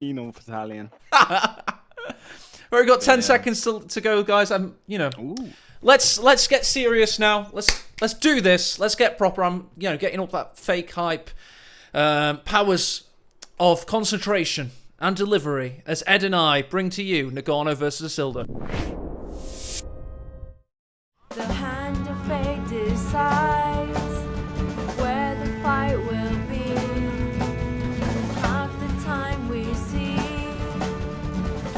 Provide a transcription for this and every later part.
Penal battalion. We've got 10 seconds to go, guys. Ooh. Let's get serious now. Let's do this. Let's get proper. I'm getting up that fake hype. Powers of concentration and delivery as Ed and I bring to you Nagano versus Isildur. The hand of fate decides where the fight will be. Half the time we see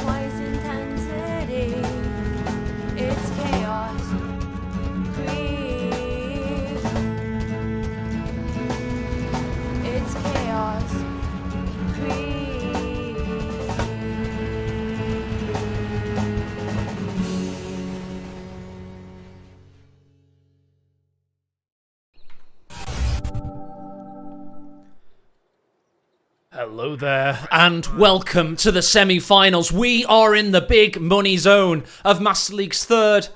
twice intensity. It's chaos Krieg. It's chaos Krieg. Hello there, and welcome to the semi-finals. We are in the big money zone of Master League's third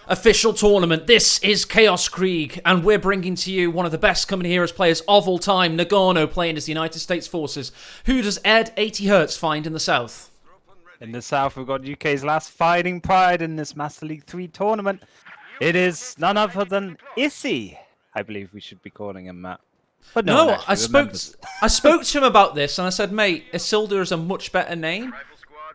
official tournament. This is Chaos Krieg, and we're bringing to you one of the best Company Heroes players of all time, Nagano, playing as the United States Forces. Who does Ed 80 Hertz find in the south? In the south, we've got UK's last fighting pride in this Master League 3 tournament. It is none other than Issy. I believe we should be calling him Matt. But no, No, I spoke to him about this, and I said, mate, Isildur is a much better name.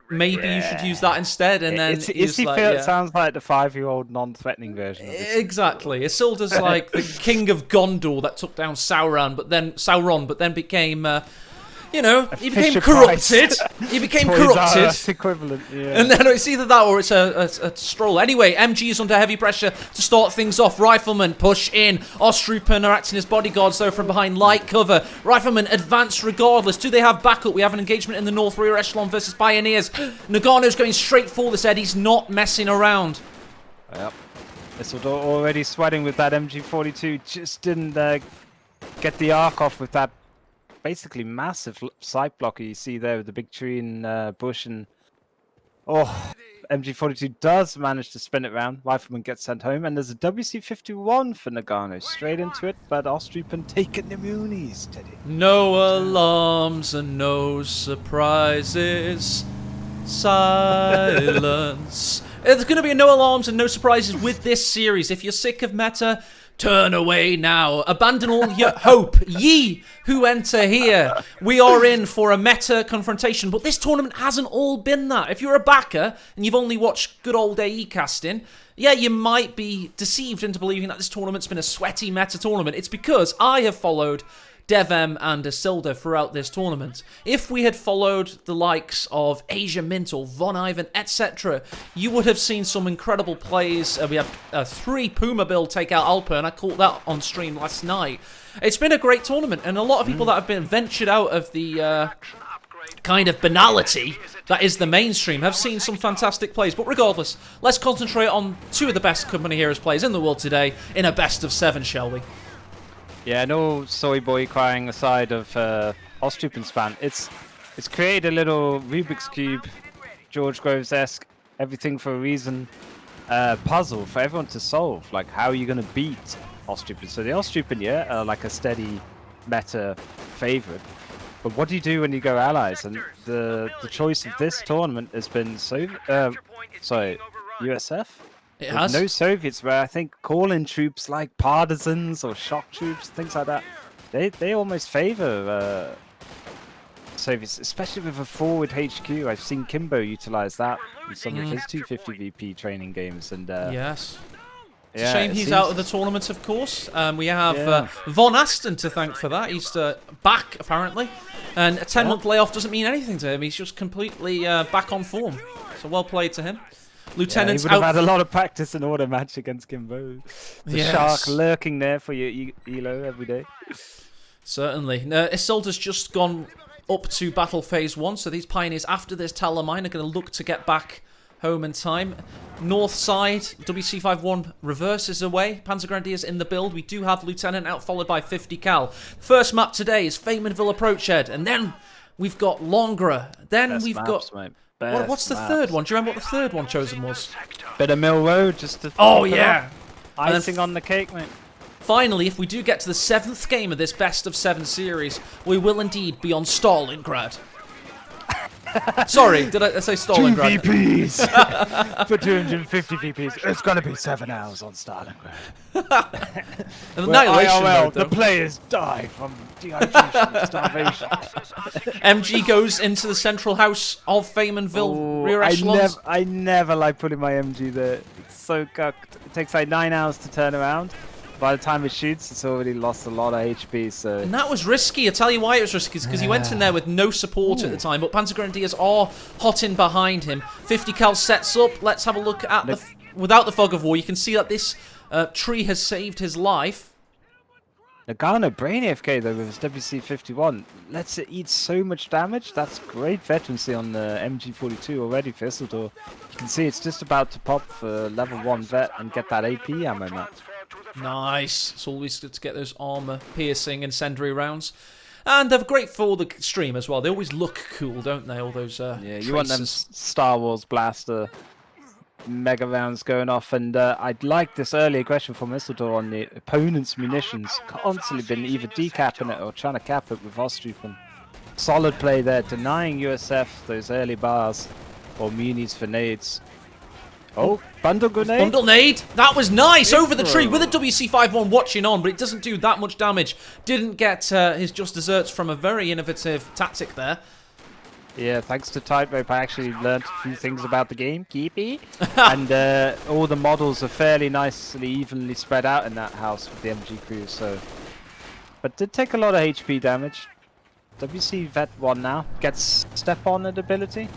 Maybe you should use that instead. And then Issy sounds like the 5-year-old non-threatening version of this. Exactly. Isildur's like the king of Gondor that took down Sauron, but then became, he became corrupted. He became corrupted. Equivalent, yeah. And then it's either that or it's a stroll. Anyway, MG is under heavy pressure to start things off. Riflemen push in. Ostroupen are acting as bodyguards, though, from behind light cover. Riflemen advance regardless. Do they have backup? We have an engagement in the north, rear echelon versus pioneers. Nagano's going straight for this, Ed. He's not messing around. Yep. Isildur already sweating with that MG42. Just didn't get the arc off with that basically massive sight blocker you see there with the big tree and bush, and MG42 does manage to spin it round. Rifleman gets sent home, and there's a WC51 for Nagano straight into it, but Ostroupen taking the munis, Teddy. No alarms and no surprises. Silence. There's going to be no alarms and no surprises with this series. If you're sick of meta, turn away now. Abandon all your hope, ye who enter here. We are in for a meta confrontation, but this tournament hasn't all been that. If you're a backer and you've only watched good old AE casting, yeah, you might be deceived into believing that this tournament's been a sweaty meta tournament. It's because I have followed DevM and Isildur throughout this tournament. If we had followed the likes of Asia Mint or Von Ivan, etc., you would have seen some incredible plays. We have a 3 Puma build take out Alper, and I caught that on stream last night. It's been a great tournament, and a lot of people that have been ventured out of the kind of banality that is the mainstream have seen some fantastic plays. But regardless, let's concentrate on 2 of the best Company Heroes players in the world today in a best of 7, shall we? Yeah, no soy boy crying aside of Ostroupen span. It's created a little Rubik's Cube, George Groves-esque, everything for a reason puzzle for everyone to solve. Like, how are you going to beat Ostroupen? So the Ostroupen, are like a steady meta favorite. But what do you do when you go allies? And the choice of this tournament has been USF? It has. No Soviets, where I think call-in troops like partisans or shock troops, things like that, they almost favor Soviets, especially with a forward HQ. I've seen Kimbo utilize that in some of his 250 VP training games, and yes. It's yeah, a shame he's out of the tournament, of course. We have Von Aston to thank for that. He's back, apparently. And a 10-month layoff doesn't mean anything to him. He's just completely back on form. So well played to him. Lieutenant's he would have had a lot of practice in order match against Kimbo. The shark lurking there for your elo every day. Certainly. Isildur's just gone up to battle phase 1, so these pioneers after this Tower Mine are going to look to get back home in time. North side, WC51 reverses away. Panzergrenadiers in the build. We do have Lieutenant out, followed by 50 cal. First map today is Feynmanville Approach Head, and then we've got Longra. Then Best we've maps, got... mate. What's the third one? Do you remember what the third one chosen was? Bit of Mill Road, just to Oh, yeah. icing on the cake, mate. Finally, if we do get to the 7th game of this best of 7 series, we will indeed be on Stalingrad. Sorry, did I say Two Stalingrad? VPs for 250 VPs. It's gonna be 7 hours on Stalingrad. An Where annihilation IRL, mode, the though. players die from dehydration and starvation. MG goes into the central house of Feynmanville rear echelons. I never like putting my MG there. It's so cucked. It takes like 9 hours to turn around. By the time it shoots, it's already lost a lot of HP. So And that was risky. I'll tell you why it was risky. Because he went in there with no support at the time. But Panzer Grenadiers are hot in behind him. 50 cal sets up. Let's have a look at the... Without the fog of war, you can see that this tree has saved his life. Nagano brain AFK though with his WC-51 lets it eat so much damage. That's great veterancy on the MG42 already for Isildur. You can see it's just about to pop for level 1 vet and get that AP ammo now. Nice. It's always good to get those armor-piercing incendiary rounds. And they're great for the stream as well. They always look cool, don't they? All those yeah, you want them traces. Star Wars blaster mega rounds going off, and I'd like this early aggression from Isildur on the opponent's munitions. Constantly been either decapping it or trying to cap it with Ostroupen. Solid play there, denying USF those early bars or munis for nades. Oh, bundle grenade. Bundle nade. That was nice over the tree with a WC-51 watching on, but it doesn't do that much damage. Didn't get his just desserts from a very innovative tactic there. Yeah, thanks to Tightrope, I actually learned a few things about the game. Keepy. And all the models are fairly nicely evenly spread out in that house with the MG crew, so... But did take a lot of HP damage. WC Vet 1 now. Gets step on it ability.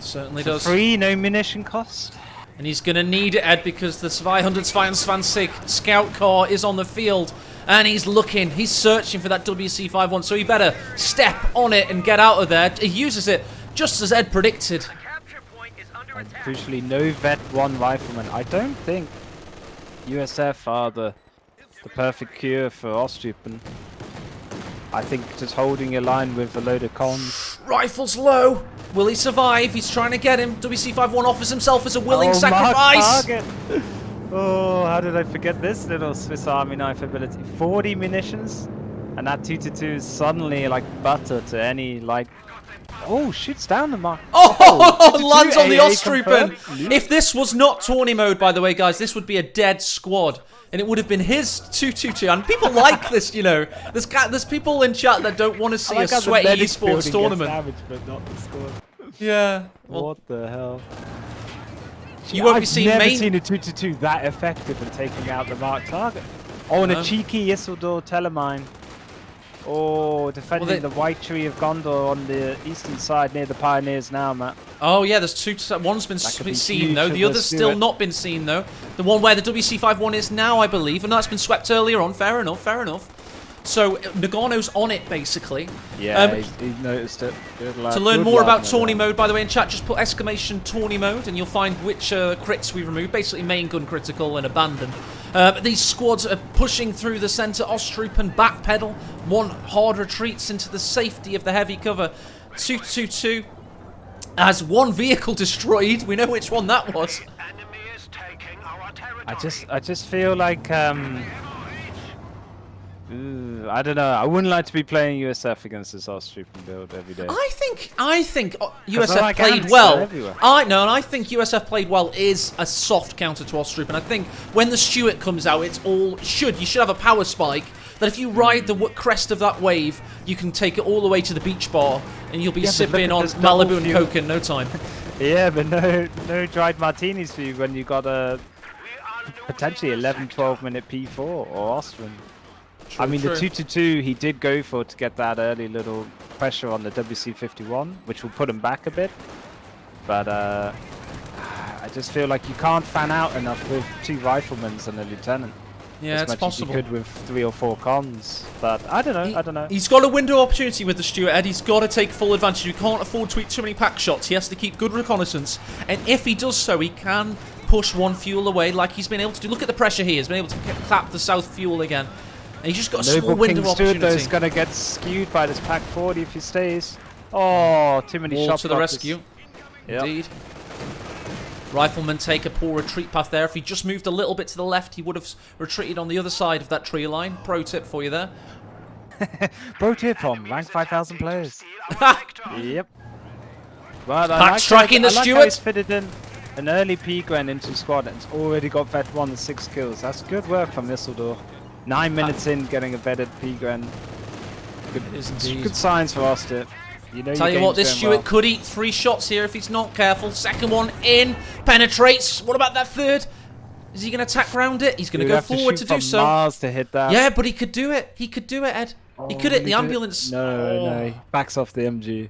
Certainly For does. free, no munition cost. And he's going to need it, Ed, because the 222 scout car is on the field. And he's looking, he's searching for that WC-51, so he better step on it and get out of there. He uses it just as Ed predicted. And crucially, no Vet 1 rifleman. I don't think USF are the perfect cure for Ostroupen. I think just holding your line with a load of cons. Rifle's low. Will he survive? He's trying to get him. WC-51 offers himself as a willing Mark sacrifice. target. Oh, how did I forget this little Swiss Army knife ability? 40 munitions, and that 222 is suddenly like butter to any like. Oh, shoots down the mark. Oh, lands on the AA Ostroupen. confirmed. If this was not tourney mode, by the way, guys, this would be a dead squad. And it would have been his 222. And people like this, you know. There's people in chat that don't want to see a sweaty esports tournament. Damage, but not the score. Yeah. Well, What the hell? you won't be I've seeing never main... seen a 222 that effective in taking out the marked target. Oh, and No. a cheeky Isildur telemine. Oh, defending Well, the white tree of Gondor on the eastern side near the pioneers now, Matt. Oh, yeah, there's two... One's been That could be seen, huge though. for The the other's still Stuart. not been seen, though. The one where the WC-51 is now, I believe. And that's been swept earlier on. Fair enough, fair enough. So, Nagano's on it, basically. Yeah, he noticed it. Good lad. To learn Good more lad, about Nagano. tourney mode, by the way, in chat, just put exclamation tourney mode, and you'll find which crits we removed. Basically, main gun critical and abandon. These squads are pushing through the centre. Ostroupen backpedal. One hard retreats into the safety of the heavy cover. 222 has one vehicle destroyed. We know which one that was. I just feel like I don't know. I wouldn't like to be playing USF against this Ostroupen build every day. I think they're USF like played ants, well. they're everywhere. And I think USF played well is a soft counter to Ostroupen. I think when the Stuart comes out, it's all you should have a power spike that if you ride the crest of that wave, you can take it all the way to the beach bar and you'll be Yeah, but sipping look on at this double Malibu and fuel. Coke in no time. Yeah, but no dried martinis for you when you got a potentially 11-12 minute P4 or Austrian. I mean, true. the 222 he did go for to get that early little pressure on the WC-51, which will put him back a bit. But I just feel like you can't fan out enough with 2 riflemen and a lieutenant. Yeah, as it's much possible. as you could with 3 or 4 cons. But I don't know. I don't know. He's got a window of opportunity with the Stuart, Ed. He's got to take full advantage. You can't afford to eat too many pack shots. He has to keep good reconnaissance. And if he does so, he can push one fuel away like he's been able to do. Look at the pressure here. He's been able to clap the south fuel again. And he's just got a small Noble window King of Stuart, though, opportunity. is going to get skewed by this pack 40 if he stays. Oh, too many Wall shots to the rescue. Yep. Indeed. Riflemen take a poor retreat path there. If he just moved a little bit to the left, he would have retreated on the other side of that tree line. Pro tip for you there. Pro tip from rank 5,000 players. Yep. Well, Pack striking the I like how Stewart. he's fitted in an early P-Gren into squad and it's already got vet 1 and 6 kills. That's good work from Isildur. 9 minutes in, getting a vetted P-Gren. Good signs for Oster. You know, Tell you what, this Stewart could eat 3 shots here if he's not careful. Second one in, penetrates. What about that third? Is he going to attack round it? He's going to go forward to do so. Mars to hit that. Yeah, but he could do it. He could do it, Ed. He could hit the ambulance. No, he backs off the MG.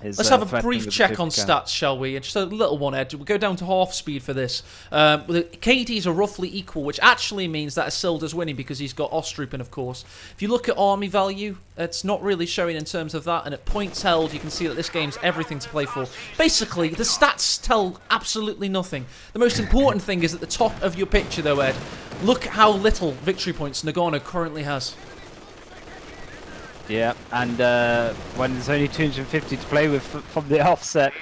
Let's have a brief check on stats, shall we? Just a little one, Ed. We'll go down to half speed for this. The KDs are roughly equal, which actually means that Isildur's winning because he's got Ostrupen, of course. If you look at army value, it's not really showing in terms of that, and at points held, you can see that this game's everything to play for. Basically, the stats tell absolutely nothing. The most important thing is at the top of your picture, though, Ed. Look how little victory points Nagano currently has. Yeah, and when there's only 250 to play with from the offset,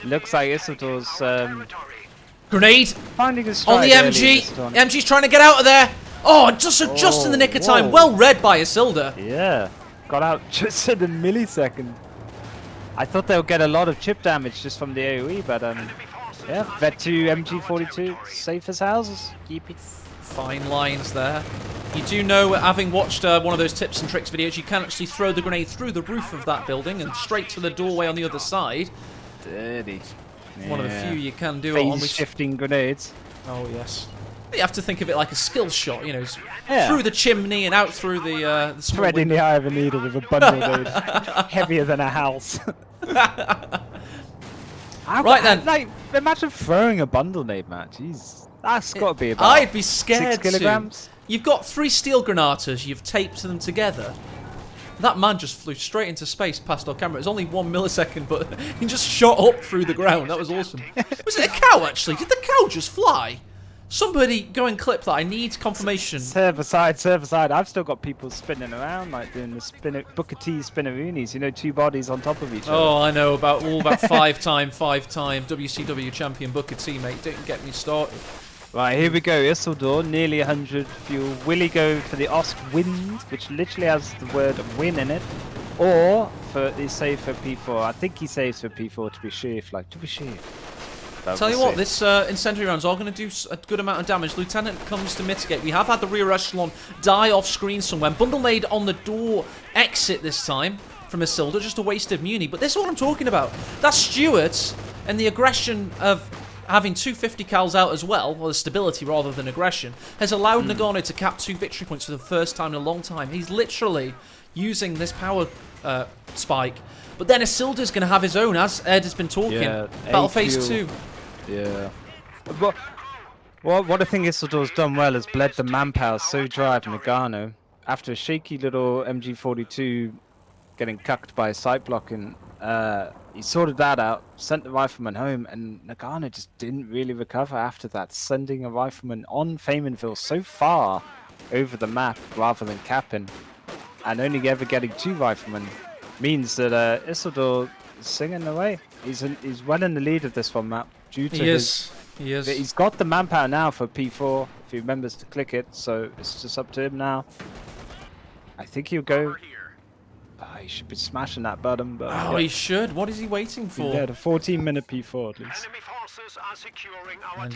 it looks like Isildur's Grenade finding a on stride the early MG. this one. MG's trying to get out of there. Oh, just in the nick of time. whoa. Well read by Isildur. Yeah, got out just in a millisecond. I thought they'll get a lot of chip damage just from the AoE, but yeah, Vet 2 MG42, safe as houses. Keep it. Fine lines there. You do know, having watched one of those tips and tricks videos, you can actually throw the grenade through the roof of that building and straight to the doorway on the other side. Dirty. One of the few you can do it on. Phase shifting grenades. Oh yes. You have to think of it like a skill shot, you know, Yeah. through the chimney and out through the small Threading window. the eye of a needle with a bundle load heavier than a house. Right then. Like, imagine throwing a bundle nade, man. Jeez, that's got to be about. I'd be scared 6 kilograms. You've got 3 steel granatas, you've taped them together. That man just flew straight into space past our camera. It was only 1 millisecond, but he just shot up through the ground. That was awesome. Was it a cow, actually? Did the cow just fly? Somebody go and clip that. I need confirmation. Server side, server side. I've still got people spinning around, like doing the Booker T spinneroonies. You know, 2 bodies on top of each other. Oh, I know about all about 5-time WCW champion Booker T, mate. Don't get me started. Right, here we go. Isildur, nearly 100 fuel. Will he go for the Ost Wind, which literally has the word win in it? Or for he saves for P4? I think he saves for P4 to be safe, like to be safe. But Tell you we'll what, see. this incendiary rounds are going to do a good amount of damage. Lieutenant comes to mitigate. We have had the rear echelon die off screen somewhere. Bundle nade on the door exit this time from Isildur. Just a wasted muni. But this is what I'm talking about. That Stewart and the aggression of having 250 cals out as well, or the stability rather than aggression, has allowed Nagano to cap 2 victory points for the first time in a long time. He's literally using this power spike. But then Isildur's going to have his own, as Ed has been talking. Yeah, Battle 8 phase fuel. 2. Yeah. But what I think Isildur's done well is bled the manpower so dry of Nagano. After a shaky little MG42 getting cucked by sight blocking, he sorted that out, sent the rifleman home, and Nagano just didn't really recover after that, sending a rifleman on Faymanville so far over the map rather than capping, and only ever getting 2 riflemen means that Isildur is singing away. He's well in the lead of this one map due to his. He is. He's got the manpower now for P4 if he remembers to click it, so it's just up to him now. I think he'll go. He should be smashing that button, but Oh, he should. What is he waiting for? yeah, the 14-minute P4 at least. And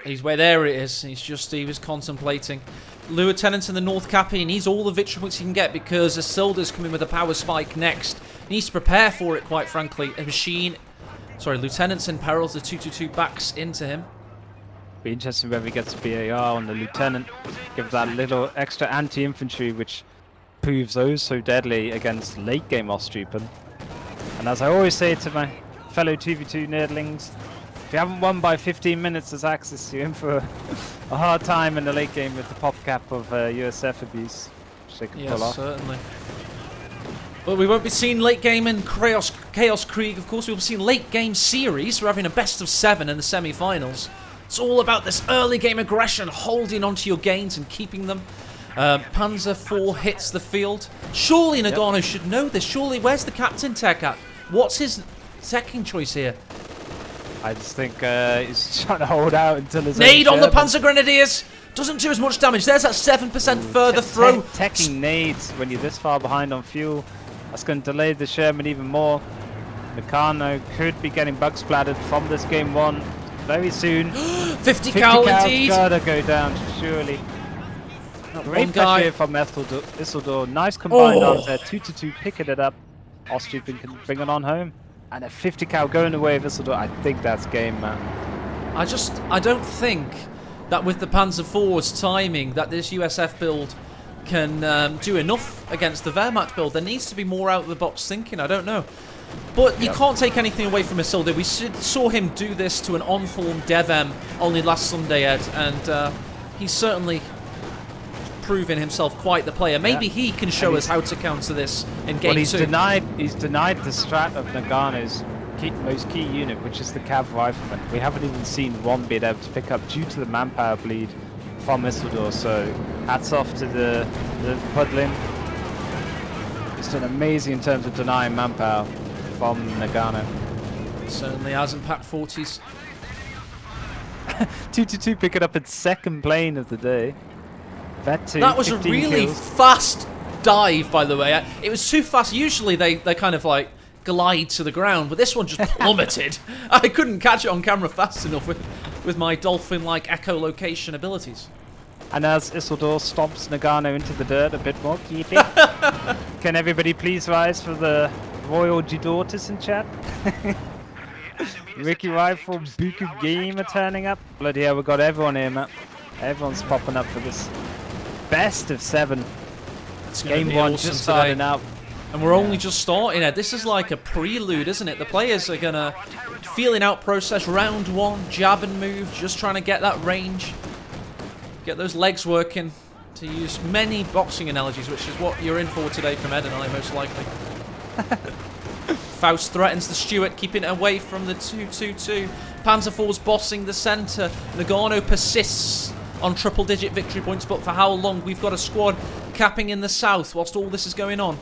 he's where there it is. He was contemplating. Lieutenant in the north capping. He needs all the victory points he can get because Isildur's coming with a power spike next. He needs to prepare for it, quite frankly. Lieutenant's in perils. The 222 backs into him. Be interesting whether he gets a BAR on the lieutenant. Give that little extra anti-infantry, which proves oh so deadly against late game Ostrypen. And as I always say to my fellow 2v2 nerdlings, if you haven't won by 15 minutes as Axis, you're in for a hard time in the late game with the pop cap of USF abuse, which they can pull off. Certainly. But we won't be seeing late game in Chaos Krieg, of course. We'll be seeing late game series. We're having a best of 7 in the semi-finals. It's all about this early game aggression, holding onto your gains and keeping them. Panzer IV hits the field. Surely Nagano should know this. Surely, where's the captain tech at? What's his second choice here? I just think he's trying to hold out until his Nade own on the Sherman. Panzer Grenadiers. Doesn't do as much damage. There's that 7% further throw. Teching nades when you're this far behind on fuel. That's going to delay the Sherman even more. Meccano could be getting bug splattered from this game 1 very soon. 50 cal indeed. Gotta go down, surely. Great One guy. pressure from Isildur. Nice combined arms there. 2-2, picking it up. Ostupin can bring it on home. And a 50 cal going away of Isildur. I think that's game, man. I don't think that with the Panzer IV's timing that this USF build can do enough against the Wehrmacht build. There needs to be more out-of-the-box thinking, I don't know. But you can't take anything away from Isildur. We saw him do this to an on-form DevM only last Sunday, Ed, and he's certainly proven himself quite the player. Maybe he can show us how to counter this in game 2. He's denied the strat of Nagano's most key unit, which is the Cav Rifleman. We haven't even seen one being able to pick up due to the manpower bleed from Isildur, so hats off to the Pudlin. He's done amazing in terms of denying manpower from Nagano. Certainly has in Pack 40s. 2-2 picking up its second plane of the day. That was a really fast dive, by the way. It was too fast. Usually they kind of like glide to the ground, but this one just plummeted. I couldn't catch it on camera fast enough with my dolphin-like echolocation abilities. And as Isildur stomps Nagano into the dirt a bit more, keep it. Can everybody please rise for the Royal Gidaurtis in chat? Ricky Rifle, Buku Game are turning up. Bloody hell, we got everyone here, man. Everyone's popping up for this best of 7. Game 1 awesome just starting out. And we're only just starting it. This is like a prelude, isn't it? The players are gonna feeling out process round 1, jab and move, just trying to get that range, get those legs working, to use many boxing analogies, which is what you're in for today from Ed and I, most likely. Faust threatens the Stuart, keeping it away from the 2-2-2. Panzer IV's bossing the centre. Nagano persists on triple-digit victory points, but for how long? We've got a squad capping in the south whilst all this is going on.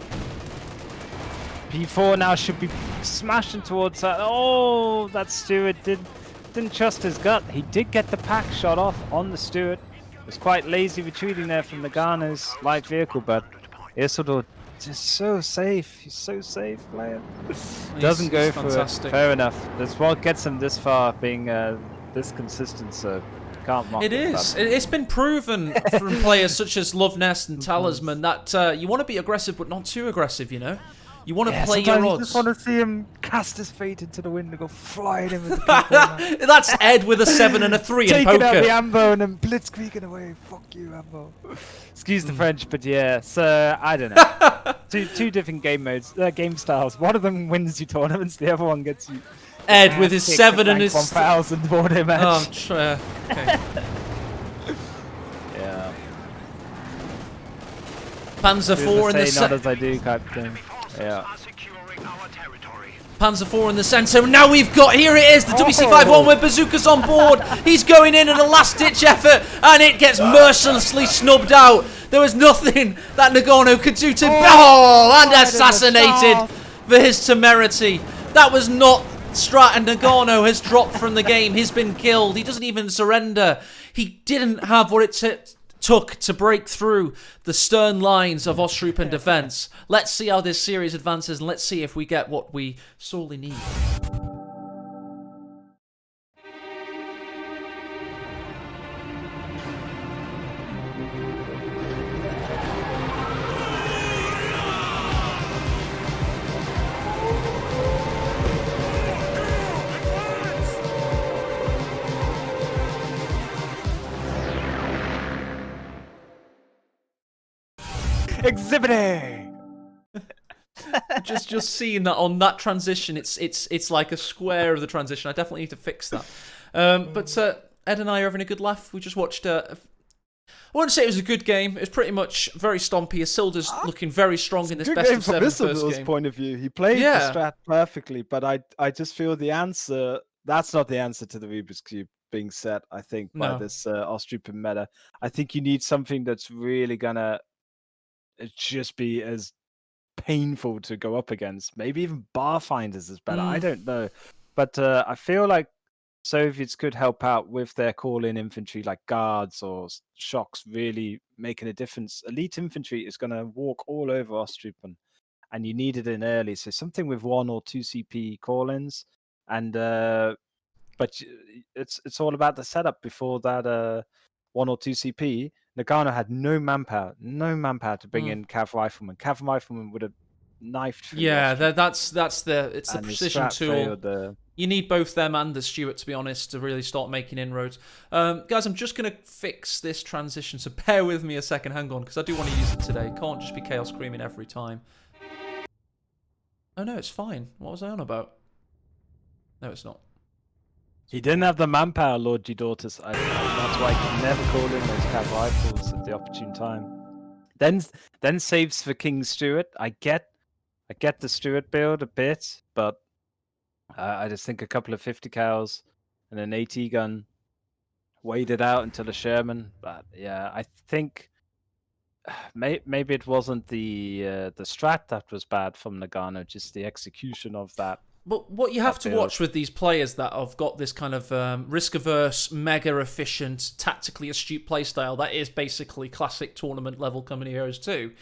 P4 now should be smashing towards that. Oh, that Stuart didn't trust his gut. He did get the pack shot off on the Stuart. It was quite lazy retreating there from Nagano's light vehicle, but Isildur just so safe. He's so safe, player. Doesn't go for it. Fair enough. That's what gets him this far, being this consistent, so can't mock it. It is. It's been proven from players such as Love Nest and Talisman that you want to be aggressive, but not too aggressive, you know? You want to play your odds. I just want to see him cast his fate into the wind and go flying in with the That's Ed with a 7 and a 3 in poker. Taking out the Ambo and then blitzkrieging away. Fuck you, Ambo. Excuse the French, but yeah. So I don't know. two different game modes, game styles. One of them wins you tournaments. The other one gets you. Ed with his 7 and his 1,000 board him match. Oh, okay. Yeah. Panzer IV in the not as I do type thing. Yeah. Panzer IV in the centre. Now we've got, here it is, the WC51 with Bazooka's on board. He's going in a last-ditch effort, and it gets mercilessly snubbed out. There was nothing that Nagano could do to... and assassinated for his temerity. That was not strat, and Nagano has dropped from the game. He's been killed. He doesn't even surrender. He didn't have what it took to break through the stern lines of Ostrupen defense. Let's see how this series advances, and let's see if we get what we sorely need. Exhibiting. just seeing that on that transition, it's like a square of the transition. I definitely need to fix that. But Ed and I are having a good laugh. We just watched. I wouldn't say it was a good game. It was pretty much very stompy. Isildur's looking very strong in this best of 7 first game. Point of view, he played the strat perfectly, but I just feel the answer. That's not the answer to the Rubik's Cube being set. I think by this Ostrupen meta. I think you need something that's really gonna just be as painful to go up against. Maybe even bar finders is better. I don't know, but I feel like Soviets could help out with their call-in infantry, like guards or shocks, really making a difference. Elite infantry is going to walk all over Ostrupen, and you need it in early. So something with 1 or 2 CP call-ins, and but it's all about the setup before that 1 or 2 CP. Nagano had no manpower to bring in Cav Rifleman. Cav Rifleman would have knifed through. Yeah, Austria. that's the And his precision strat tool. failed, You need both them and the Stewart, to be honest, to really start making inroads. Guys, I'm just going to fix this transition, so bear with me a second. Hang on, because I do want to use it today. Can't just be Chaos Screaming every time. Oh, no, it's fine. What was I on about? No, it's not. He didn't have the manpower, Lord G-Daughter. That's why he could never call in those Cav Rifles at the opportune time. Then saves for King Stuart. I get the Stuart build a bit, but I just think a couple of 50 cows and an AT gun waited out until a Sherman. But yeah, I think maybe it wasn't the strat that was bad from Nagano, just the execution of that. But what you have to watch with these players that have got this kind of risk-averse, mega-efficient, tactically astute playstyle, that is basically classic tournament-level Company Heroes 2,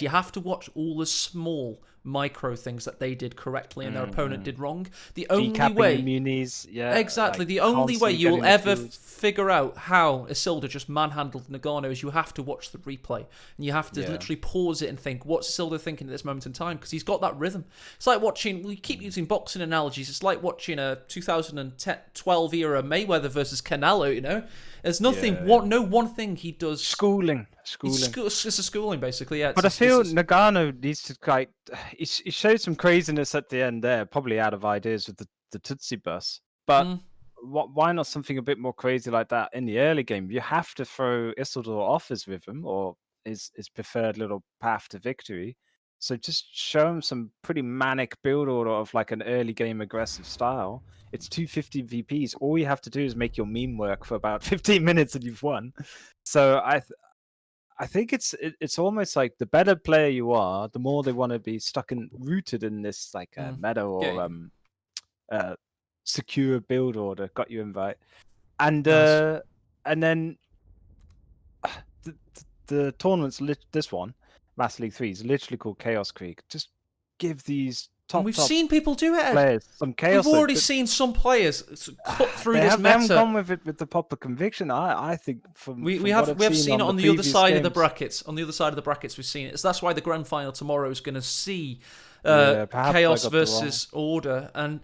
you have to watch all the small micro things that they did correctly and their opponent did wrong. The only way... munis, yeah. Exactly. Like the only way you will ever field. figure out how Isildur just manhandled Nagano is you have to watch the replay. And you have to literally pause it and think, what's Isildur thinking at this moment in time? Because he's got that rhythm. It's like watching... We keep using boxing analogies. It's like watching a 2012 era Mayweather versus Canelo, you know? There's nothing... No one thing he does... Schooling. It's a schooling, basically, yeah. But I feel Nagano needs to like... He showed some craziness at the end there, probably out of ideas with the Tootsie Bus. But why not something a bit more crazy like that in the early game? You have to throw Isildur off his rhythm or his preferred little path to victory. So just show him some pretty manic build order of like an early game aggressive style. It's 250 VPs. All you have to do is make your meme work for about 15 minutes and you've won. So I think it's almost like the better player you are, the more they want to be rooted in this like meta or secure build order. Got you invite, and Nice. And then the tournament's this one, Master League 3 is literally called Chaos Krieg. Just give these top. And we've seen people do it, Ed. Players some chaos. We've already seen some players cut through this they meta. haven't gone with it with the proper conviction. I think We have seen it on the other side of the games. brackets. On the other side of the brackets, we've seen it. So that's why the grand final tomorrow is going to see perhaps I Chaos got versus Order. And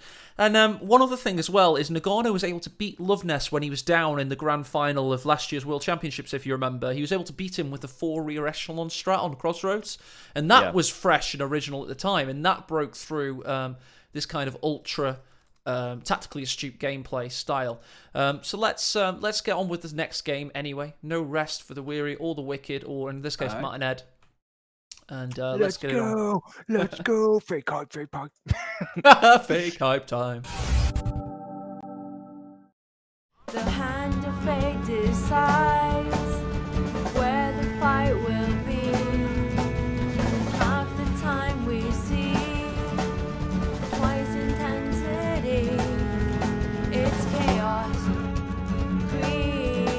one other thing as well is Nagano was able to beat Loveness when he was down in the grand final of last year's World Championships, if you remember. He was able to beat him with the 4 rear echelon strat on Crossroads. And that was fresh and original at the time. And that broke through this kind of ultra... tactically astute gameplay style. So let's get on with the next game anyway. No rest for the weary or the wicked, or in this case, Matt and Ed. And let's get it on. Let's go. Fake hype. Fake hype time. The hand of fate decides where the fight will be. Half the time we see twice intensity. It's chaos. Krieg.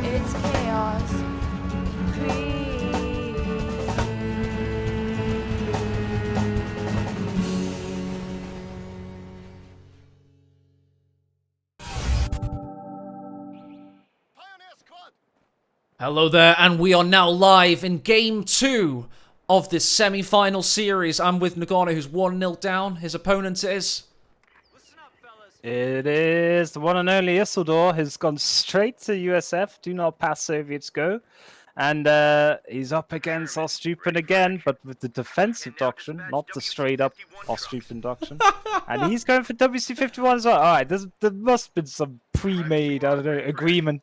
It's chaos. Krieg. Hello there, and we are now live in Game 2 of this semi-final series. I'm with Nagano, who's 1-0 down. His opponent is... It is the one and only Isildur. Has gone straight to USF. Do not pass Soviets go. And he's up against Ostupin again, but with the defensive doctrine, not the straight-up Ostupin doctrine. And he's going for WC51 as well. All right, there must have been some pre-made, I don't know, agreement.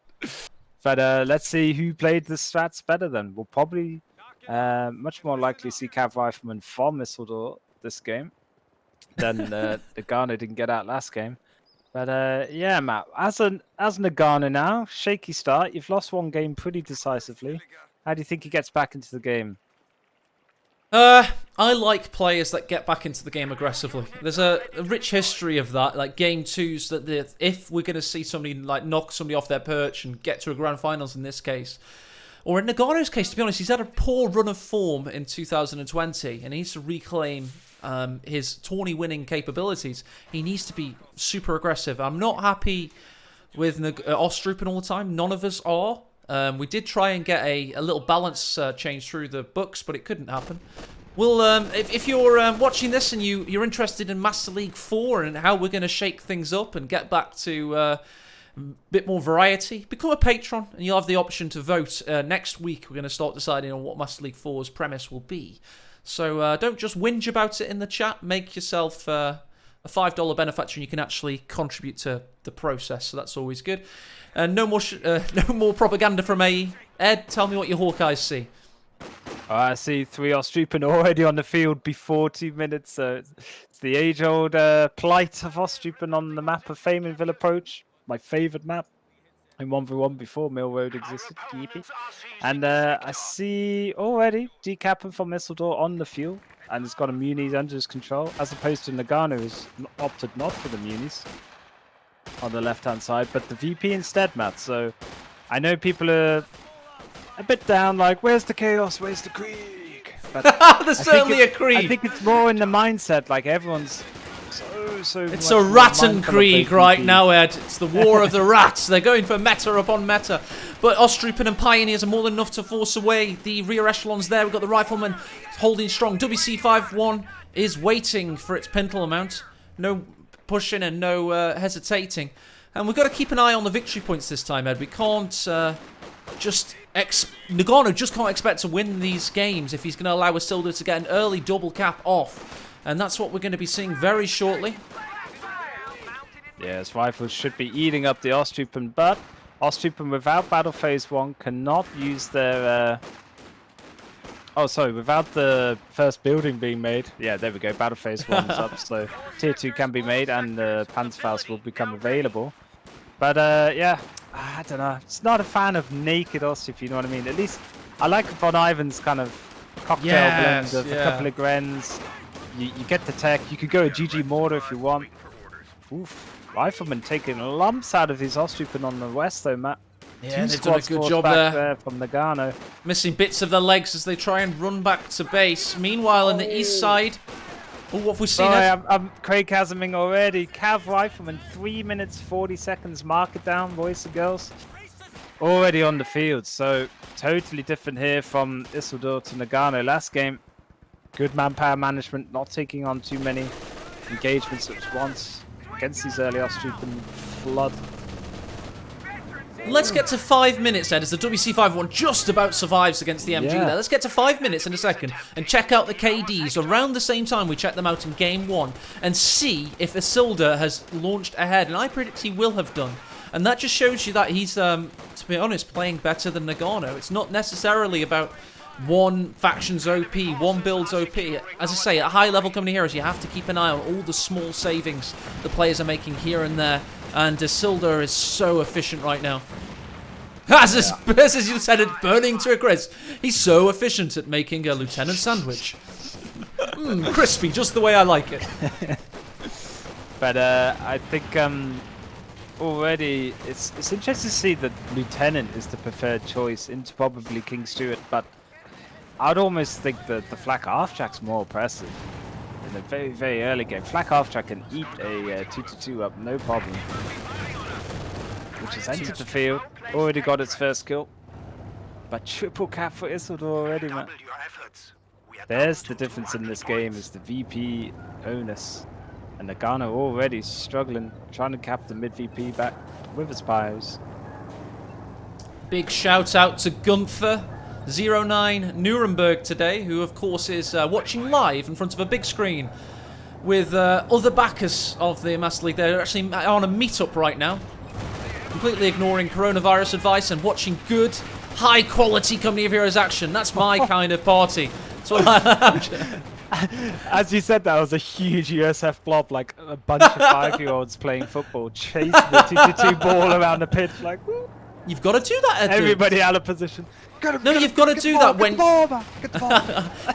But let's see who played the strats better then. We'll probably much more likely see Cav Rifleman from Isildur this game than Nagano didn't get out last game. But yeah, Matt, as Nagano now, shaky start. You've lost one game pretty decisively. How do you think he gets back into the game? I like players that get back into the game aggressively. There's a rich history of that, like game 2s, that if we're going to see somebody like knock somebody off their perch and get to a grand finals in this case, Or in Nagano's case, to be honest, he's had a poor run of form in 2020 and he needs to reclaim his tourney winning capabilities. He needs to be super aggressive. I'm not happy with Ostrupen all the time. None of us are. We did try and get a little balance change through the books, but it couldn't happen. Well, if you're watching this and you're interested in Master League 4 and how we're going to shake things up and get back to a bit more variety, become a patron and you'll have the option to vote. Next week, we're going to start deciding on what Master League 4's premise will be. So don't just whinge about it in the chat. Make yourself a $5 benefactor and you can actually contribute to the process. So that's always good. No more propaganda from AE. Ed, tell me what your Hawkeyes see. I see 3 Ostrupen already on the field before 2 minutes. So it's the age-old plight of Ostrupen on the map of Famenville Approach. My favourite map. In 1v1 before Mill Road existed. Yippee. And I see already Decapping from Isildor on the field. And he's got a Munis under his control. As opposed to Nagano, who's opted not for the Munis on the left-hand side. But the VP instead, Matt. So I know people are a bit down, like, where's the Chaos? Where's the Krieg? But there's certainly a Krieg. I think it's more in the mindset, like everyone's so it's a Ratten Krieg right now, Ed. It's the war of the rats. They're going for meta upon meta. But Ostrupen and Pioneers are more than enough to force away the rear echelons there. We've got the Rifleman holding strong. WC51 is waiting for its pintle amount. No pushing and no hesitating. And we've got to keep an eye on the victory points this time, Ed. We can't Nagano just can't expect to win these games if he's going to allow Isildur to get an early double cap off. And that's what we're going to be seeing very shortly. Yes, Rifles should be eating up the Ostrupen, but Ostrupen without Battle Phase 1 cannot use their... without the first building being made. Yeah, there we go, Battle Phase 1 is up, so Tier 2 can be made and the Panzerfaust will become available. But yeah, I don't know. It's not a fan of naked Ostrup, you know what I mean? At least I like Von Ivan's kind of cocktail blend of a couple of Grens. You get the tech. You could go a GG Mortar if you want. Oof. Rifleman taking lumps out of his Ostrupen on the west, though, Matt. Yeah, they've done a good job there. From Nagano. Missing bits of their legs as they try and run back to base. Meanwhile, on the east side... Oh, what have we seen? Sorry, I'm Craig Chasming already. Cav Rifleman, 3 minutes, 40 seconds. Mark it down, boys and girls. Already on the field, so totally different here from Isildur to Nagano. Last game, good manpower management, not taking on too many engagements at once against these early Ostrupen flood. Let's get to 5 minutes, Ed, as the WC51 just about survives against the MG there. Let's get to 5 minutes in a second and check out the KDs around the same time we checked them out in Game 1 and see if Isildur has launched ahead, and I predict he will have done. And that just shows you that he's, to be honest, playing better than Nagano. It's not necessarily about one faction's OP, one build's OP. As I say, at high level company heroes, you have to keep an eye on all the small savings the players are making here and there. And Isildur is so efficient right now. As you said, it burning to a crisp. He's so efficient at making a lieutenant sandwich. Crispy, just the way I like it. But I think already it's interesting to see that lieutenant is the preferred choice into probably King Stuart, but I'd almost think that the Flak Halftrack's more impressive. In a very, very early game, Flak Halftrack can eat a 2-2 up, no problem. Which has entered the field, already got its first kill. But triple cap for Isildur already, man. There's the difference in this game, is the VP onus. And Nagano already struggling, trying to cap the mid-VP back with his pyros. Big shout out to Gunther. 09 Nuremberg today, who of course is watching live in front of a big screen with other backers of the Master League. They're actually on a meetup right now, completely ignoring coronavirus advice and watching good, high quality Company of Heroes action. That's my kind of party. That's what I As you said, that was a huge USF blob, like a bunch of 5-year-olds playing football, chasing the 2-2 ball around the pitch, like, woo. You've got to do that, Ed. Everybody out of position. You've got to do that when...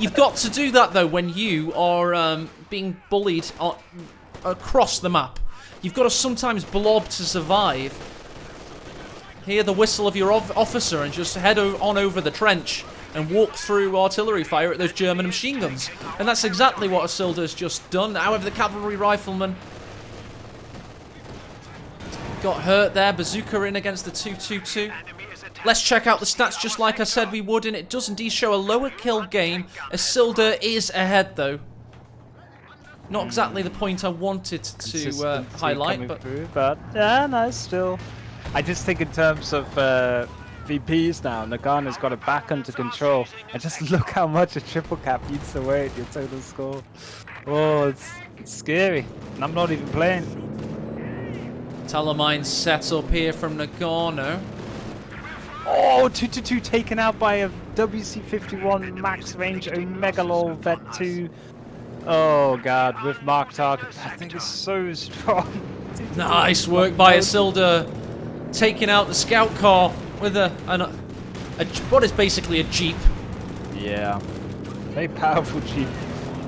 You've got to do that, though, when you are being bullied across the map. You've got to sometimes blob to survive. hear the whistle of your officer and just head on over the trench and walk through artillery fire at those German machine guns. And that's exactly what Isilder's just done. However, the cavalry rifleman got hurt there. Bazooka in against the 222. Let's check out the stats just like I said we would, and it does indeed show a lower kill game. Isilder is ahead though. Not exactly the point I wanted to highlight, but yeah, no, still. I just think in terms of VPs now, Nagano's got it back under control. And just look how much a triple cap eats away at your total score. Oh, it's scary. And I'm not even playing. Talamine set up here from Nagano. Oh, 222 taken out by a WC-51 max range Omega Lol Vet 2. Oh god, with mark target. That thing is so strong. Nice work by Isilder, taking out the scout car with a what is basically a jeep. Yeah, very powerful jeep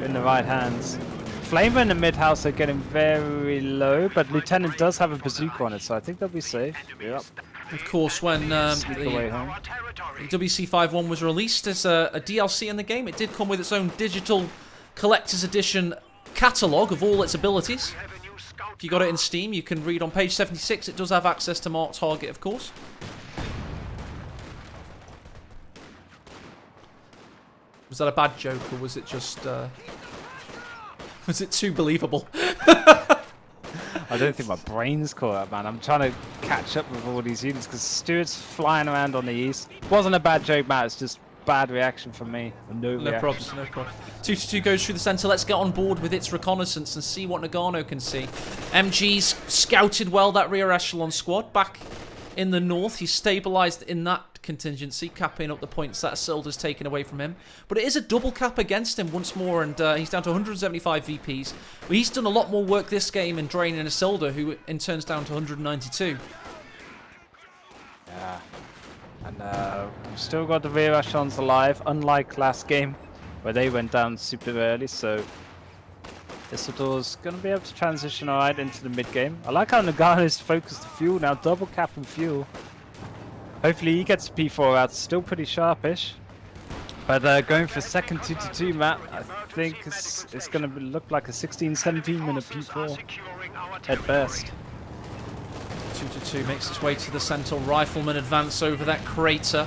in the right hands. Flamer and the mid house are getting very low, but Lieutenant does have a bazooka on it, so I think they'll be safe. Yep. Of course, when the WC-51 was released as a DLC in the game, it did come with its own digital collector's edition catalogue of all its abilities. If you got it in Steam, you can read on page 76. It does have access to mark target, of course. Was that a bad joke, or was it just... was it too believable? I don't think my brain's caught up, man. I'm trying to catch up with all these units because Stuart's flying around on the east. Wasn't a bad joke, Matt. It's just bad reaction from me. No problems, no problems. 222 goes through the center. Let's get on board with its reconnaissance and see what Nagano can see. MG's scouted well that rear echelon squad back in the north. He's stabilized in that contingency, capping up the points that Isilder's taken away from him. But it is a double cap against him once more, and he's down to 175 VPs. But he's done a lot more work this game in draining Isilder, who in turn's down to 192. Yeah. And we've still got the rear echelons alive, unlike last game, where they went down super early, so Isildur's going to be able to transition alright into the mid-game. I like how Nagano's focused the fuel now, double cap and fuel. Hopefully he gets the P4 out, still pretty sharpish. But going for second 2-2, Matt, I think it's going to look like a 16-17 minute P4 at best. 2-2 makes its way to the central. Riflemen advance over that crater.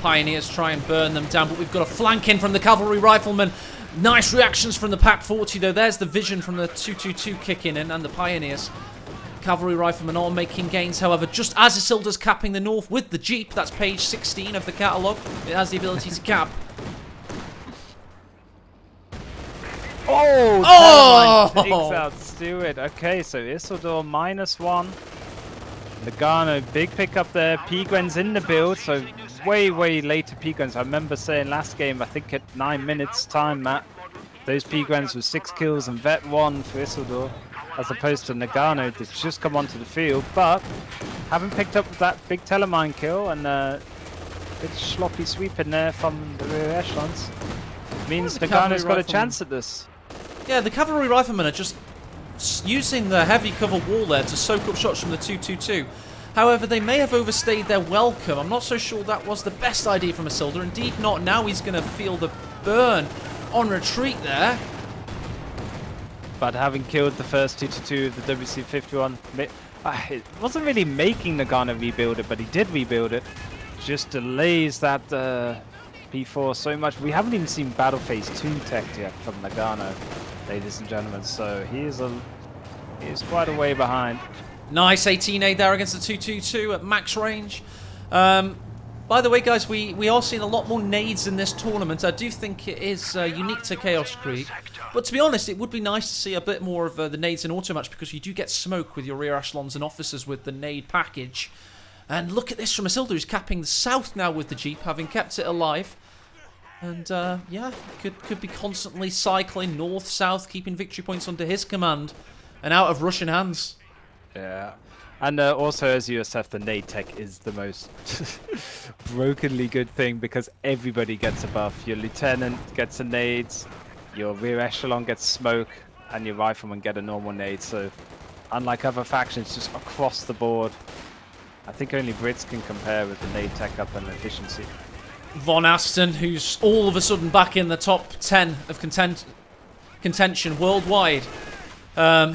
Pioneers try and burn them down, but we've got a flank in from the cavalry riflemen. Nice reactions from the Pack 40 though. There's the vision from the 222 kicking in, and the Pioneers. Cavalry riflemen are making gains, however, just as Isilder's capping the north with the Jeep. That's page 16 of the catalogue. It has the ability to cap. Oh! Takes out Stewart. Okay, so Isildur -1. Nagano, big pickup there. Pigwen's in the build, so way later Pigwens. I remember saying last game, I think at 9 minutes time, Matt, those Pigwens with 6 kills and Vet 1 for Isildur, as opposed to Nagano that's just come onto the field, but haven't picked up that big Telemine kill, and bit sloppy sweep in there from the rear echelons. Means Nagano's got a chance at this. Yeah, the cavalry riflemen are just using the heavy cover wall there to soak up shots from the 222. However, they may have overstayed their welcome. I'm not so sure that was the best idea from Isildur. Indeed not. Now he's going to feel the burn on retreat there. But having killed the first 2-2 of the WC-51, it wasn't really making Nagano rebuild it, but he did rebuild it. Just delays that P4 so much. We haven't even seen Battle Phase 2 tech yet from Nagano, ladies and gentlemen, so he is quite a way behind. Nice 18A there against the 222 at max range. By the way, guys, we are seeing a lot more nades in this tournament. I do think it is unique to Chaos Krieg. But to be honest, it would be nice to see a bit more of the nades in auto match, because you do get smoke with your rear echelons and officers with the nade package. And look at this from Isildur, who's capping the south now with the Jeep, having kept it alive. And yeah, could be constantly cycling north, south, keeping victory points under his command and out of Russian hands. Yeah. And also, as USF, the nade tech is the most brokenly good thing, because everybody gets a buff. Your lieutenant gets a nades, your rear echelon gets smoke, and your riflemen get a normal nade. So, unlike other factions, just across the board, I think only Brits can compare with the nade tech up and efficiency. Von Asten, who's all of a sudden back in the top 10 of contention worldwide.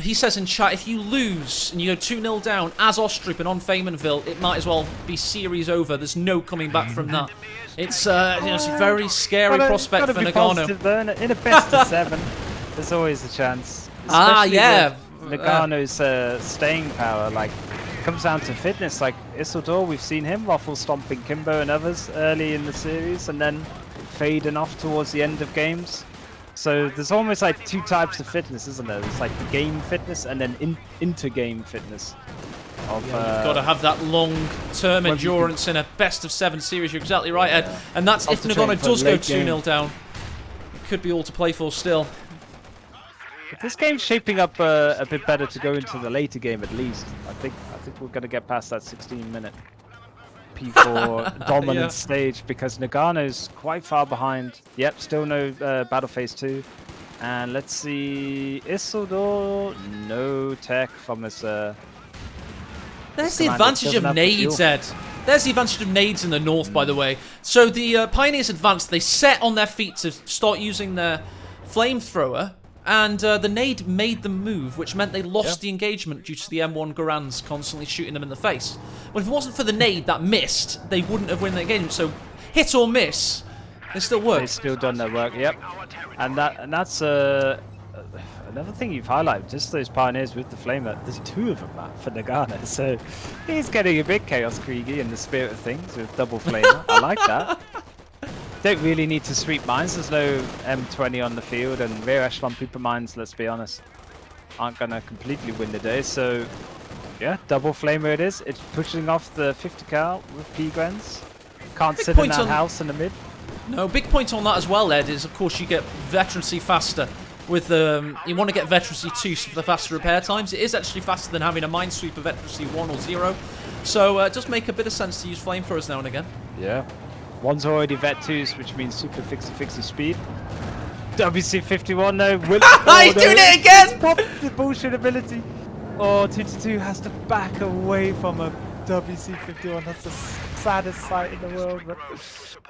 He says in chat, if you lose and you go 2-0 down as Ostrup and on Faymanville, it might as well be series over. There's no coming back from that. It's, it's a very scary prospect for Nagano. In a best of 7, there's always a chance. Yeah. Nagano's staying power, like, comes down to fitness. Like Isildur, we've seen him waffle stomping Kimbo and others early in the series, and then fading off towards the end of games. So there's almost like 2 types of fitness, isn't there? It's like the game fitness and then inter-game fitness. You've got to have that long-term endurance in a best-of-7 series. You're exactly right, Ed. And that's if Nagano does go 2-0 down. It could be all to play for still. This game's shaping up a bit better to go into the later game at least. I think we're going to get past that 16-minute P4 dominant stage because Nagano's quite far behind. Yep, still no Battle Phase 2. And let's see, Isildur, no tech from his... There's the advantage of nades, Ed. There's the advantage of nades in the north, by the way. So the Pioneers advanced, they set on their feet to start using their flamethrower. And the nade made them move, which meant they lost the engagement due to the M1 Garans constantly shooting them in the face. But if it wasn't for the nade that missed, they wouldn't have won the engagement. So hit or miss, they still work. They've still done their work, yep. And that's another thing you've highlighted, just those Pioneers with the Flamer. There's 2 of them, Matt, for Nagano. So he's getting a bit Chaos Krieg-y in the spirit of things with double Flamer. I like that. Don't really need to sweep mines. There's no M20 on the field, and rear echelon Pooper mines, let's be honest, aren't going to completely win the day. So, yeah, double Flamer it is. It's pushing off the 50 cal with P-Grens. Can't sit in that house in the mid. No, big point on that as well, Ed, is of course you get veterancy faster. With you want to get veterancy 2 for the faster repair times. It is actually faster than having a minesweeper veterancy 1 or 0. So it does make a bit of sense to use flamethrowers now and again. Yeah. One's already vet 2s, which means super fixie speed. WC51 though. He's doing it again! Pop the bullshit ability. Oh, 2-2 has to back away from a WC51. That's the saddest sight in the world. But...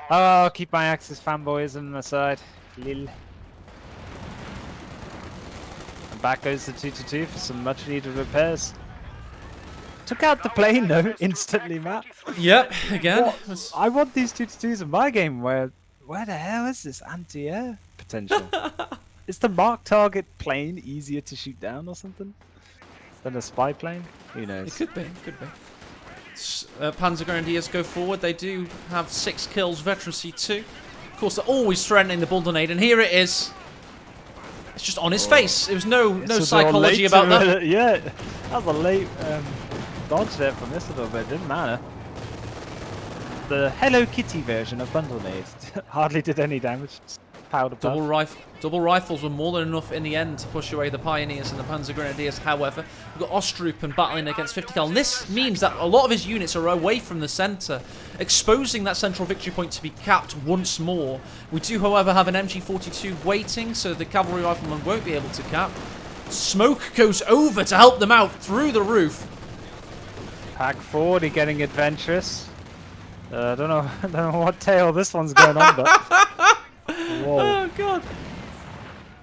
oh, I'll keep my Axis fanboyism aside. Lil. And back goes the 2-2 for some much needed repairs. Took out the plane though, instantly, Matt. Yep, again. I want these 2-2s in my game. Where the hell is this anti-air potential? Is the mark target plane easier to shoot down or something than a spy plane? Who knows? It could be, Panzer Grenadiers go forward. They do have 6 kills, veterancy 2. Of course, they're always threatening the Bulldonade, and here it is. It's just on his face. There was no psychology about that. Yeah, that was a late dodge there from Isildur, but it didn't matter. The Hello Kitty version of Bundle Nade hardly did any damage. Just powder puff. Double rifles were more than enough in the end to push away the Pioneers and the Panzer Grenadiers. However, we've got Ostrup battling against 50 cal, and this means that a lot of his units are away from the centre, exposing that central victory point to be capped once more. We do, however, have an MG42 waiting, so the cavalry rifleman won't be able to cap. Smoke goes over to help them out through the roof. Pack 40 getting adventurous. I don't know what tail this one's going on, but whoa. Oh god!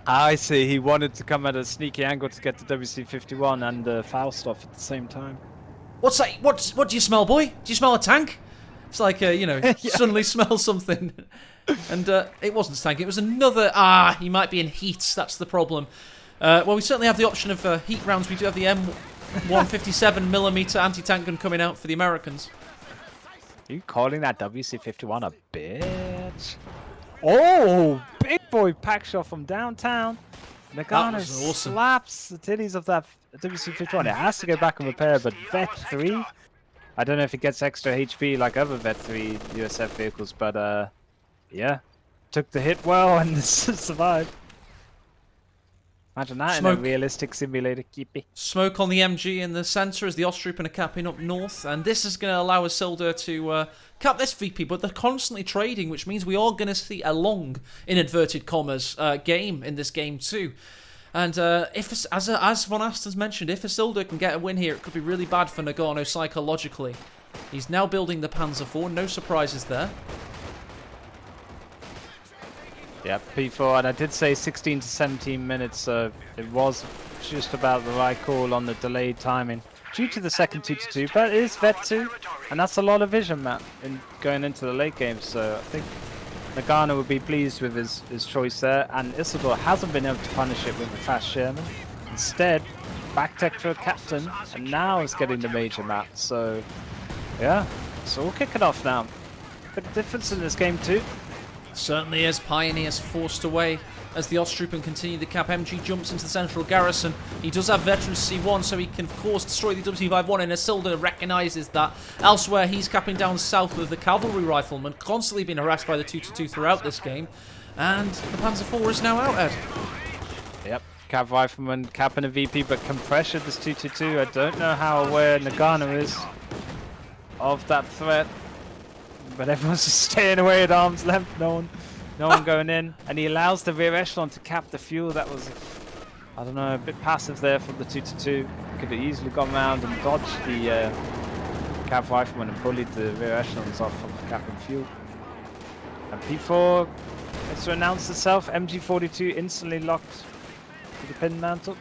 I see. He wanted to come at a sneaky angle to get the WC51 and Faust off at the same time. What's that? What do you smell, boy? Do you smell a tank? It's like suddenly smell something, and it wasn't a tank. It was another. He might be in heat. That's the problem. Well, we certainly have the option of heat rounds. We do have the M157mm anti-tank gun coming out for the Americans. Are you calling that WC51 a bitch? Oh, big boy pack shot from downtown. Nagano awesome. Slaps the titties of that WC51. It has to go back and repair, but Vet 3, I don't know if it gets extra HP like other Vet 3 USF vehicles, but yeah, took the hit well and survived. Imagine that in a realistic simulator, keepy. Smoke on the MG in the centre as the Ostrup are capping up north, and this is going to allow Isildur to cap this VP, but they're constantly trading, which means we are going to see a long, in inverted commas, game in this game too. And if, as Von Asten's mentioned, if Isildur can get a win here, it could be really bad for Nagano psychologically. He's now building the Panzer IV. No surprises there. Yeah, P4, and I did say 16 to 17 minutes, so it was just about the right call on the delayed timing due to the second 2-2, but it is Vet 2, and that's a lot of vision, Matt, in going into the late game, so I think Nagano would be pleased with his choice there, and Isildur hasn't been able to punish it with a fast Sherman. Instead, back tech for a captain, and now is getting the major, Matt, so yeah, it's all kicking off now. Bit of difference in this game too. Certainly is. Pioneers forced away as the Osttrooper continue to cap. MG jumps into the central garrison. He does have Veterans C1, so he can, of course, destroy the WT-51, and Isildur recognises that. Elsewhere, he's capping down south with the Cavalry Rifleman, constantly being harassed by the 2-2 throughout this game. And the Panzer IV is now out, Ed. Yep, Cav Rifleman capping a VP, but can pressure this 2-2. I don't know how aware Nagano is of that threat. But everyone's just staying away at arm's length. No one going in, and he allows the rear echelon to cap the fuel. That was, I don't know, a bit passive there from the 2-2. Could have easily gone around and dodged the Cav Rifleman and bullied the rear echelons off from capping fuel. And P4 has to announce itself. MG42 instantly locked to the pin mantle.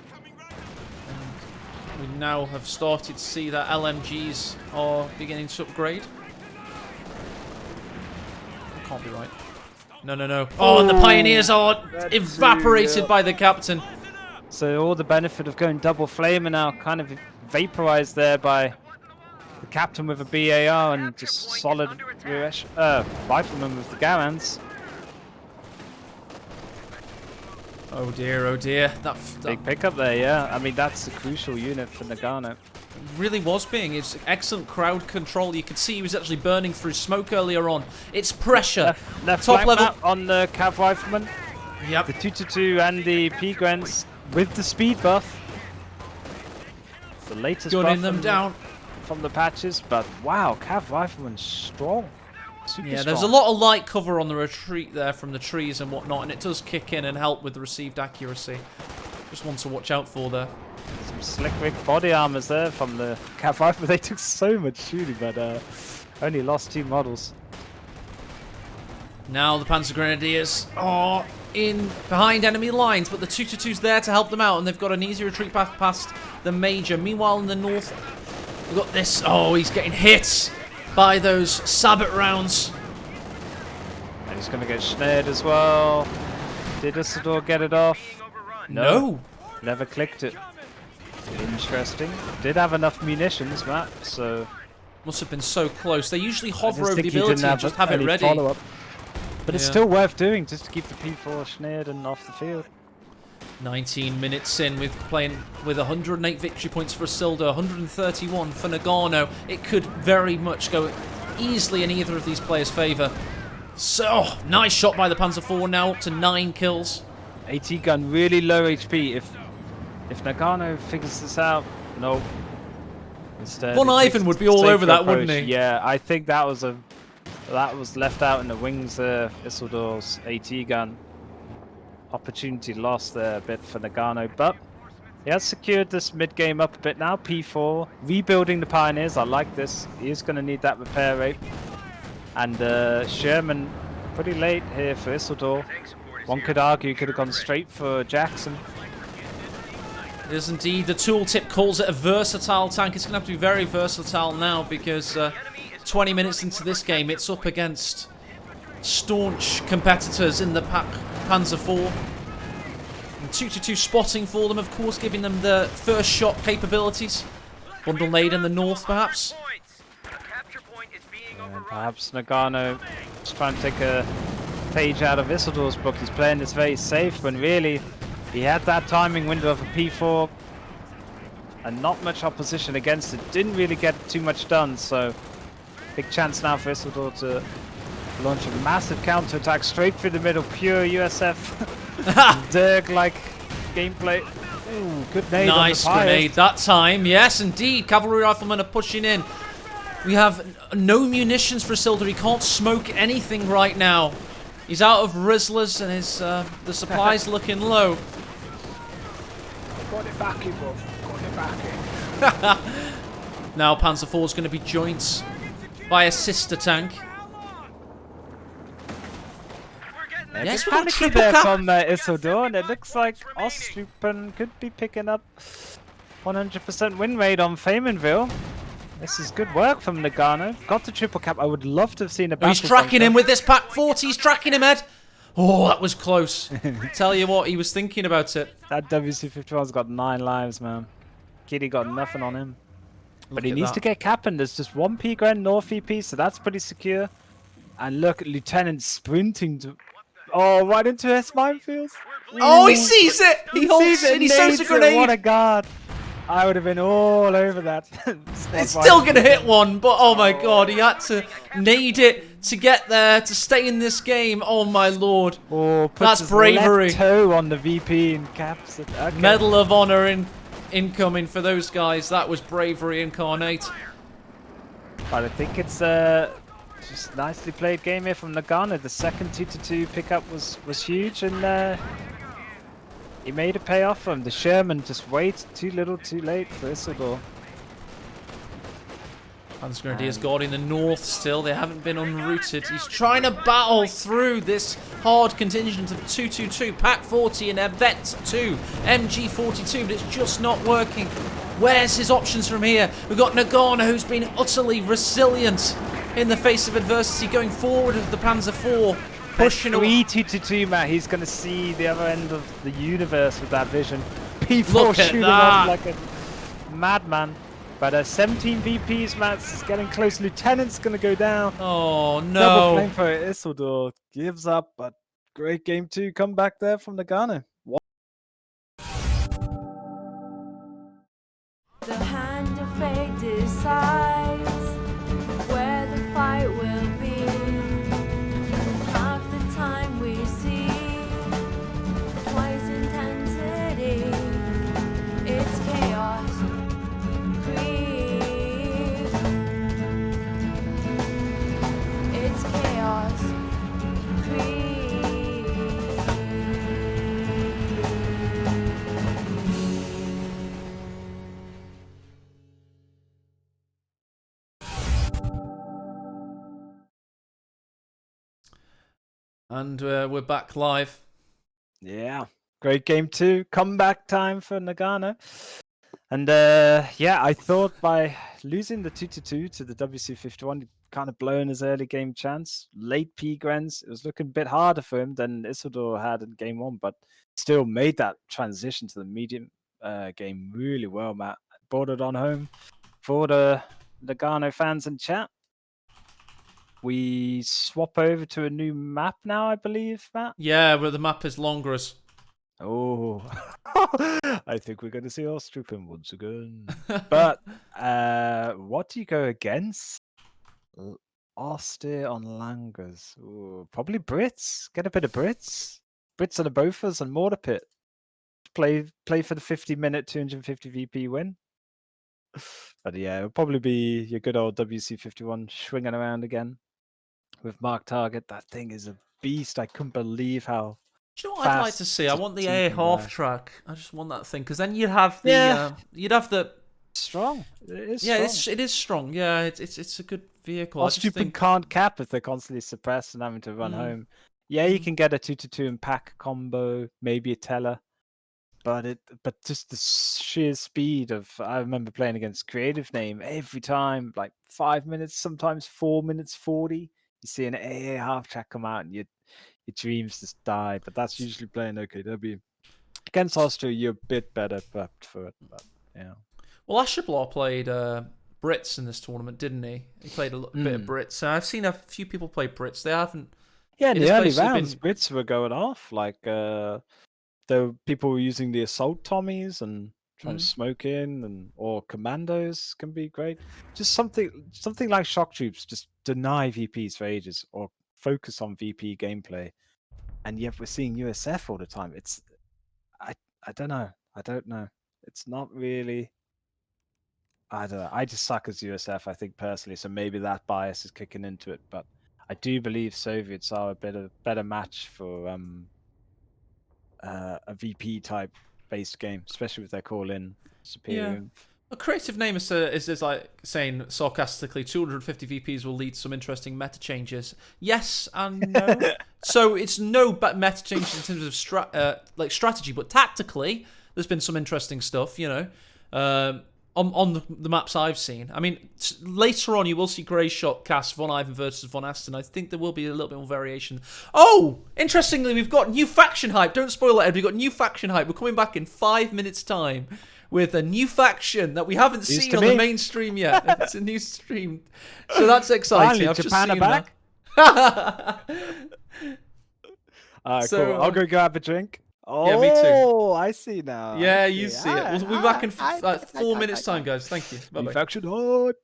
We now have started to see that LMGs are beginning to upgrade. Can't be right. No. Oh, and the Pioneers are evaporated by the captain. So all the benefit of going double flame are now kind of vaporized there by the captain with a BAR and just solid rifleman with the Garans. Oh dear. That Big pickup there, yeah. I mean, that's the crucial unit for Nagano. really was being. It's excellent crowd control. You could see he was actually burning through smoke earlier on. It's pressure. Left Top level on the Cav Rifleman. Yep. The 2-2 and the P-Grens with the speed buff. The latest gunning buff them down from the patches, but wow, Cav Rifleman's strong. Super yeah, strong. there's a lot of light cover on the retreat there from the trees and whatnot, and it does kick in and help with the received accuracy. Just one to watch out for there. Some slick rig body armors there from the Cav Rifleman. They took so much shooting, but only lost 2 models. Now the Panzer Grenadiers are in behind enemy lines, but the 222's there to help them out, and they've got an easy retreat path past the Major. Meanwhile, in the north, we've got this. Oh, he's getting hit by those sabot rounds. And he's going to get snared as well. Did Isildur get it off? No. Never clicked it. Interesting. Did have enough munitions, Matt, so... Must have been so close. They usually I hover just over the think he ability didn't and just have it any ready. follow-up. But it's Yeah. still worth doing just to keep the P4 snared and off the field. 19 minutes in with playing with 108 victory points for Isildur, 131 for Nagano. It could very much go easily in either of these players' favour. So, nice shot by the Panzer IV, now up to 9 kills. AT gun really low HP. If Nagano figures this out, no. Instead, Von he Ivan takes would be a all safer over that, approach. wouldn't he? Yeah, I think that was left out in the wings there. Isildur's AT gun. Opportunity lost there a bit for Nagano, but he has secured this mid-game up a bit now. P4 rebuilding the Pioneers. I like this. He is going to need that repair rate. And Sherman pretty late here for Isildur. One could argue could have gone straight for Jackson. It is indeed. The tooltip calls it a versatile tank. It's going to have to be very versatile now because 20 minutes into this game, it's up against staunch competitors in the Panzer IV. And 2-2 spotting for them, of course, giving them the first shot capabilities. Bundle laid in the north, perhaps. And perhaps Nagano is trying to take a page out of Isildur's book. He's playing this very safe when really he had that timing window of a P4 and not much opposition against it. Didn't really get too much done, so big chance now for Isildur to launch a massive counter-attack straight through the middle. Pure USF Dirk-like gameplay. Ooh, good nade Nice on the grenade that time. Yes, indeed. Cavalry Riflemen are pushing in. We have no munitions for Isildur. He can't smoke anything right now. He's out of Rizzlers and his the supply's looking low. Got it back in, bruv. Got it back in. Now Panzer IV is going to be joints by a sister tank. Yes, we got a Panicky triple there cap. from Isildur, and it looks like Ostrupen could be picking up 100% win rate on Faymanville. This is good work from Nagano. Got the triple cap. I would love to have seen a Oh, he's battle tracking bunker. him with this pack 40. He's tracking him, Ed. Oh, that was close. Tell you what, he was thinking about it. That WC51's got 9 lives, man. Kitty got nothing on him. But he at needs that. to get cap, and there's just 1 P Grand North VP, so that's pretty secure. And look, Lieutenant sprinting to... Oh, right into his minefields. Oh, he sees it. He holds it. He throws a grenade. What a guard. I would have been all over that. It's still going to hit one, but oh my god, he had to nade it to get there, to stay in this game. Oh my lord. Oh, puts That's his bravery. left toe on the VP and caps it. Okay. Medal of Honor incoming for those guys. That was bravery incarnate. But I think it's just nicely played game here from Nagano. The second 2-2 pickup was huge, and he made it pay off for him. The Sherman just waited too little, too late for Isildur. Hans Grenadier's guarding the north still. They haven't been unrooted. He's trying to battle through this hard contingent of 222, Pack 40 and Vet 2, MG42, but it's just not working. Where's his options from here? We've got Nagano, who's been utterly resilient in the face of adversity, going forward with the Panzer IV, pushing away. 3-2-2, Matt. He's going to see the other end of the universe with that vision. P4 Look at shooting that. off like a madman. But 17 VPs, Matt. It's getting close. Lieutenant's going to go down. Oh no. Double flame for Isildur. Gives up, but great game 2. Come back there from Nagano. The hand of fate decides where the fight will be. Half the time we see twice intensity. It's chaos. Krieg. It's chaos. Krieg. And we're back live. Yeah, great game 2. Comeback time for Nagano. And yeah, I thought by losing the 2-2 to the WC51, kind of blowing his early game chance. Late P-Grens, it was looking a bit harder for him than Isildur had in game 1, but still made that transition to the medium game really well, Matt. Brought it on home for the Nagano fans in chat. We swap over to a new map now, I believe, Matt. Yeah, but the map is Longras. Oh, I think we're going to see Ostrupen once again. But what do you go against? Austere on Langers. Ooh, probably Brits. Get a bit of Brits. Brits on the Bofors and Mortar Pit. Play for the 50-minute 250 VP win. But yeah, it'll probably be your good old WC51 swinging around again with Mark Target. That thing is a beast. I couldn't believe how. Do you know what I'd like to see? I want the A half track. I just want that thing because then you'd have the strong. It is yeah, strong. it is strong. Yeah, it's a good vehicle. Ostrupen can't cap if they're constantly suppressed and having to run home. Yeah, you can get a 2-2 and pack combo, maybe a teller, but just the sheer speed of. I remember playing against Creative Name every time, like 5 minutes, sometimes 4 minutes 40. You see an AA half track come out and your dreams just die. But that's usually playing OKW. Against Austria, you're a bit better prepped for it. But yeah. Well, Ashablaw played Brits in this tournament, didn't he? He played a bit of Brits. I've seen a few people play Brits. They haven't. Yeah, in the early rounds, Brits were going off. Like there were people were using the assault Tommies and trying to smoke in, or commandos can be great. Just something like shock troops. Just deny VPs for ages, or focus on VP gameplay, and yet we're seeing USF all the time. It's I don't know. It's not really. I don't know. I just suck as USF, I think, personally, so maybe that bias is kicking into it. But I do believe Soviets are a better match for a VP type based game, especially with their call in superior. A creative name is like saying sarcastically 250 VPs will lead to some interesting meta changes. Yes and no. So it's no meta changes in terms of strategy, but tactically there's been some interesting stuff, on the maps I've seen. I mean, later on you will see Grey Shot cast Von Ivan versus Von Aston. I think there will be a little bit more variation. Oh, interestingly, we've got new faction hype. Don't spoil it, Ed. We've got new faction hype. We're coming back in 5 minutes' time with a new faction that we haven't seen on the main stream yet. It's a new stream. So that's exciting. Finally, I've Japan just seen are back. So, cool. I'll go grab a drink. Oh, yeah, me too. I see now. Yeah, I you see. see it. We'll be back in 4 minutes' time, guys. Thank you. Bye-bye. Faction hard.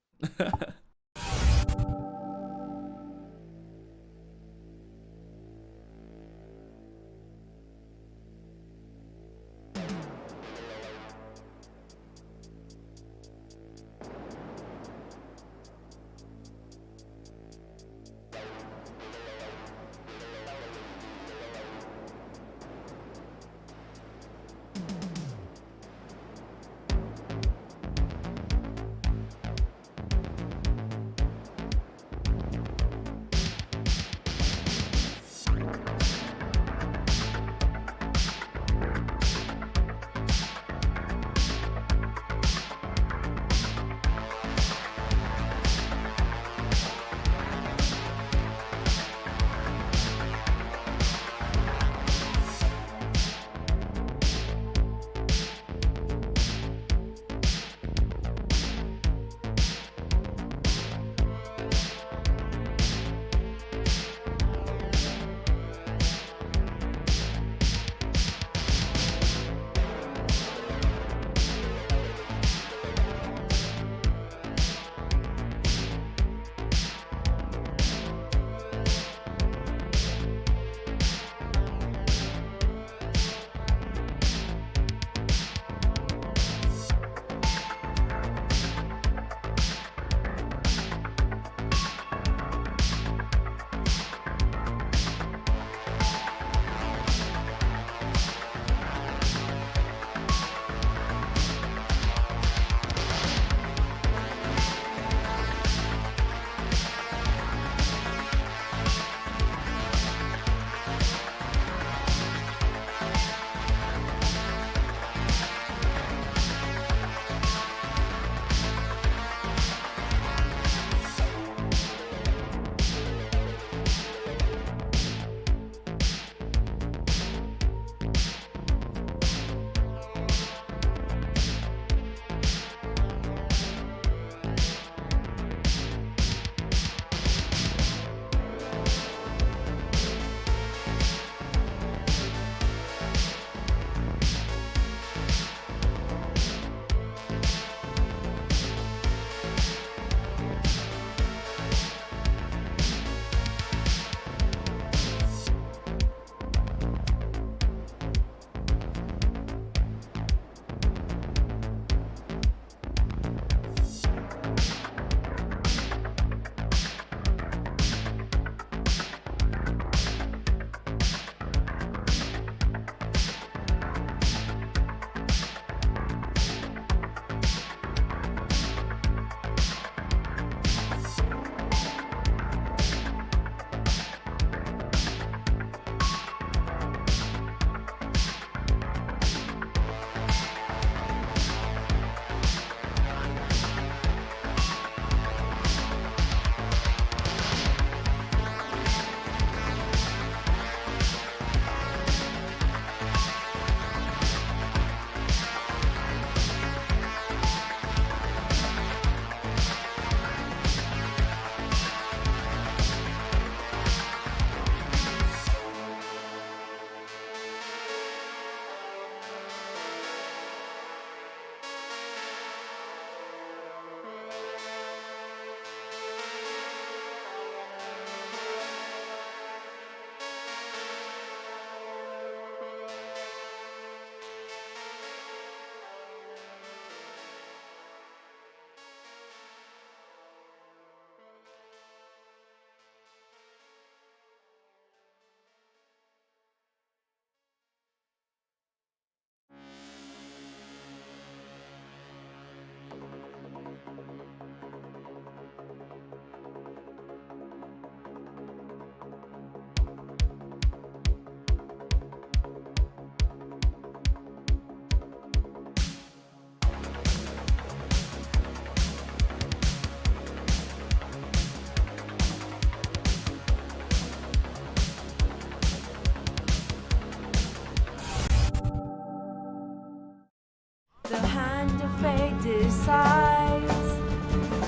The hand of fate decides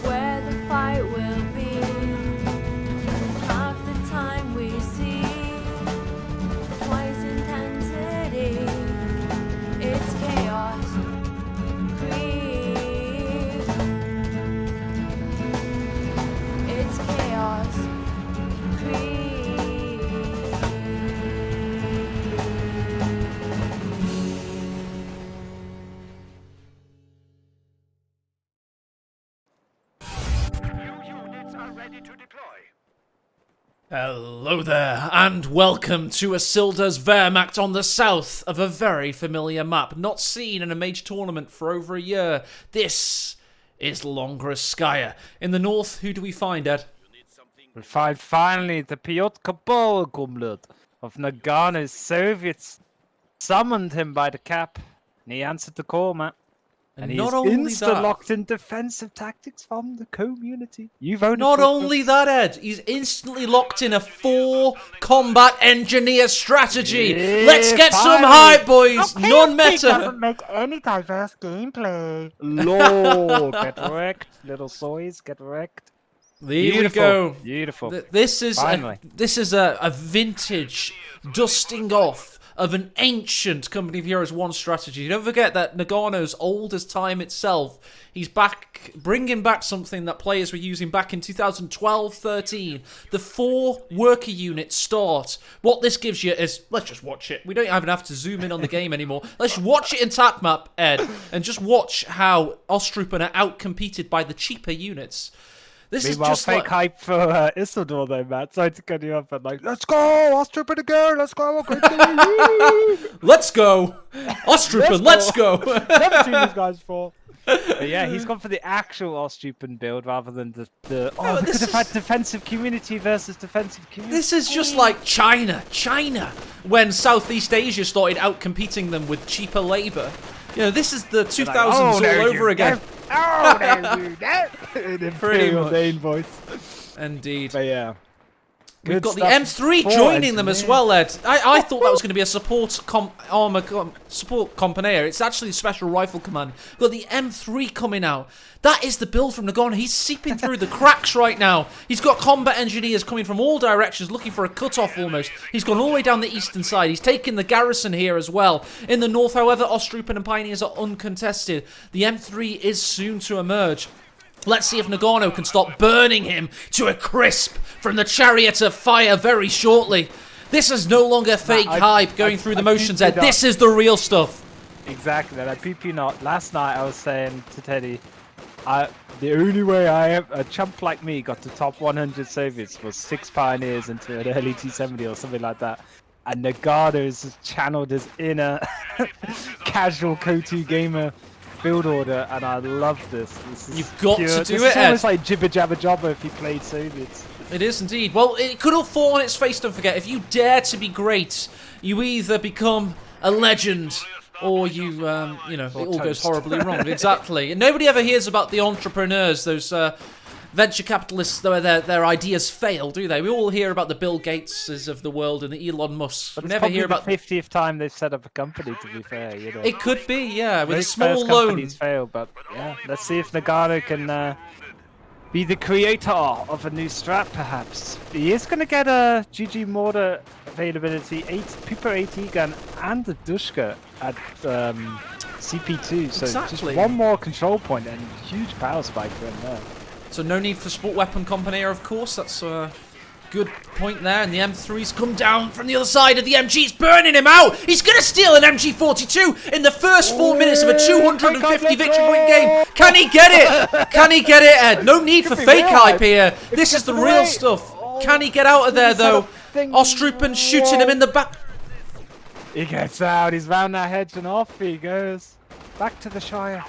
where the fight will be. Half the time we see twice intensity. It's chaos. Krieg. It's chaos. Krieg. Hello there, and welcome to Isildur's Wehrmacht on the south of a very familiar map, not seen in a major tournament for over a year. This is Longroskaya. In the north, who do we find, Ed? We find finally the Piotr Bolgumlet of Nagano's Soviets summoned him by the cap, and he answered the call, man. And he's not only insta-locked in defensive tactics from the community. You voted Not for only that, Ed, he's instantly locked in a 4 combat engineer strategy. Yeah, Let's get some finally. hype, boys. Okay, Non-meta. doesn't make any diverse gameplay. Lol, get wrecked, little soys, get wrecked. There we go. Beautiful. This is Finally. a vintage dusting off of an ancient Company of Heroes 1 strategy. Don't forget that Nagano's old as time itself. He's back, bringing back something that players were using back in 2012-13. The 4 worker unit start. What this gives you is, let's just watch it. We don't even have to zoom in on the game anymore. Let's watch it in tap map, Ed, and just watch how Ostrupen are outcompeted by the cheaper units. This Meanwhile, is just fake hype for Isildur though, Matt. Sorry to cut you off, but like, let's go, Ostrupen again, let's go, let's go, Ostrupen, let's go. Never seen these guys before. But yeah, he's gone for the actual Ostrupen build rather than the No, we this could have had is- defensive community versus defensive community. This is just like China, when Southeast Asia started out-competing them with cheaper labour. You know, this is the 2000s all over again. Oh, there you go. In Pretty Imperial much. Dane voice. Indeed. But yeah. We've Good got the stuff M3 for joining them as engineers. well, Ed. I thought that was going to be a support companier. It's actually Special Rifle Command. We've got the M3 coming out. That is the build from Nagano. He's seeping through the cracks right now. He's got combat engineers coming from all directions, looking for a cut-off almost. He's gone all the way down the eastern side. He's taken the garrison here as well. In the north, however, Ostrupen and Pioneers are uncontested. The M3 is soon to emerge. Let's see if Nagano can stop burning him to a crisp from the chariot of fire very shortly. This is no longer fake hype going through the motions, Ed. This is the real stuff. Exactly, and I peep you not. Last night I was saying to Teddy, the only way a chump like me got to top 100 Soviets was 6 Pioneers into an early T70 or something like that. And Nagano has just channeled his inner casual Kotu gamer build order, and I love this. This is You've got pure. to do this it, is almost Ed. like Jibber Jabber Jobber if he played Soviets. It is indeed. Well, it could all fall on its face, don't forget. If you dare to be great, you either become a legend or you, you know, it all goes toast. horribly wrong. Exactly. And nobody ever hears about the entrepreneurs, those venture capitalists, though their ideas fail, do they? We all hear about the Bill Gateses of the world and the Elon Musks. But We it's never hear about the 50th time they've set up a company, to be fair, you know. It could be, yeah, with a Most small first loan. companies fail, but yeah, let's see if Nagano can be the creator of a new strat, perhaps. He is going to get a GG mortar availability, Piper AT gun, and the Dushka at CP2. So Exactly. just one more control point and huge power spike for him there. So no need for sport weapon companier, of course. That's a good point there. And the M3's come down from the other side of the MG's burning him out. He's going to steal an MG42 in the first 4 minutes of a 250 victory point game. Can he get it? Can he get it, Ed? No need for fake hype here. This is the real stuff. Can he get out of there, though? Ostrupen shooting him in the back. He gets out, he's round that hedge and off he goes. Back to the Shire.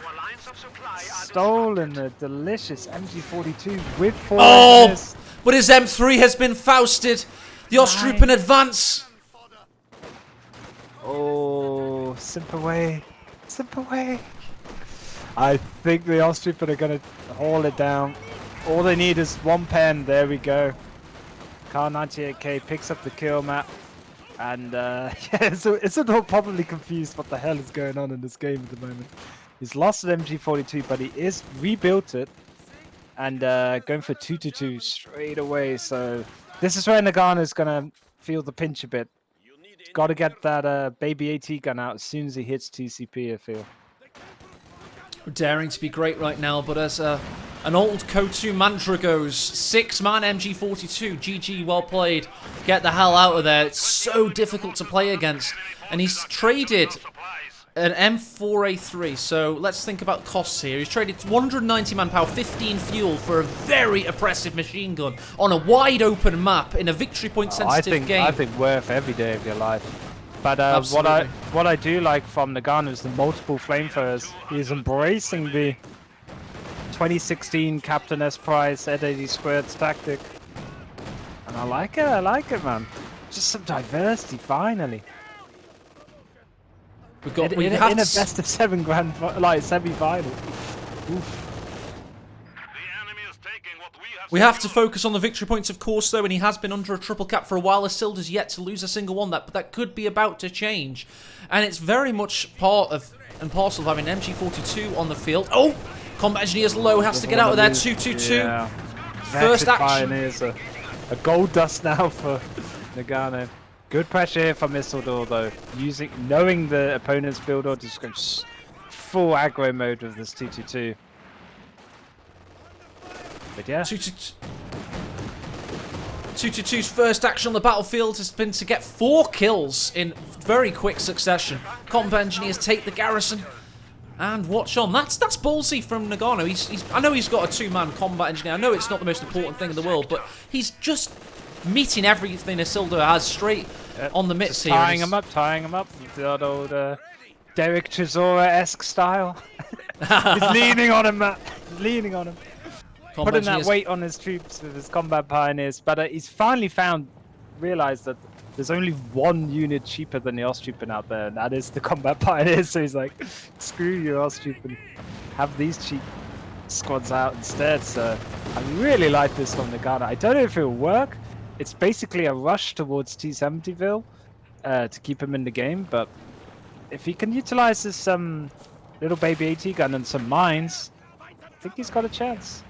Stolen a delicious MG42 with 4 Oh, engineers. but his M3 has been fousted. The Ostrupen advance. Oh, simp away. Simp away. I think the Ostrupen are going to haul it down. All they need is one pen. There we go. Car 98K picks up the kill map. And yeah, so it's all probably confused what the hell is going on in this game at the moment. He's lost an MG42, but he is rebuilt it and going for 2-2 straight away. So this is where Nagano's gonna feel the pinch a bit. Got to get that baby AT gun out as soon as he hits TCP. I feel. Daring to be great right now, but as an old KO2 mantra goes, 6-man MG42, GG, well played. Get the hell out of there. It's so difficult to play against. And he's traded an M4A3, so let's think about costs here. He's traded 190 manpower, 15 fuel for a very oppressive machine gun on a wide open map in a victory point sensitive game. I think worth every day of your life. But what I do like from Nagano is the multiple flamethrowers. He's embracing the 2016 Captain S Prize at 80 squared tactic. And I like it, man. Just some diversity, finally. In a best of 7 semi-final. Oof. We have to focus on the victory points, of course, though, and he has been under a triple cap for a while. Isildur's yet to lose a single one, but that could be about to change. And it's very much part of and parcel of having MG42 on the field. Oh! Combat Engineer's low, has to get out of there. 2-2-2. Yeah. First action. Pioneers, a gold dust now for Nagano. Good pressure here from Isildur, though. Knowing the opponent's build order, just go full aggro mode with this 2-2-2. But yeah. 2-2-2's first action on the battlefield has been to get 4 kills in very quick succession. Combat Engineers take the garrison. And watch on. That's ballsy from Nagano. I know he's got a 2-man combat engineer. I know it's not the most important thing in the world, but he's just meeting everything Isildur has straight on the mitts here. Tying him up with the old Derek Chisora-esque style. He's leaning on him, Matt. He's leaning on him. Putting that weight on his troops with his combat pioneers. But he's finally realized that there's only one unit cheaper than the Osttrooper out there, and that is the combat pioneers. So he's like, screw you, Osttrooper. Have these cheap squads out instead. So I really like this from Nagano. I don't know if it'll work. It's basically a rush towards T-70ville to keep him in the game, but if he can utilize this little baby AT gun and some mines, I think he's got a chance.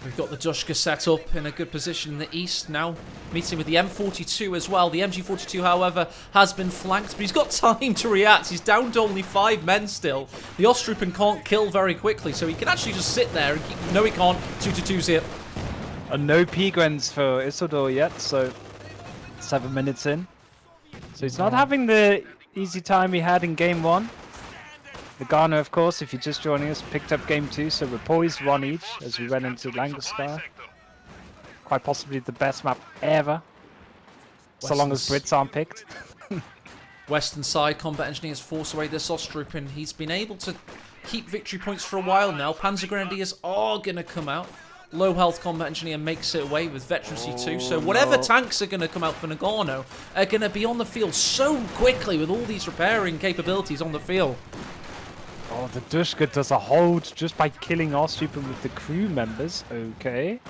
We've got the Dushka set up in a good position in the east now, meeting with the M42 as well. The MG42, however, has been flanked, but he's got time to react. He's down to only 5 men still. The Osttrooper can't kill very quickly, so he can actually just sit there and keep... No, he can't. 2-2-2's here. And no P-Grens for Isildur yet, so 7 minutes in. So he's not having the easy time he had in Game 1. Nagano, of course, if you're just joining us, picked up Game 2, so we're poised 1 each as we went into Lancaster. Quite possibly the best map ever, so long as Brits aren't picked. Western side, Combat Engineers force away this Osttrooper, and he's been able to keep victory points for a while now. Panzer Grenadiers are going to come out. Low health Combat Engineer makes it away with Veterancy 2, so whatever tanks are going to come out for Nagano are going to be on the field so quickly with all these repairing capabilities on the field. Oh, the Dushka does a hold just by killing Osttrooper with the crew members. Okay.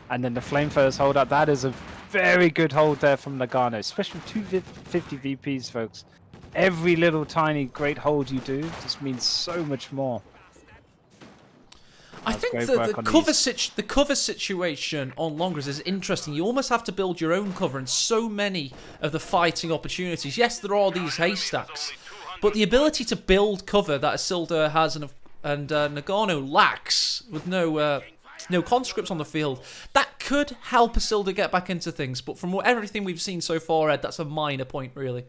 And then the Flamethrowers hold up. That is a very good hold there from Nagano, especially 250 VPs, folks. Every little tiny great hold you do just means so much more. I think the cover situation on Longres is interesting. You almost have to build your own cover in so many of the fighting opportunities. Yes, there are these haystacks, but the ability to build cover that Isildur has and Nagano lacks with no conscripts on the field, that could help Isildur get back into things. But from everything we've seen so far, Ed, that's a minor point, really.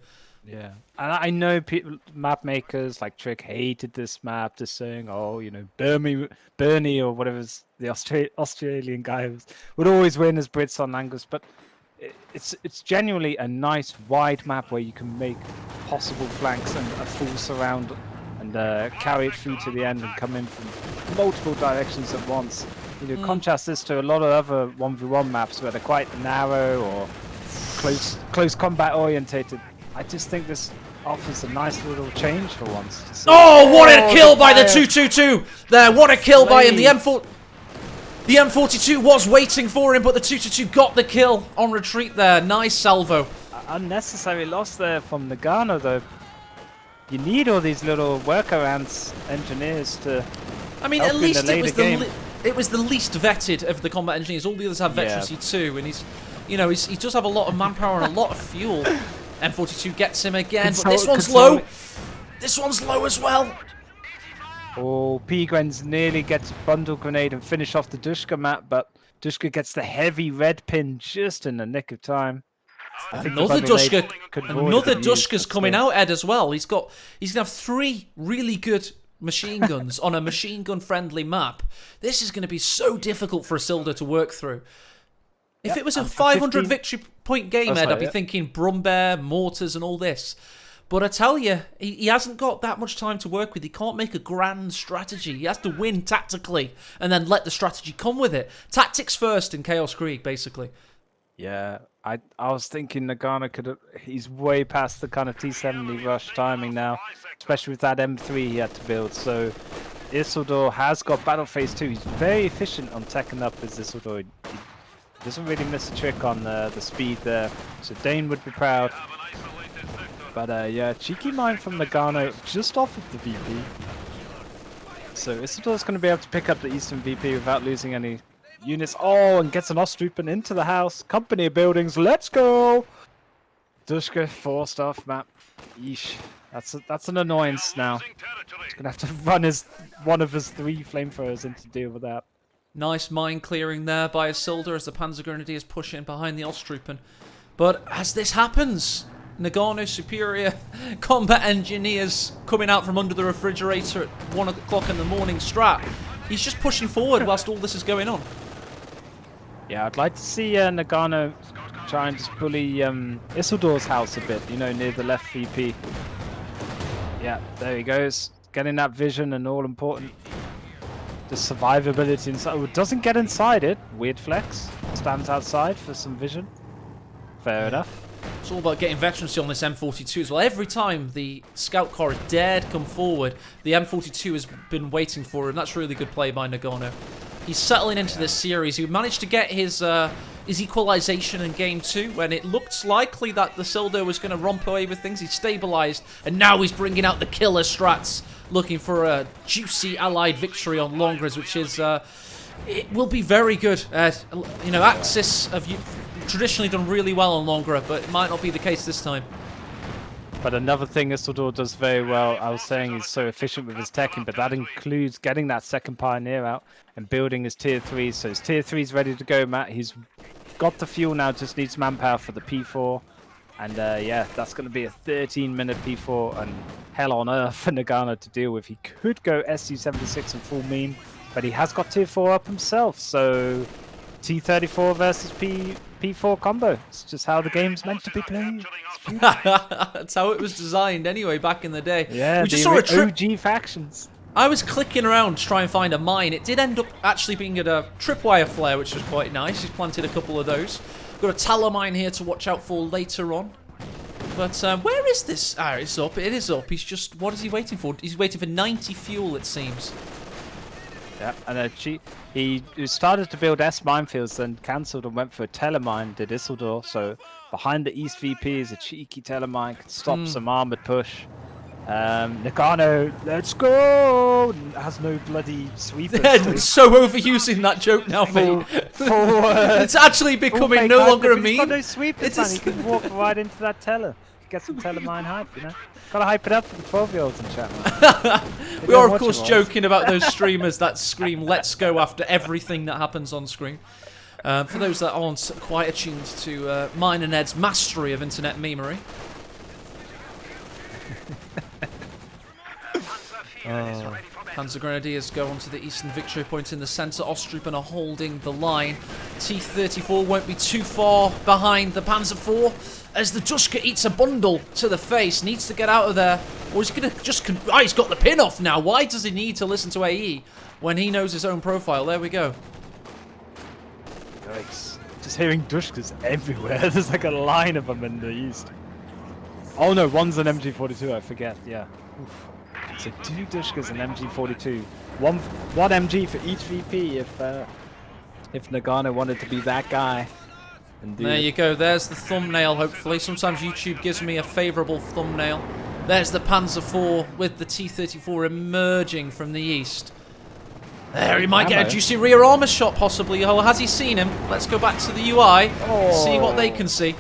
Yeah, and I know map makers like Trick hated this map, just saying, oh, you know, Bernie or whatever the Australian guy would always win as Brits on Angus, but it's genuinely a nice wide map where you can make possible flanks and a full surround and carry it through to the end and come in from multiple directions at once. You know, contrast this to a lot of other 1v1 maps where they're quite narrow or close combat orientated. I just think this offers a nice little change for once. Oh, what a kill by the 2-2-2 there! What a kill by him. The M42 was waiting for him, but the 2-2-2 got the kill on retreat there. Nice salvo. Unnecessary loss there from Nagano, though. you need all these little workarounds engineers to. I mean, help at in the least it later was game. it was the least vetted of the combat engineers. All the others have veterancy too, and he does have a lot of manpower and a lot of fuel. M42 gets him again, but this one's low. This one's low as well. Oh, Pigren's nearly gets bundle grenade and finish off the Dushka map, but Dushka gets the heavy red pin just in the nick of time. Another Dushka's coming out, Ed, as well. He's gonna have 3 really good machine guns on a machine gun friendly map. This is going to be so difficult for Isildur to work through. If it was a 500 victory point game, Ed, I'd be thinking Brumbear, mortars, and all this. But I tell you, he hasn't got that much time to work with. He can't make a grand strategy. He has to win tactically and then let the strategy come with it. Tactics first in Chaos Krieg, basically. Yeah, I was thinking Nagano he's way past the kind of T70 rush timing now, especially with that M3 he had to build. So Isildur has got battle phase 2. He's very efficient on teching up as Isildur. He doesn't really miss a trick on the speed there. So Dane would be proud. But yeah, cheeky mine from Nagano just off of the VP. So Isildur's going to be able to pick up the Eastern VP without losing any units. Oh, and gets an Ostrupen into the house. Company of buildings, let's go! Dushka, 4-star map. Yeesh. That's an annoyance now. He's going to have to run one of his 3 flamethrowers in to deal with that. Nice mine clearing there by Isildur as the Panzer Grenadiers push in behind the Ostrupen. But as this happens, Nagano superior combat engineers coming out from under the refrigerator at 1 o'clock in the morning strat. He's just pushing forward whilst all this is going on. Yeah, I'd like to see Nagano try and just bully Isildur's house a bit, near the left VP. Yeah, there he goes. Getting that vision and all important. The survivability inside. Oh, doesn't get inside it. Weird flex. Stands outside for some vision. Fair enough. It's all about getting veterancy on this M42 as well. Every time the scout car has dared come forward, the M42 has been waiting for him. That's really good play by Nagano. He's settling into this series. He managed to get his equalization in game 2 when it looked likely that the Isildur was going to romp away with things. He's stabilized, and now he's bringing out the killer strats, looking for a juicy allied victory on Longres, which is it will be very good. Axis have traditionally done really well on Longra, but it might not be the case this time. But another thing Isildur does very well, I was saying he's so efficient with his teching, but that includes getting that second Pioneer out and building his tier 3. So his tier 3 is ready to go, Matt. He's got the fuel now, just needs manpower for the P4. And yeah, that's going to be a 13-minute P4 and hell on earth for Nagano to deal with. He could go SU-76 and full meme, but he has got tier 4 up himself. So T-34 versus P4 combo. It's just how the game's meant to be played. That's how it was designed anyway back in the day. Yeah, we just saw a OG factions. I was clicking around to try and find a mine. It did end up actually being at a tripwire flare, which was quite nice. He's planted a couple of those. Got a Talon mine here to watch out for later on. But where is this? Ah, it's up. It is up. He's just... What is he waiting for? He's waiting for 90 fuel, it seems. Yeah, and he started to build S minefields, then cancelled and went for a telemine, did Isildur. So behind the East VP is a cheeky telemine, can stop some armored push. Nagano, let's go! Has no bloody sweepers. So overusing that joke now, mate. It's actually becoming no longer a meme. He's got no sweepers, man. He can walk right into that teller. Get some telemine hype, Gotta hype it up for the 12-year-olds in chat, man. We are, of course, joking about those streamers that scream "Let's go" after everything that happens on screen. For those that aren't quite attuned to mine and Ed's mastery of internet memery. Panzer Grenadiers go onto the eastern victory point in the centre. Ostrupen are holding the line. T-34 won't be too far behind the Panzer IV as the Dushka eats a bundle to the face. Needs to get out of there. Or he's going to just... Oh, he's got the pin off now. Why does he need to listen to AE when he knows his own profile? There we go. Yikes. Just hearing Dushkas everywhere. There's like a line of them in the east. Oh no, one's an MG42, I forget. Yeah. Oof. So 2 Dushkas and MG42. One MG for each VP if Nagano wanted to be that guy. And there you go. There's the thumbnail, hopefully. Sometimes YouTube gives me a favourable thumbnail. There's the Panzer IV with the T-34 emerging from the east. There, he might get a juicy rear armor shot possibly. Oh, has he seen him? Let's go back to the UI, see what they can see.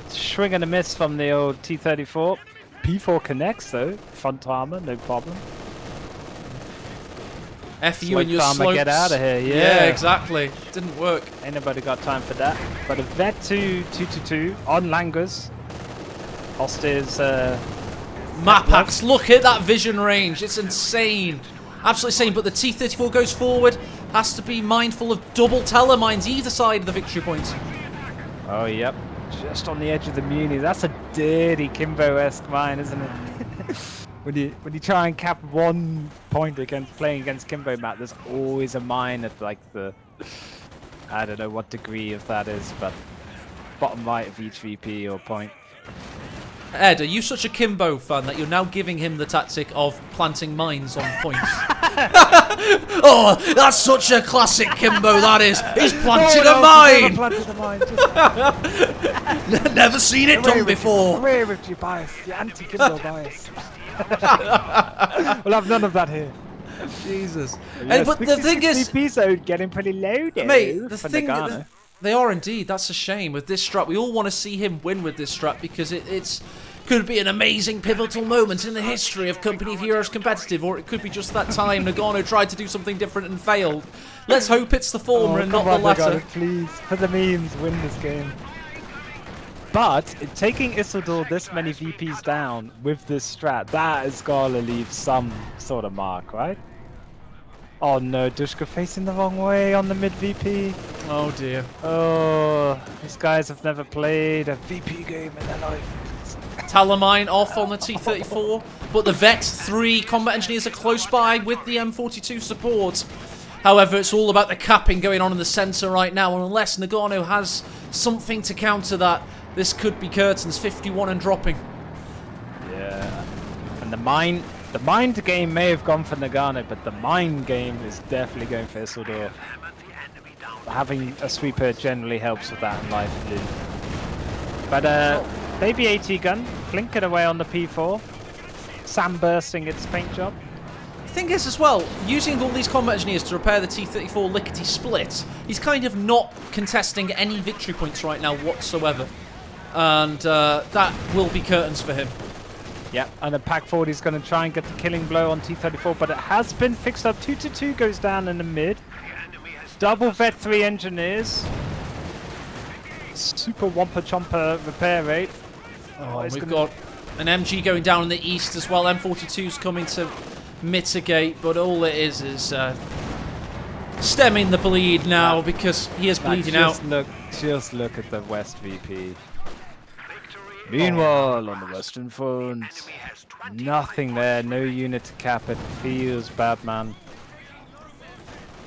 Swing and a miss from the old T-34. P4 connects though. Front armor, no problem. F you and your armor, slopes. get out of here. Yeah, exactly. Didn't work. Ain't nobody got time for that. But a Vet 2 222 on Langers. Ost is Map hacks. Look at that vision range. It's insane. Absolutely insane. But the T-34 goes forward. Has to be mindful of double telemines either side of the victory points. Oh, yep. Just on the edge of the Muni. That's a dirty Kimbo-esque mine, isn't it? when you try and cap 1 point against playing against aecohmatt, there's always a mine at like the, I don't know what degree of that is, but bottom right of each VP or point. Ed, are you such a Kimbo fan that you're now giving him the tactic of planting mines on points? Oh, that's such a classic Kimbo, that is. He's planted a mine! Never planted a mine. Never seen it done before. Away with your bias, your anti-Kimbo bias. We'll have none of that here. Jesus. Yeah, But the thing is, VPs are getting pretty low though. mate, the thing they are indeed. That's a shame with this strat. We all want to see him win with this strat because it's could be an amazing pivotal moment in the history of Company of Heroes competitive, or it could be just that time Nagano tried to do something different and failed. Let's hope it's the former and not the latter. Nagano, please, for the memes, win this game. But taking Isildur this many VPs down with this strat, that has got to leave some sort of mark, right? Oh no, Dushka facing the wrong way on the mid VP. Oh dear. Oh, these guys have never played a VP game in their life. Talamine off on the T-34, but the Vet 3 combat engineers are close by with the M42 support. However, it's all about the capping going on in the centre right now, and unless Nagano has something to counter that, this could be curtains, 51 and dropping. Yeah, and the mind game may have gone for Nagano, but the mind game is definitely going for Isildur. Having a sweeper generally helps with that in life, dude. But baby AT gun, clinking away on the P4. Sam bursting its paint job. The thing is as well, using all these combat engineers to repair the T-34 lickety split, he's kind of not contesting any victory points right now whatsoever. And that will be curtains for him. Yeah, and the Pack 40 is going to try and get the killing blow on T-34, but it has been fixed up. 2-2 goes down in the mid. Double Vet 3 engineers. Super Wampa Chomper repair rate. Oh, we've got an MG going down in the east as well. M42's coming to mitigate, but all it is stemming the bleed now because he is bleeding out. Just look at the West VP. Meanwhile, on the Western front, nothing there, no unit to cap it. Feels bad, man.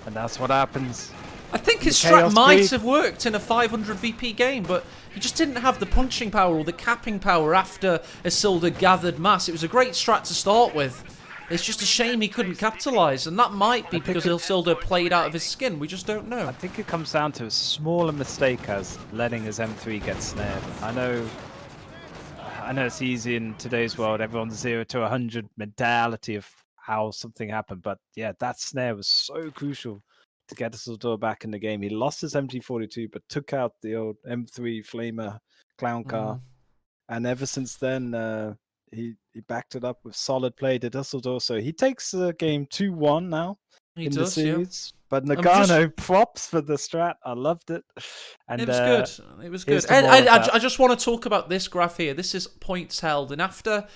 And that's what happens. I think his strat might have worked in a 500 VP game, but he just didn't have the punching power or the capping power after Isildur gathered mass. It was a great strat to start with. It's just a shame he couldn't capitalise, and that might be because Isildur played out of his skin. We just don't know. I think it comes down to a smaller mistake as letting his M3 get snared. I know it's easy in today's world. Everyone's 0 to 100 mentality of how something happened, but yeah, that snare was so crucial to get Isildur back in the game. He lost his MG42, but took out the old M3 Flamer clown car, and ever since then, he backed it up with solid play to Isildur. So he takes the game 2-1 now in the series. Yeah. But Nagano props for the strat. I loved it. And it was good. It was good. And I just want to talk about this graph here. This is points held, and after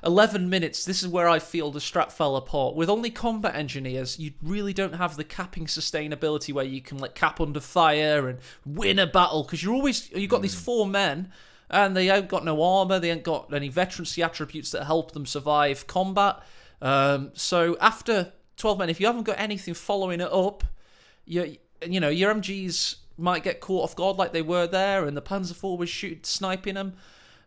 11 minutes, this is where I feel the strat fell apart. With only combat engineers, you really don't have the capping sustainability where you can like cap under fire and win a battle, because you've got these 4 men and they ain't got no armor, they ain't got any veterancy attributes that help them survive combat. So after 12 men, if you haven't got anything following it up, your MGs might get caught off guard like they were there, and the Panzer IV was sniping them.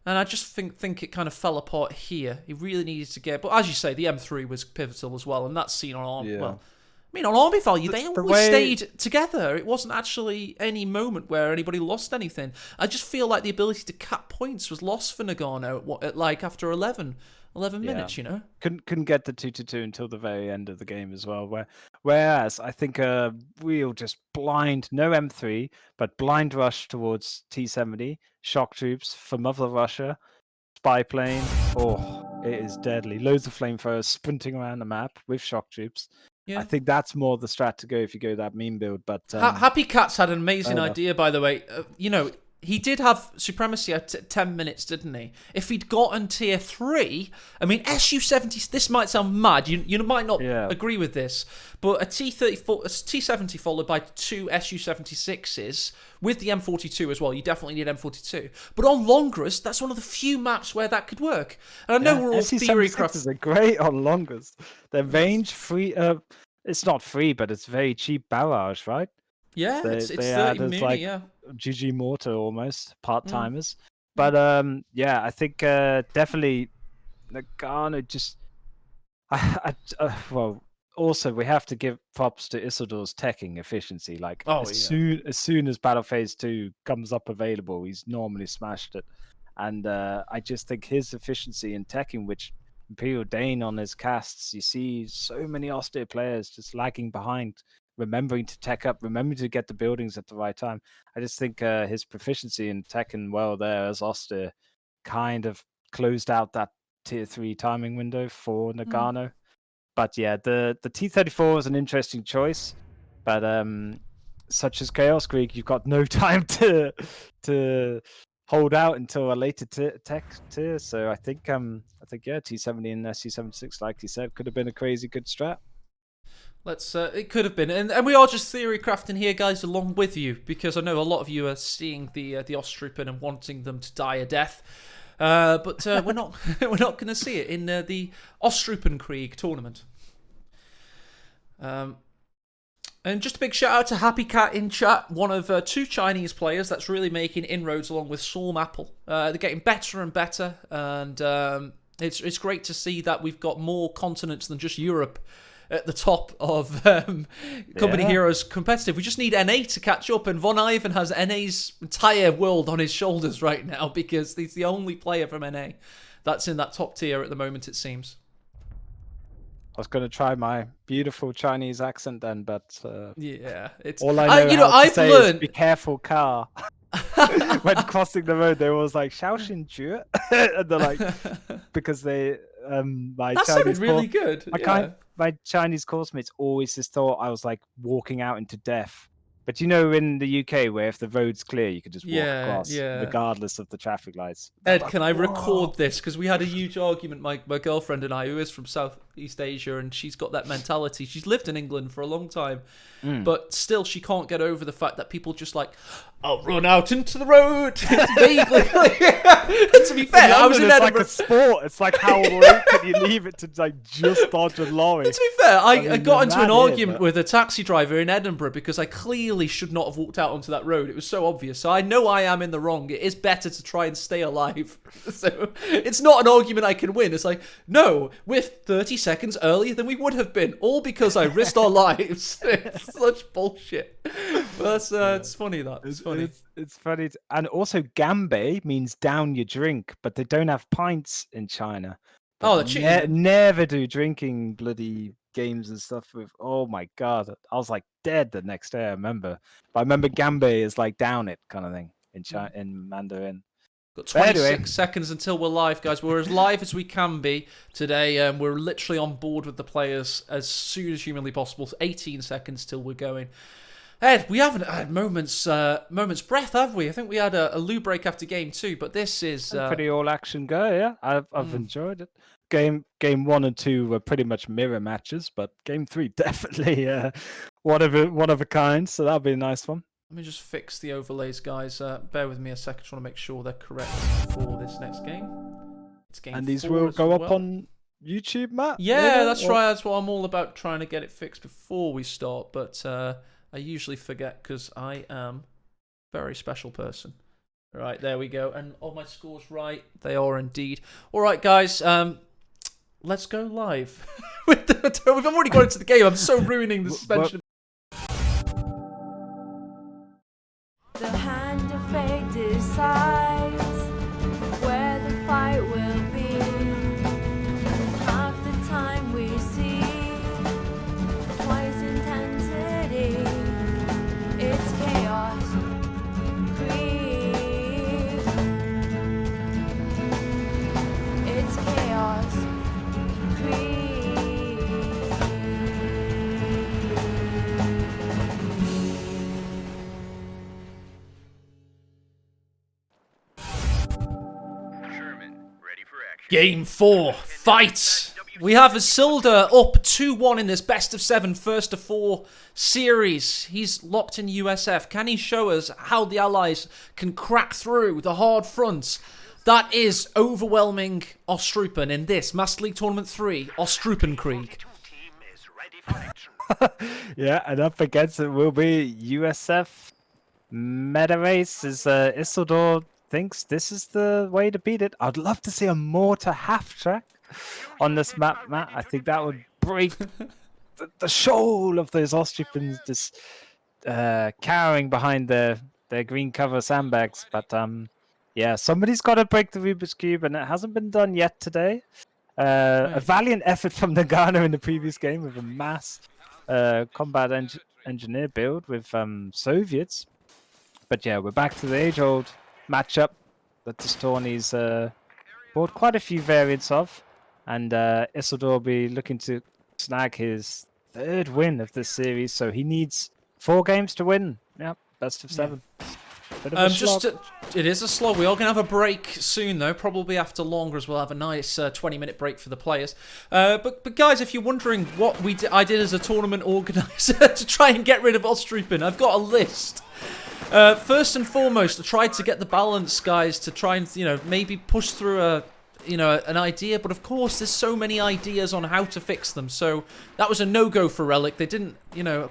And I just think it kind of fell apart here. He really needed to get... But as you say, the M3 was pivotal as well, and that's seen on Army. Yeah. Well, I mean, on Army Value, they always stayed together. It wasn't actually any moment where anybody lost anything. I just feel like the ability to cap points was lost for Nagano, like after 11. 11 minutes, you know? Couldn't get the 2-2 until the very end of the game as well. Whereas I think a real just blind, no M3, but blind rush towards T70, shock troops from Mother Russia, spy plane. Oh, it is deadly. Loads of flamethrowers sprinting around the map with shock troops. Yeah. I think that's more the strat to go if you go that meme build. But Happy Cat's had an amazing fair enough. idea, by the way. You know, he did have supremacy at 10 minutes, didn't he? If he'd gotten tier 3, I mean, SU-70, this might sound mad. You might not agree with this, but a T-70 followed by 2 SU-76s with the M42 as well. You definitely need M42. But on Longras, that's one of the few maps where that could work. And I know we're all theory crafters. Are great on Longras. They're range free. It's not free, but it's very cheap barrage, right? Yeah, it's 30 million, GG Mortar almost, part-timers. But yeah, I think definitely Nagano just... well, also we have to give props to Isildur's teching efficiency. Like, as soon as Battle Phase 2 comes up available, he's normally smashed it. And I just think his efficiency in teching, which Imperial Dane on his casts, you see so many austere players just lagging behind, remembering to tech up, remembering to get the buildings at the right time. I just think his proficiency in teching well there as austere kind of closed out that tier 3 timing window for Nagano. But yeah, the T-34 is an interesting choice, but such as Chaos Krieg, you've got no time to hold out until a later tech tier. So I think yeah, T-70 and SC-76, like you said, could have been a crazy good strat. It could have been, and we are just theory crafting here, guys, along with you, because I know a lot of you are seeing the Osttrooper and wanting them to die a death, but we're not going to see it in the Osttrooper Krieg tournament. And just a big shout out to Happy Cat in chat, one of 2 Chinese players that's really making inroads along with Storm Apple. They're getting better and better, and it's great to see that we've got more continents than just Europe at the top of Company Heroes competitive. We just need NA to catch up, and Von Ivan has NA's entire world on his shoulders right now because he's the only player from NA that's in that top tier at the moment, it seems. I was going to try my beautiful Chinese accent then, but yeah, it's all I know I've learned. Be careful, car. When crossing the road, they were always like "Shaoxin Jue," and they're like, because they my that Chinese sounded really good. My Chinese course mates always just thought I was like walking out into death. But you know, in the UK, where if the road's clear, you could just walk across, regardless of the traffic lights. Ed, can I record this? Because we had a huge argument, my girlfriend and I, who is from Southeast Asia, and she's got that mentality. She's lived in England for a long time, but still she can't get over the fact that people just like, I'll run out into the road. Vaguely. To be fair, I was in Edinburgh. It's like a sport. It's like how late can you leave it to like just dodge a lorry? To be fair, I got into an argument with a taxi driver in Edinburgh because I clearly should not have walked out onto that road. It was so obvious. So I know I am in the wrong. It is better to try and stay alive. So it's not an argument I can win. It's like, no, we're 30 seconds earlier than we would have been, all because I risked our lives. It's such bullshit. But it's funny that. It's funny. It's funny. And also, Gambe means down your drink, but they don't have pints in China. Oh, they're cheating. Never do drinking bloody games and stuff with. Oh my god, I was like dead the next day. I remember, but I remember Gambe is like down it kind of thing in Mandarin. Got 26 seconds until we're live, guys. We're as live as we can be today. We're literally on board with the players as soon as humanly possible. 18 seconds till we're going. Ed, we haven't had moments breath, have we? I think we had a loo break after game 2, but this is pretty all action go. Yeah, I've enjoyed it. Game 1 and 2 were pretty much mirror matches, but game 3 definitely one of a kind. So that'll be a nice one. Let me just fix the overlays, guys. Bear with me a second. Just want to make sure they're correct for this next game. It's game 4. And these will go up on YouTube, Matt? Yeah, that's right. That's what I'm all about, trying to get it fixed before we start. But I usually forget because I am a very special person. All right, there we go. And all my scores right. They are indeed. All right, guys. Let's go live. We've already got into the game. I'm so ruining the suspension. The hand of fate decides where the fight will be. Game 4, fight! We have Isildur up 2-1 in this best of 7 first to 4 series. He's locked in USF. Can he show us how the Allies can crack through the hard fronts? That is overwhelming Ostrupen in this Master League Tournament 3, Ostrupen Krieg. Yeah, and up against it will be USF meta race as Isildur thinks this is the way to beat it. I'd love to see a mortar half track on this map, Matt. I think that would break the soul of those Ostrupens just cowering behind their green cover sandbags. But yeah, somebody's got to break the Rubik's Cube, and it hasn't been done yet today. A valiant effort from Nagano in the previous game with a mass combat engineer build with Soviets. But yeah, we're back to the age-old matchup that this tourney's brought quite a few variants of. And Isildur will be looking to snag his 3rd win of this series, so he needs 4 games to win. Yep, best of 7. It is a slog. We are going to have a break soon, though, probably after longer as we'll have a nice 20-minute break for the players. But guys, if you're wondering what I did as a tournament organizer to try and get rid of Ostrupen, I've got a list. First and foremost, I tried to get the balance, guys, to try and maybe push through an idea, but of course there's so many ideas on how to fix them, so that was a no-go for Relic. They didn't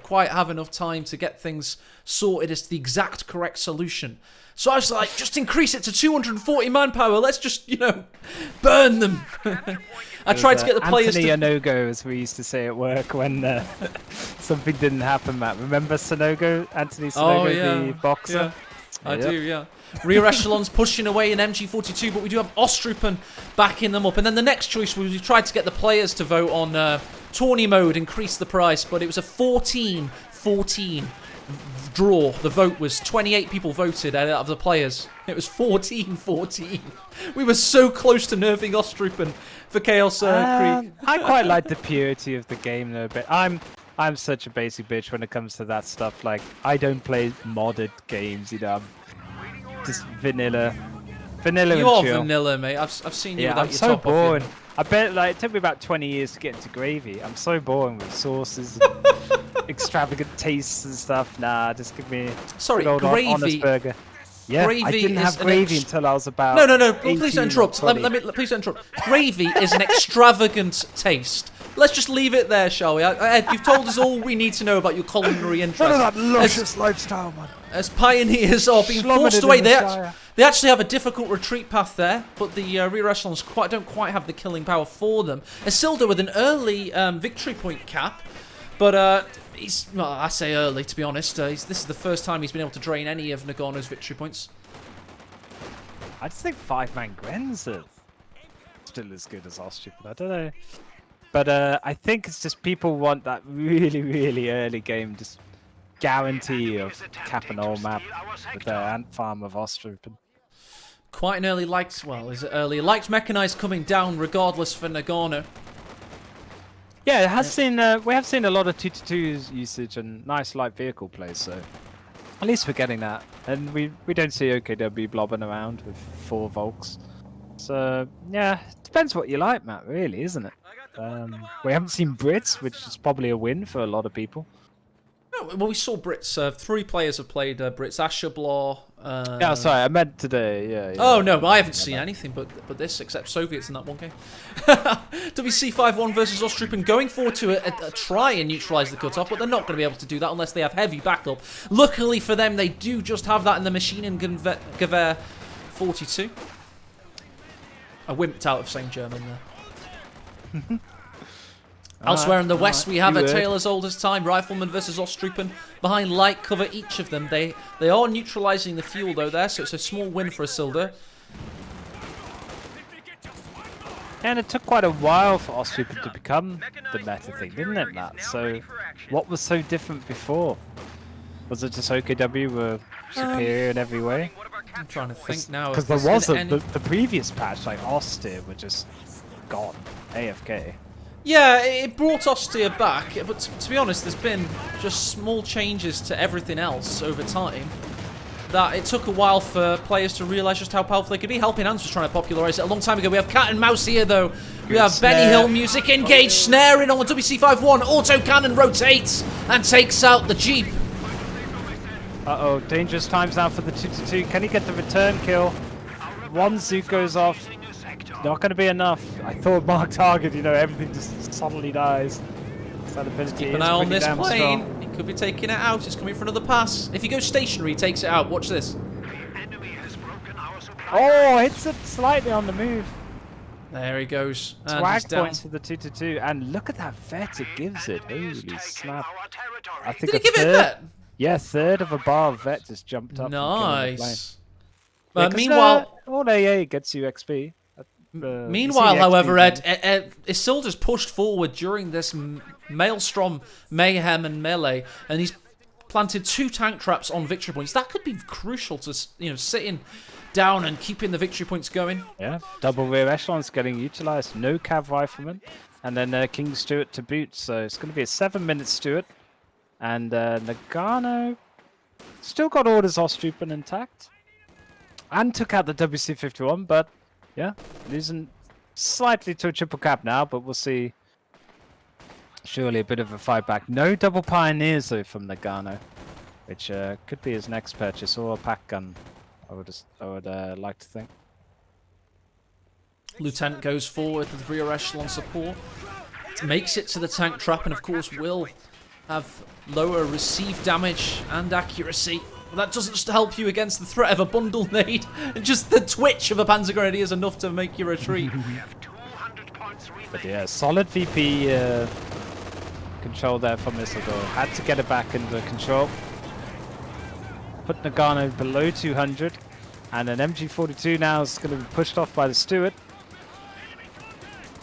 quite have enough time to get things sorted as the exact correct solution. So I was like, just increase it to 240 manpower, let's just burn them. I tried to get the players Anthony a no-go, as we used to say at work when something didn't happen, Matt. Remember Sonogo? Anthony Sonogo, the boxer? Yeah. I do, yeah. Rear echelons pushing away in MG42, but we do have Ostrupen backing them up. And then the next choice was we tried to get the players to vote on tourney mode, increase the price, but it was a 14-14 draw. The vote was 28 people voted out of the players. It was 14-14. We were so close to nerfing Ostrupen for Chaos Krieg. I quite like the purity of the game though, but I'm such a basic bitch when it comes to that stuff. Like, I don't play modded games, I'm just vanilla you and are chill. vanilla, mate. I've seen you without I'm your so top boring. off. I bet it took me about 20 years to get into gravy. I'm so boring with sauces and extravagant tastes and stuff. Nah, just give me Sorry, good old gravy. honest burger. Yeah, Gravy I didn't have is gravy until I was about No, please don't interrupt. Please don't interrupt. Gravy is an extravagant taste. Let's just leave it there, shall we? Ed, you've told us all we need to know about your culinary interests. None of that luscious lifestyle, man. As pioneers are being forced away, they actually have a difficult retreat path there, but the rear echelons don't quite have the killing power for them. Isildur with an early victory point cap, but I say early, to be honest. This is the first time he's been able to drain any of Nagano's victory points. I just think 5-man Grens are still as good as Ostrupen. I don't know. But I think it's just people want that really, really early game, just guarantee of cap and all map with their ant farm of Ostrupen. Quite an early liked, well, is it early? Liked mechanized coming down regardless for Nagano. Yeah, it has seen. We have seen a lot of 2-2 usage and nice light vehicle play, so at least we're getting that. And we don't see OKW blobbing around with 4 Volks. So yeah, it depends what you like, Matt. Really, isn't it? We haven't seen Brits, which is probably a win for a lot of people. No, well, we saw Brits. 3 players have played Brits. Asher Blaw. Yeah, sorry, I meant today. Yeah. Oh no, I haven't seen anything but this except Soviets in that one game. WC51 versus Ostrupen going forward to a try and neutralize the cutoff, but they're not going to be able to do that unless they have heavy backup. Luckily for them, they do just have that in the machine and Gewehr 42. I wimped out of saying German there. Elsewhere in the west, we have a tale as old as time. Rifleman versus Ostrupen behind light cover, each of them. They are neutralizing the fuel, though, there, so it's a small win for Isildur. And it took quite a while for Ostrupen to become the meta thing, didn't it, Matt? So, what was so different before? Was it just OKW were superior in every way? I'm trying to think now. Because there was the previous patch, like Ostir, were just gone, AFK. Yeah, it brought Ostir back, but to be honest, there's been just small changes to everything else over time. that it took a while for players to realise just how powerful they could be. Helping Hands was trying to popularise it a long time ago. We have Cat and Mouse here, though. We have Benny Hill music engaged, snaring on the WC51. Auto cannon rotates and takes out the Jeep. Uh-oh, dangerous times now for the 2-2. Can he get the return kill? One Zook goes off. Not going to be enough. I thought mark target, you know, everything just suddenly dies. That ability Keep an eye on this plane. He could be taking it out. It's coming for another pass. If he goes stationary, he takes it out. Watch this. Oh, hits it slightly on the move. There he goes. And Swag he's down. points for the 2-2. And look at that vet it gives it. Holy snap. I think Did he give it that? Yeah, third of a bar of vet just jumped up. Nice. Yeah, Meanwhile, all AA gets you XP. Meanwhile, however, Ed Isildur's pushed forward during this Maelstrom, Mayhem, and Melee, and he's planted 2 tank traps on victory points. That could be crucial to, you know, sitting down and keeping the victory points going. Yeah, double rear echelons getting utilised. No cav rifleman, and then King Stuart to boot. So it's going to be a 7-minute Stuart, and Nagano still got orders Ostrupen intact, and took out the WC51, but. Yeah, losing slightly to a triple cap now, but we'll see. Surely a bit of a fight back. No double pioneers though from Nagano, which could be his next purchase or a pack gun. I would like to think. Lieutenant goes forward with rear echelon support, makes it to the tank trap, and of course will have lower receive damage and accuracy. That doesn't just help you against the threat of a bundle nade. Just the twitch of a Panzer Grenadier is enough to make you retreat. But yeah, solid VP control there from Isildur. Had to get it back into control. Put Nagano below 200. And an MG42 now is going to be pushed off by the Stuart.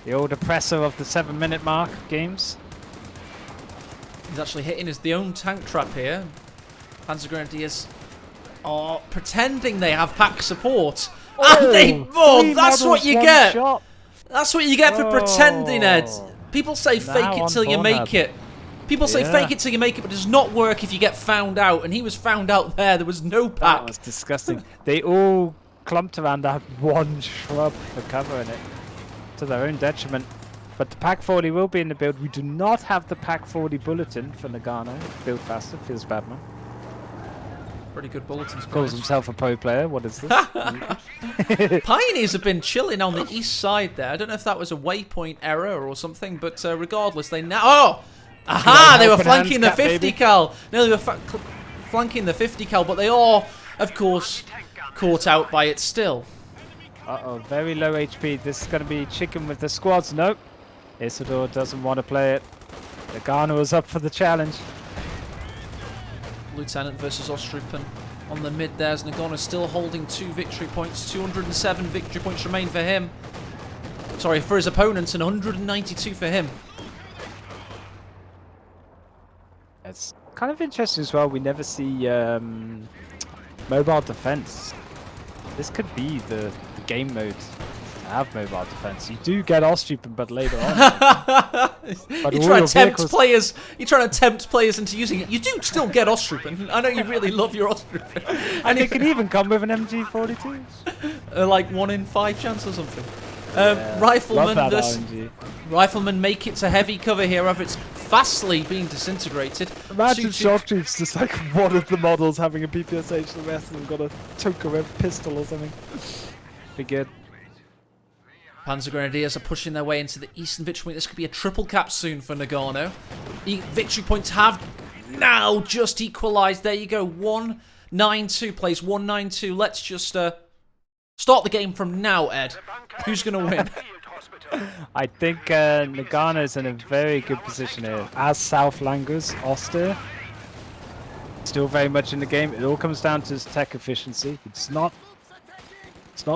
The old oppressor of the 7-minute mark games. He's actually hitting his own tank trap here. Panzer Grenadiers are pretending they have pack support. And that's what you get. Shot. That's what you get for pretending, Ed. People say Now fake it till you make it. People say fake it till you make it, but it does not work if you get found out. And he was found out there. There was no pack. That was disgusting. They all clumped around that one shrub for cover in it, to their own detriment. But the Pack 40 will be in the build. We do not have the Pack 40 bulletin for Nagano. Build faster, feels bad, man. Pretty good bulletins. Calls himself a pro player. What is this? Pioneers have been chilling on the east side there. I don't know if that was a waypoint error or something, but regardless, they now... Oh! Aha! They were flanking the 50 cal. No, they were flanking the 50 cal, but they are, of course, caught out by it still. Uh-oh, very low HP. This is going to be chicken with the squads. Nope. Isildur doesn't want to play it. Nagano is up for the challenge. Lieutenant versus Ostrupen on the mid there. Nagano still holding 2 victory points. 207 victory points remain for him. Sorry, for his opponents, and 192 for him. It's kind of interesting as well. We never see mobile defense. This could be the game mode to have mobile defense. You do get Ostrupen, but later on. But you're trying to tempt players. You're trying to tempt players into using it. You do still get Ostrupen. I know you really love your Ostrupen. And it can even come with an MG42. Like 1 in 5 chance or something. Yeah, Riflemen make it to heavy cover here. However, it's fastly being disintegrated. Imagine shock troops just like one of the models having a PPSH, the rest of them got a Tokarev pistol or something. Be good. Panzer Grenadiers are pushing their way into the eastern victory point. This could be a triple cap soon for Nagano. Victory points have now just equalised. There you go. 1-9-2 plays 1-9-2. Let's just start the game from now, Ed. Who's going to win? I think Nagano is in a very good position here. As South Langers, Oster, still very much in the game. It all comes down to his tech efficiency. It's not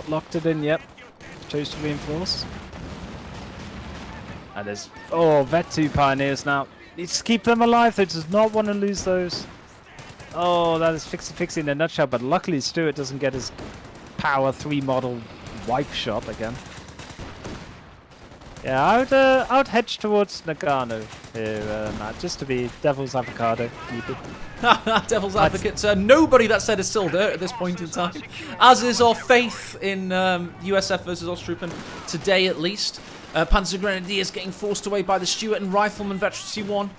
locked it in yet. Chose to reinforce. And there's Vet 2 Pioneers now. Needs to keep them alive. They does not want to lose those. Oh, that is fixie in a nutshell. But luckily Stuart doesn't get his Power 3 model wipe shot again. Yeah, I would hedge towards Nagano here, Matt, just to be devil's avocado. Keep it. Devil's advocate. Nobody that said Isildur at this point in time. As is our faith in USF versus Osttroopen today, at least. Panzer Grenadiers getting forced away by the Stuart and Rifleman Veteran C1.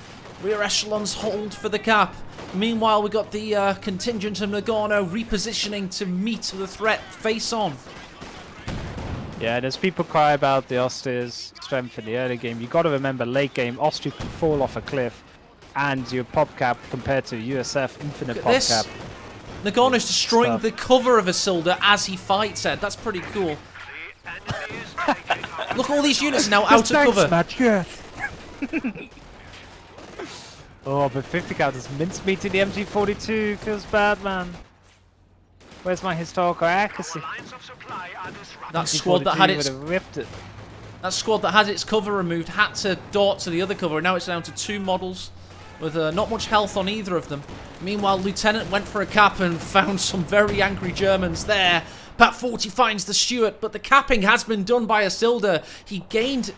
Rear echelons hold for the cap. Meanwhile, we got the contingent of Nagano repositioning to meet the threat face on. Yeah, and as people cry about the Austria's strength in the early game, you got to remember late game, Austria can fall off a cliff, and your pop cap compared to USF infinite pop cap. Nagano's destroying the cover of Isildur as he fights Ed. That's pretty cool. Look, all these units are now out of cover. Match, yes. Oh, but 50 count is mincemeat in the MG42. Feels bad, man. Where's my historical accuracy? That squad that had its ripped it. That squad that had its cover removed had to dart to the other cover, and now it's down to 2 models with not much health on either of them. Meanwhile, Lieutenant went for a cap and found some very angry Germans there. Pat 40 finds the Stuart, but the capping has been done by Isildur. He gained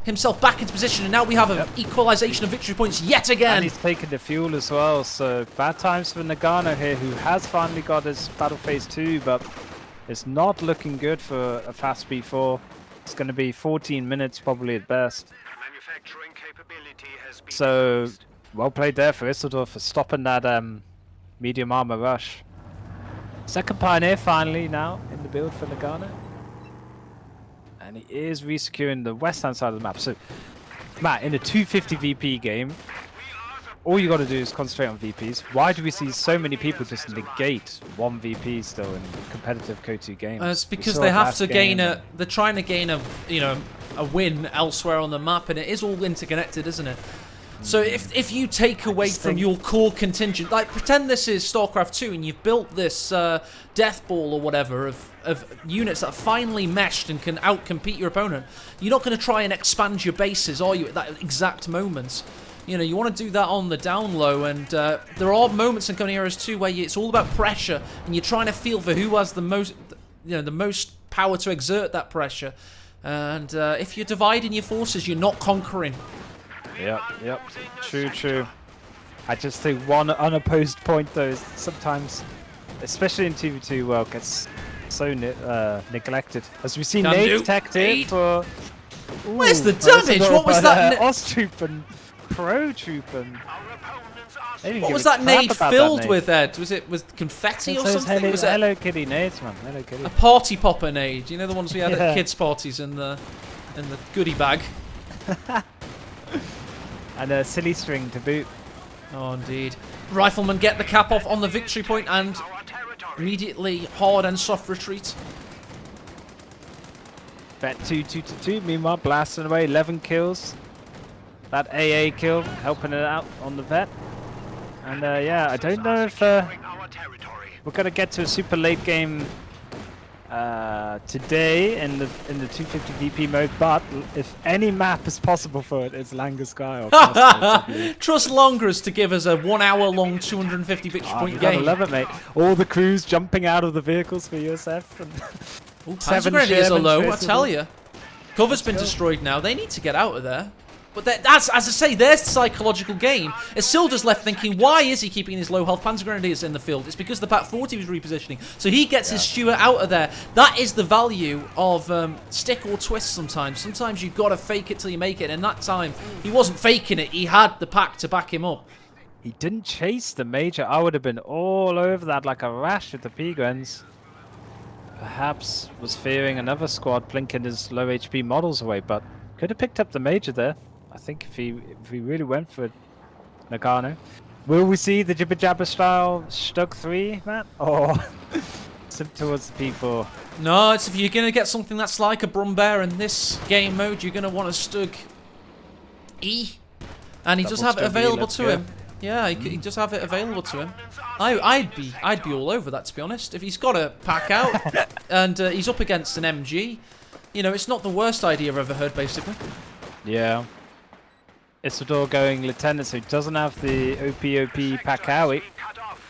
himself back into position, and now we have an equalization of victory points yet again. And he's taken the fuel as well, so bad times for Nagano here, who has finally got his battle phase 2, but it's not looking good for a fast B4. It's going to be 14 minutes probably at best. So, well played there for Isildur for stopping that medium armor rush. Second Pioneer finally now in the build for Nagano. And he is resecuring the west-hand side of the map. So, Matt, in a 250 VP game, all you got to do is concentrate on VPs. Why do we see so many people just negate one VP still in competitive KO2 games? It's because they have to gain a. They're trying to gain a, a win elsewhere on the map, and it is all interconnected, isn't it? So if you take away from your core contingent, like pretend this is StarCraft 2 and you've built this death ball or whatever of units that are finely meshed and can outcompete your opponent, you're not going to try and expand your bases, are you, at that exact moment? You want to do that on the down low, and there are moments in Company Heroes 2 where it's all about pressure, and you're trying to feel for who has the most, the most power to exert that pressure. And if you're dividing your forces, you're not conquering. Yep. True. I just think one unopposed point though is sometimes, especially in 2v2 world, gets so neglected. As we've seen Nate teched it for... Ooh, where's the damage? What was that? Osttroopen, Pro-Troopen. What was that nade filled with, Ed? Was it with confetti or something? Was it Hello Kitty nades, man. Hello Kitty. A party popper nade. You know the ones we had at kids' parties in the goodie bag. And a silly string to boot. Oh, indeed. Riflemen get the cap off on the victory point and immediately hard and soft retreat. Vet 2-2-2. Meanwhile, blasting away 11 kills. That AA kill helping it out on the vet. And yeah, I don't know if we're gonna get to a super late game today in the 250 VP mode, but if any map is possible for it, it's Langasky. Trust Longers to give us a 1 hour long 250 victory point game. I love it, mate. All the crews jumping out of the vehicles for USF. And Panzer Grenadiers are low, I tell you. Cover's been destroyed now. They need to get out of there. But that's, as I say, there's the psychological game. Isildur's left thinking, why is he keeping his low health Panzer Grenadiers in the field? It's because the Pat 40 was repositioning. So he gets his Stuart out of there. That is the value of stick or twist sometimes. Sometimes you've got to fake it till you make it. And that time, he wasn't faking it. He had the pack to back him up. He didn't chase the major. I would have been all over that like a rash with the P-Grens. Perhaps was fearing another squad blinking his low HP models away, but could have picked up the major there. I think if he really went for Nagano. Will we see the Jibber Jabber style Stug 3, Matt? Or slip towards the P4? No, it's if you're going to get something that's like a Brumbear in this game mode, you're going to want to Stug E. And he does have it available to him. Yeah, he does have it available to him. I'd be all over that, to be honest. If he's got a pack out and he's up against an MG, it's not the worst idea I've ever heard, basically. Yeah. Isildur going Lieutenant, so he doesn't have the OP pack out.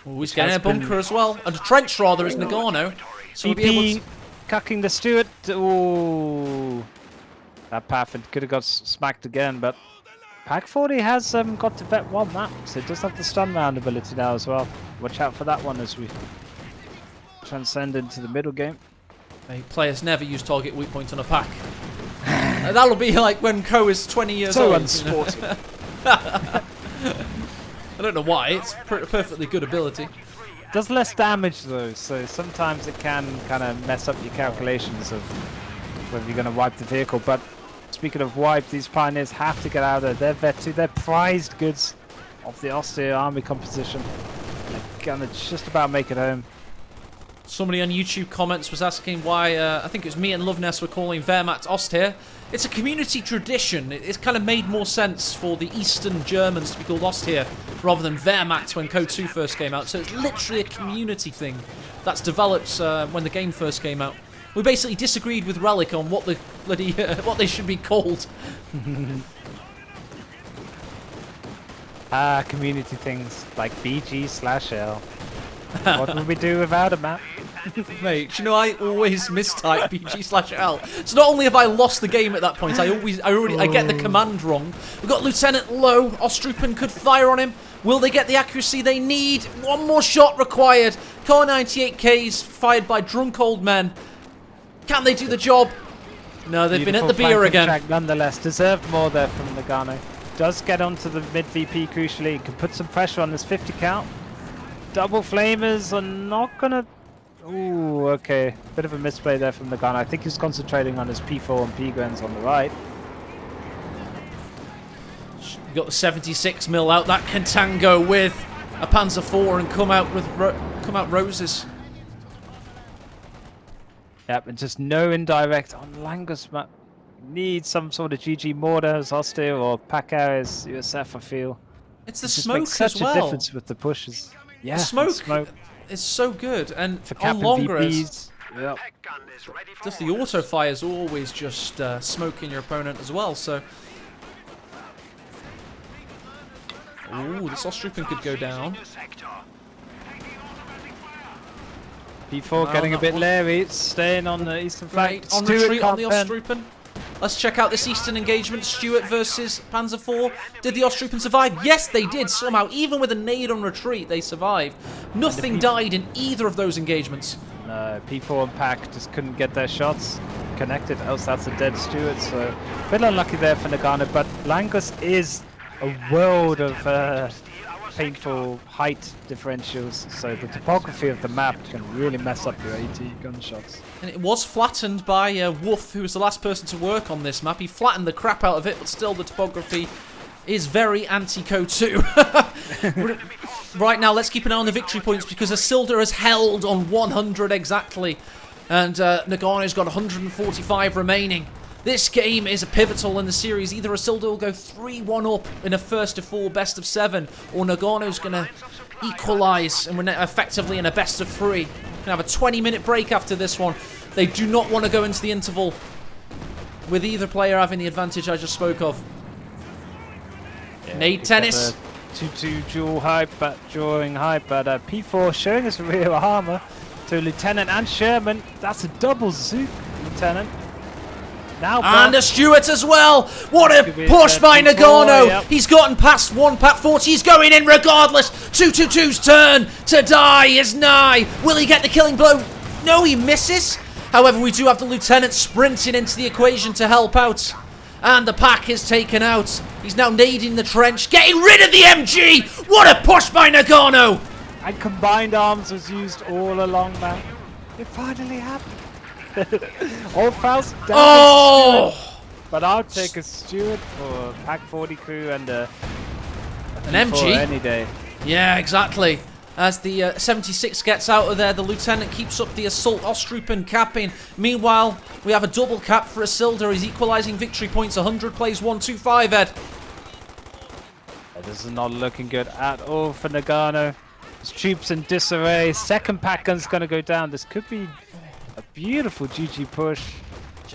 He's getting a bunker as well. And a trench, rather, is Nagano. So we'll be able to... cucking the Stuart. Ooh. That path and could have got smacked again, but Pack 40 has got to vet 1 map, so it does have the stun round ability now as well. Watch out for that one as we transcend into the middle game. Hey, players never use target weak point on a pack. That'll be like when Ko is 20 years So old. unsporting. I don't know why. It's perfectly good ability. Does less damage though, so sometimes it can kind of mess up your calculations of whether you're going to wipe the vehicle. But speaking of wipe, these pioneers have to get out of there. They're vet 2. They're prized goods of the austere army composition. They're going to just about make it home. Somebody on YouTube comments was asking why, I think it was me and Loveness were calling Wehrmacht Ost here. It's a community tradition. It's kind of made more sense for the Eastern Germans to be called Ost here rather than Wehrmacht when Code 2 first came out. So it's literally a community thing that's developed when the game first came out. We basically disagreed with Relic on what the bloody what they should be called. Community things like BG/L. What would we do without a map? Mate, you know I always mistype BG/L. So not only have I lost the game at that point, I get the command wrong. We've got Lieutenant Low. Ostrupen could fire on him. Will they get the accuracy they need? One more shot required. Car 98Ks fired by drunk old men. Can they do the job? No, they've been at the beer again. Track, nonetheless, deserved more there from Nagano. Does get onto the mid VP crucially. Can put some pressure on this 50 count. Double flamers are not gonna. Ooh, okay. Bit of a misplay there from Nagano. I think he's concentrating on his P4 and P-Grens on the right. We've got the 76mm out. That can tango with a Panzer IV and come out with roses. Yep, and just no indirect on Langus map. Need some sort of GG mortars, austere or pack areas, USF, I feel. It's the It just smoke makes such as well. a difference with the pushes. Yeah, The smoke is so good, and for on capping longer VPs. Yep. just the auto fire is always just smoking your opponent as well. So, ooh, this Ostrupen could go down. P4 getting a bit leery, it's staying on the eastern flank. Right, on Stewart retreat on the can't pen. Ostrupen. Let's check out this eastern engagement. Stuart versus Panzer IV. Did the Ostrupen survive? Yes, they did somehow. Even with a nade on retreat, they survived. Nothing died in either of those engagements. No, P4 and Pack just couldn't get their shots connected, else that's a dead Stuart. So a bit unlucky there for Nagano, but Langus is a world of painful height differentials, so the topography of the map can really mess up your AT gunshots. And it was flattened by Wolf, who was the last person to work on this map. He flattened the crap out of it, but still the topography is very anti-Code 2. Right now, let's keep an eye on the victory points because Isildur has held on 100 exactly. And Nagano's got 145 remaining. This game is pivotal in the series. Either Isildur will go 3-1 up in a first of 4 best of 7, or Nagano's going to equalise and we're effectively in a best of 3. Can have a 20-minute break after this one. They do not want to go into the interval with either player having the advantage I just spoke of. Yeah, Nade tennis. 2-2 dual hype, but drawing hype, but P4 showing us real armor to Lieutenant and Sherman. That's a double Zook, Lieutenant. Now and a Stuart as well. What a push by Nagano. Yep. He's gotten past 1 Pat 40. He's going in regardless. 222's turn to die is nigh. Will he get the killing blow? No, he misses. However, we do have the Lieutenant sprinting into the equation to help out. And the pack is taken out. He's now nading the trench, getting rid of the MG. What a push by Nagano. And combined arms was used all along that. It finally happened. All fouls down. Oh! But I'll take a Stewart for Pack 40 crew and an MG any day. Yeah, exactly. As the 76 gets out of there, the Lieutenant keeps up the assault. Ostrupen capping. Meanwhile, we have a double cap for Isildur. He's equalising victory points. 100 plays 125, Ed. This is not looking good at all for Nagano. His troops in disarray. Second pack gun's going to go down. This could be a beautiful GG push.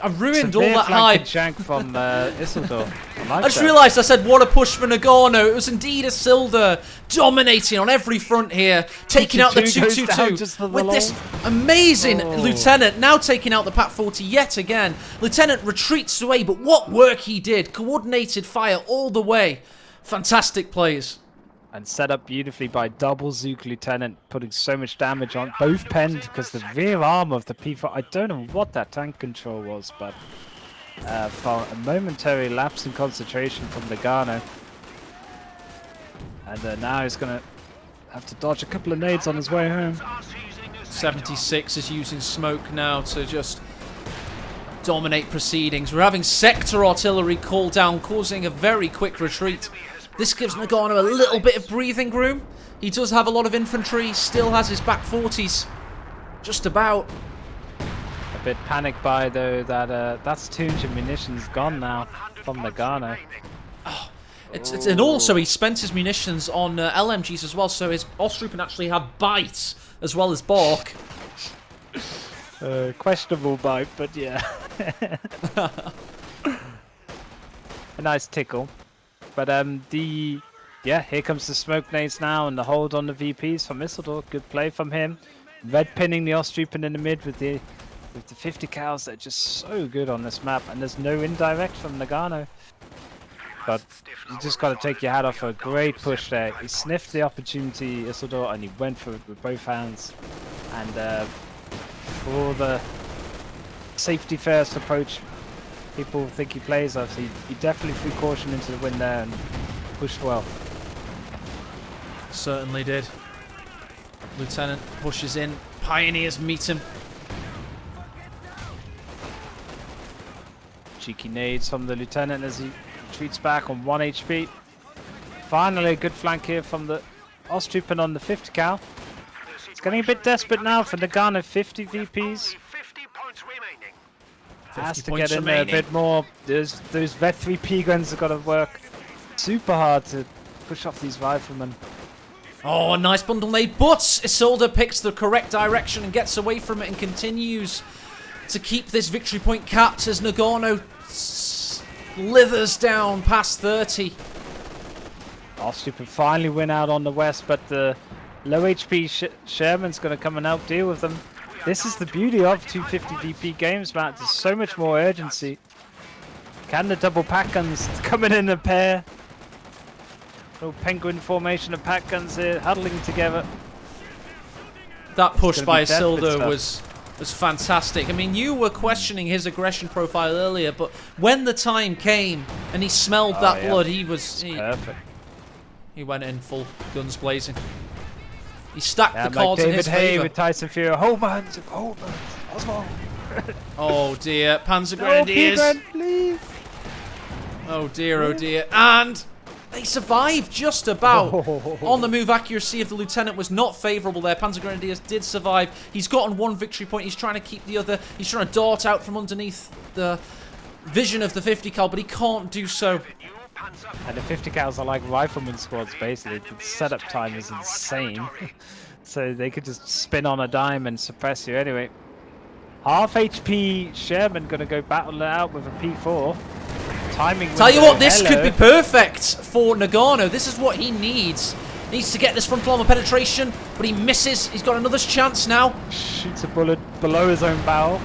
I ruined all Severe that flank hype. shank from Isildur. I just realised I said what a push for Nagano. It was indeed Isildur dominating on every front here, taking out the 2-2-2 with this amazing Lieutenant now taking out the Pat 40 yet again. Lieutenant retreats away, but what work he did. Coordinated fire all the way. Fantastic plays. And set up beautifully by double Zook Lieutenant, putting so much damage on both penned because the rear arm of the P4. I don't know what that tank control was, but for a momentary lapse in concentration from Nagano. And now he's going to have to dodge a couple of nades on his way home. 76 is using smoke now to just dominate proceedings. We're having sector artillery called down, causing a very quick retreat. This gives Nagano a little bit of breathing room. He does have a lot of infantry, still has his back 40s. Just about. A bit panicked by though that that's 200 munitions gone now from Nagano. Oh, and also he spent his munitions on LMGs as well, so his Ostrupen actually had bite as well as Bork. Questionable bite, but yeah. A nice tickle. But here comes the smoke nades now and the hold on the VPs from Isildur. Good play from him. Red pinning the Ostrupen in the mid with the 50 cows. They're just so good on this map, and there's no indirect from Nagano. But you just got to take your hat off for a great push there. He sniffed the opportunity, Isildur, and he went for it with both hands. And for the safety first approach people think he plays us, he definitely threw caution into the wind there and pushed well. Certainly did. Lieutenant pushes in. Pioneers meet him. Cheeky nades from the Lieutenant as he retreats back on 1 HP. Finally a good flank here from the Ostrupen on the 50 cal. It's getting a bit desperate now for Nagano. 50 VPs. Has to get in there a bit more. Those Vet 3P guns have got to work super hard to push off these riflemen. Oh, a nice bundle nade, but Isildur picks the correct direction and gets away from it and continues to keep this victory point capped as Nagano slithers down past 30. Ostrupen finally win out on the west, but the low HP Sherman's going to come and help deal with them. This is the beauty of 250 VP games, Matt. There's so much more urgency. Can the double pack guns coming in a pair? Little penguin formation of pack guns here, huddling together. That push by Isildur was fantastic. I mean, you were questioning his aggression profile earlier, but when the time came and he smelled that blood, he perfect. He went in full guns blazing. He stacked the cards like in his David Hay favor. with Tyson Fury. Holmans, Oswald. Oh dear, Panzer Grenadiers. No, please. Oh dear, and they survived just about. On the move accuracy of the Lieutenant was not favourable there. Panzer Grenadiers did survive. He's gotten one victory point. He's trying to keep the other. He's trying to dart out from underneath the vision of the 50 cal, but he can't do so. And the 50 cals are like rifleman squads, basically. The setup time is insane. So they could just spin on a dime and suppress you anyway. Half HP Sherman gonna go battle it out with a P4. Timing. Tell you what, this could be perfect for Nagano. This is what he needs. Needs to get this frontal armor penetration, but he misses. He's got another chance now. Shoots a bullet below his own barrel.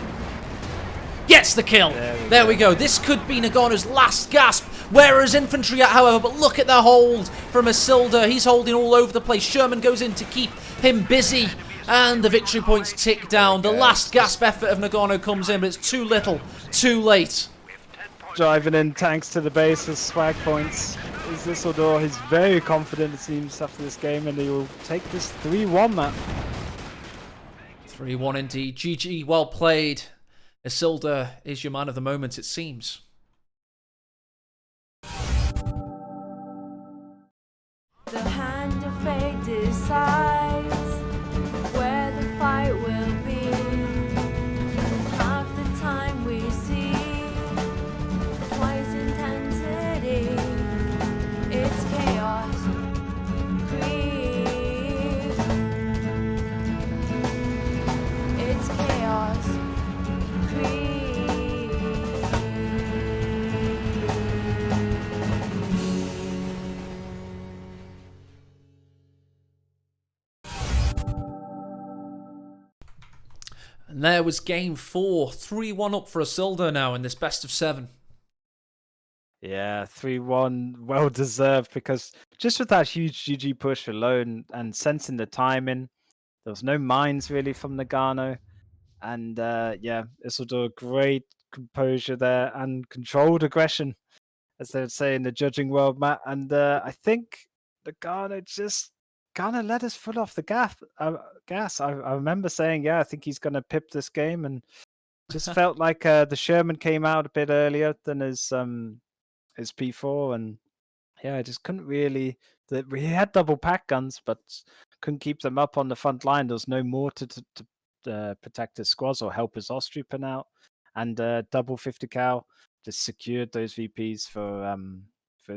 Gets the kill. There we go. This could be Nagano's last gasp. Where is infantry at, however? But look at the hold from Isildur. He's holding all over the place. Sherman goes in to keep him busy. And the victory points tick down. The last gasp effort of Nagano comes in, but it's too little, too late. Driving in tanks to the base as swag points. Is Isildur? He's very confident, it seems, after this game, and he will take this 3-1 map. 3-1 indeed. GG, well played. Isildur is your man of the moment, it seems. The hand of fate decides where the fight will be. Half the time we see twice intensity. It's chaos Krieg. It's chaos Krieg. And there was game 4. 3-1 up for Isildur now in this best of 7. Yeah, 3-1, well deserved, because just with that huge GG push alone and sensing the timing, there was no mines really from Nagano. And yeah, Isildur, great composure there and controlled aggression, as they would say in the judging world, Matt. And I think Nagano just kind of let us foot off the gas. I remember saying, yeah, I think he's going to pip this game, and just felt like the Sherman came out a bit earlier than his P4, and yeah, I just couldn't really. We had double pack guns, but couldn't keep them up on the front line. There was no mortar to protect his squads or help his Ostrupin out, and double 50 cal just secured those VPs for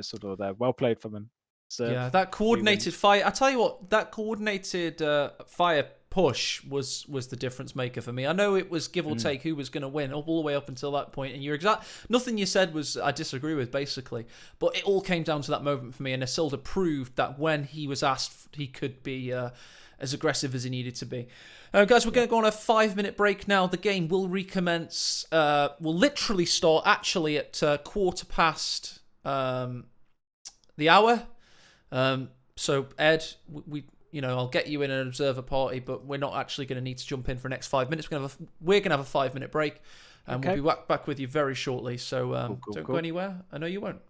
sort of there. Well played from him. So Yeah, that coordinated fire. I tell you what, that coordinated fire push was the difference maker for me. I know it was give or take who was going to win all the way up until that point, and nothing you said was I disagree with, basically. But it all came down to that moment for me, and Isildur proved that when he was asked, he could be as aggressive as he needed to be. Guys, we're going to go on a 5-minute break now. The game will recommence. Will literally start actually at 1:15 the hour. So Ed, I'll get you in an observer party, but we're not actually going to need to jump in for the next 5 minutes. We're going to have a 5-minute break, and we'll be back with you very shortly. So don't go anywhere. I know you won't.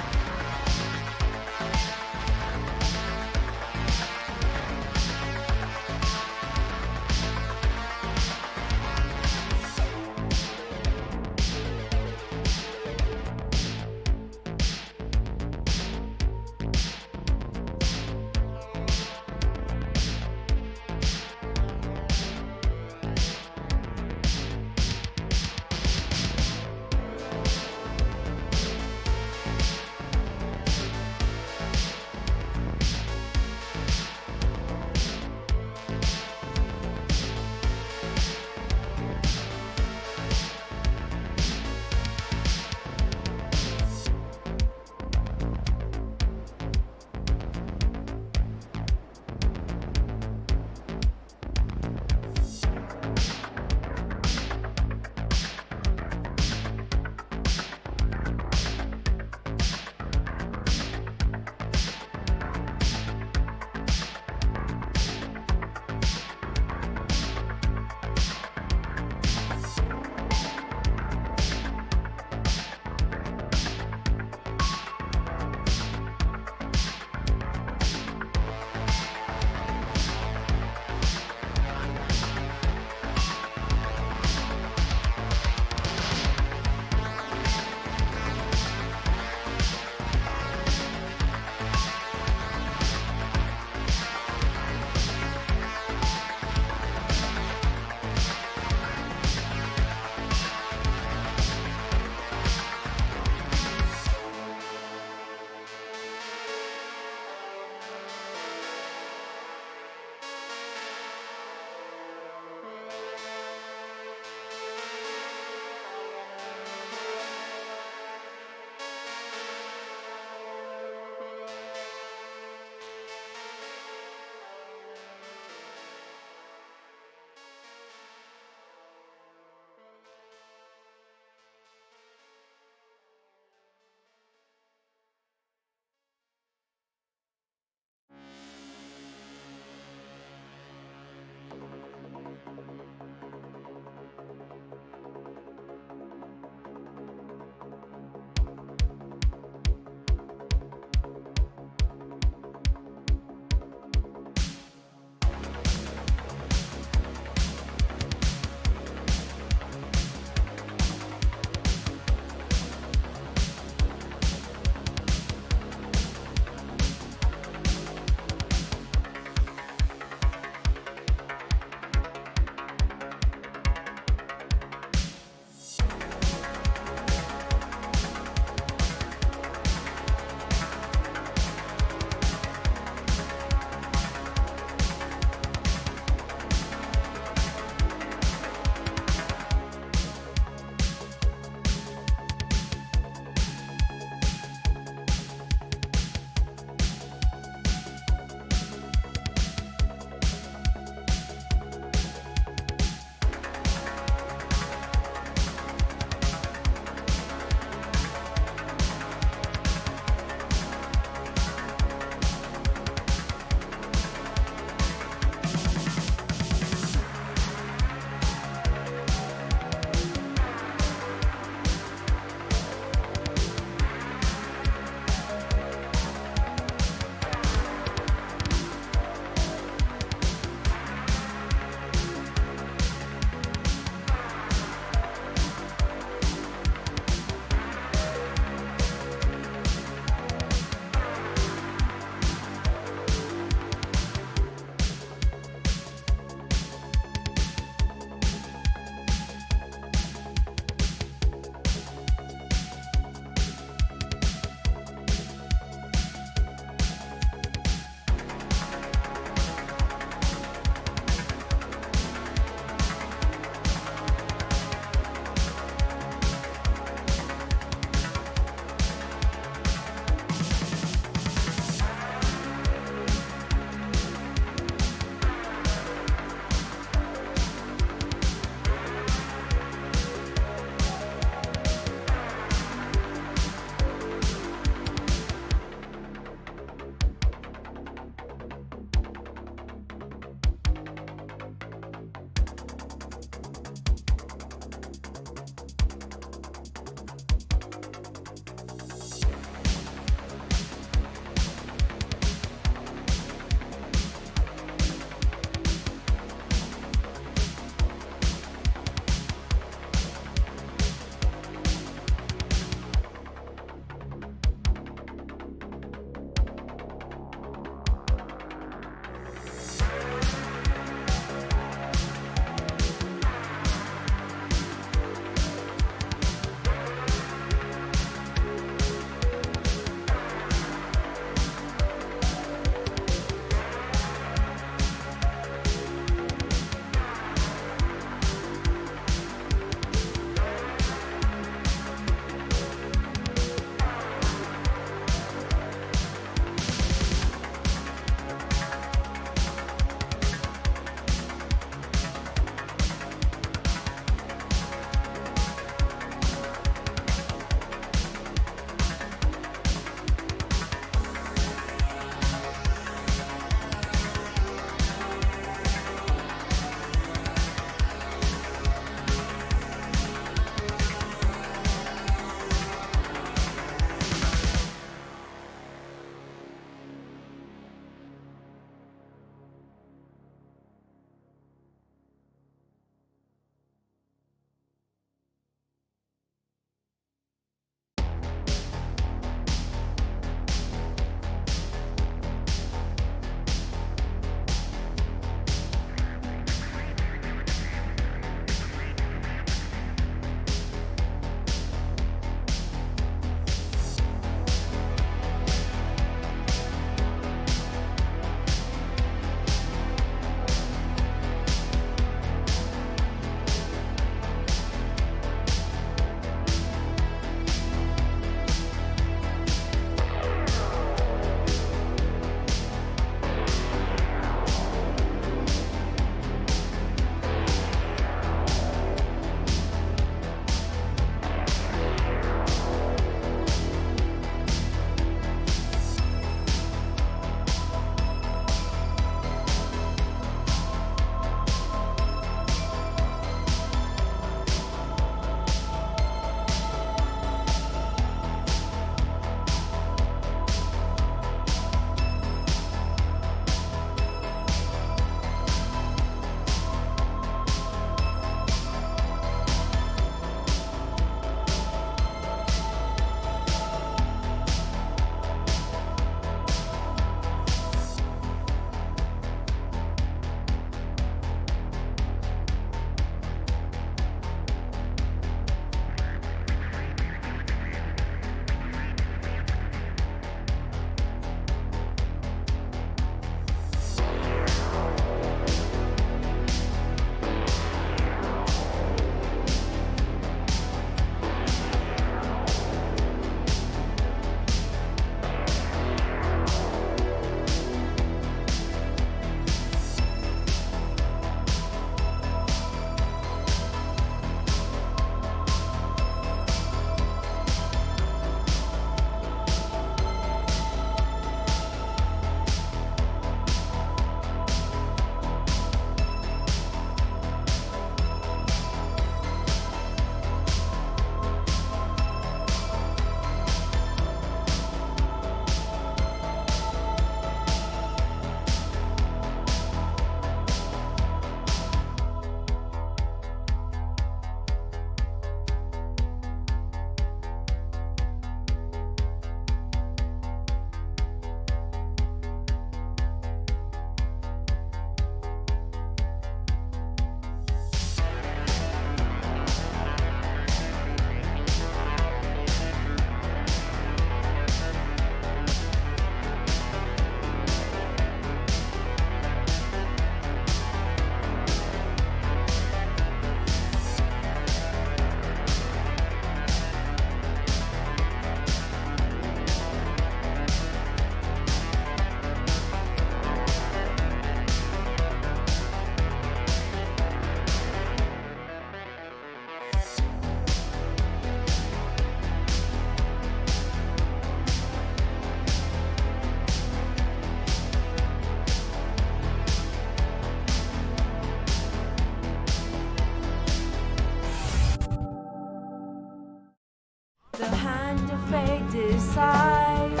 hand of fate decides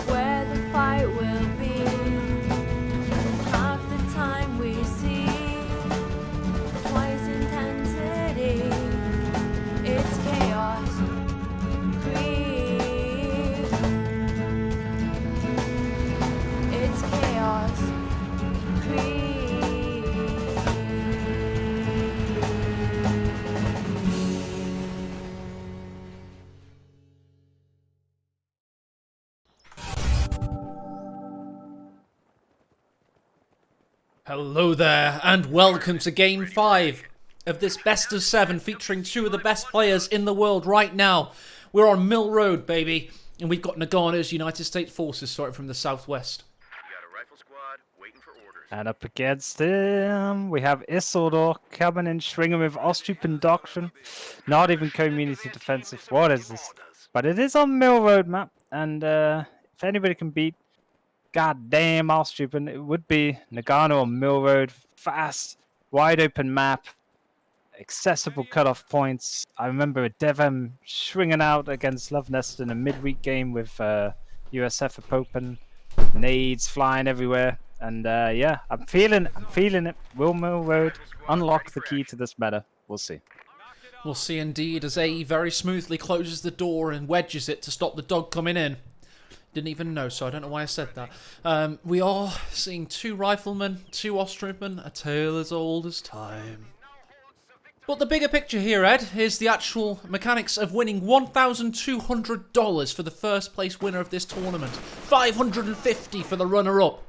where the fight will be. Half the time we see twice intensity. It's chaos Krieg. It's chaos Krieg. Hello there, and welcome to Game 5 of this best of 7 featuring 2 of the best players in the world right now. We're on Mill Road, baby, and we've got Nagano's United States Forces starting from the southwest. We got a rifle squad waiting for orders. And up against him, we have Isildur coming in, stringing with Ostrup Doctrine. Not even community defensive. What is this? But it is on Mill Road map, and if anybody can beat goddamn Ostrup, it would be Nagano on Mill Road. Fast, wide open map, accessible cutoff points. I remember Devon swinging out against Love Nest in a midweek game with USF at Popen. Nades flying everywhere. And yeah, I'm feeling it. Will Mill Road unlock the key to this meta? We'll see. We'll see indeed, as AE very smoothly closes the door and wedges it to stop the dog coming in. Didn't even know, so I don't know why I said that. We are seeing 2 riflemen, 2 Ostrupmen, a tale as old as time. But the bigger picture here, Ed, is the actual mechanics of winning $1,200 for the first place winner of this tournament. $550 for the runner-up.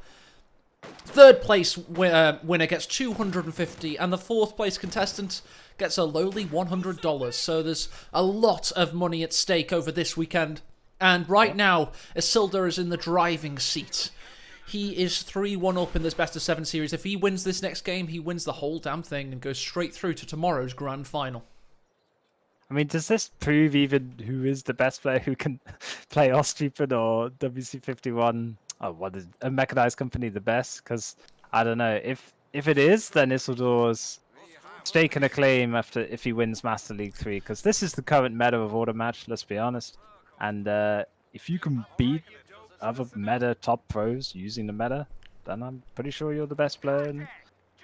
Third place winner gets $250, and the fourth place contestant gets a lowly $100. So there's a lot of money at stake over this weekend. And right now, Isildur is in the driving seat. He is 3-1 up in this best of 7 series. If he wins this next game, he wins the whole damn thing and goes straight through to tomorrow's grand final. I mean, does this prove even who is the best player who can play Ostrup or WC51? Oh, what is a mechanized company the best? Because I don't know. If it is, then Isildur's staking a claim after if he wins Master League 3. Because this is the current meta of Order Match. Let's be honest. And if you can beat other meta top pros using the meta, then I'm pretty sure you're the best player in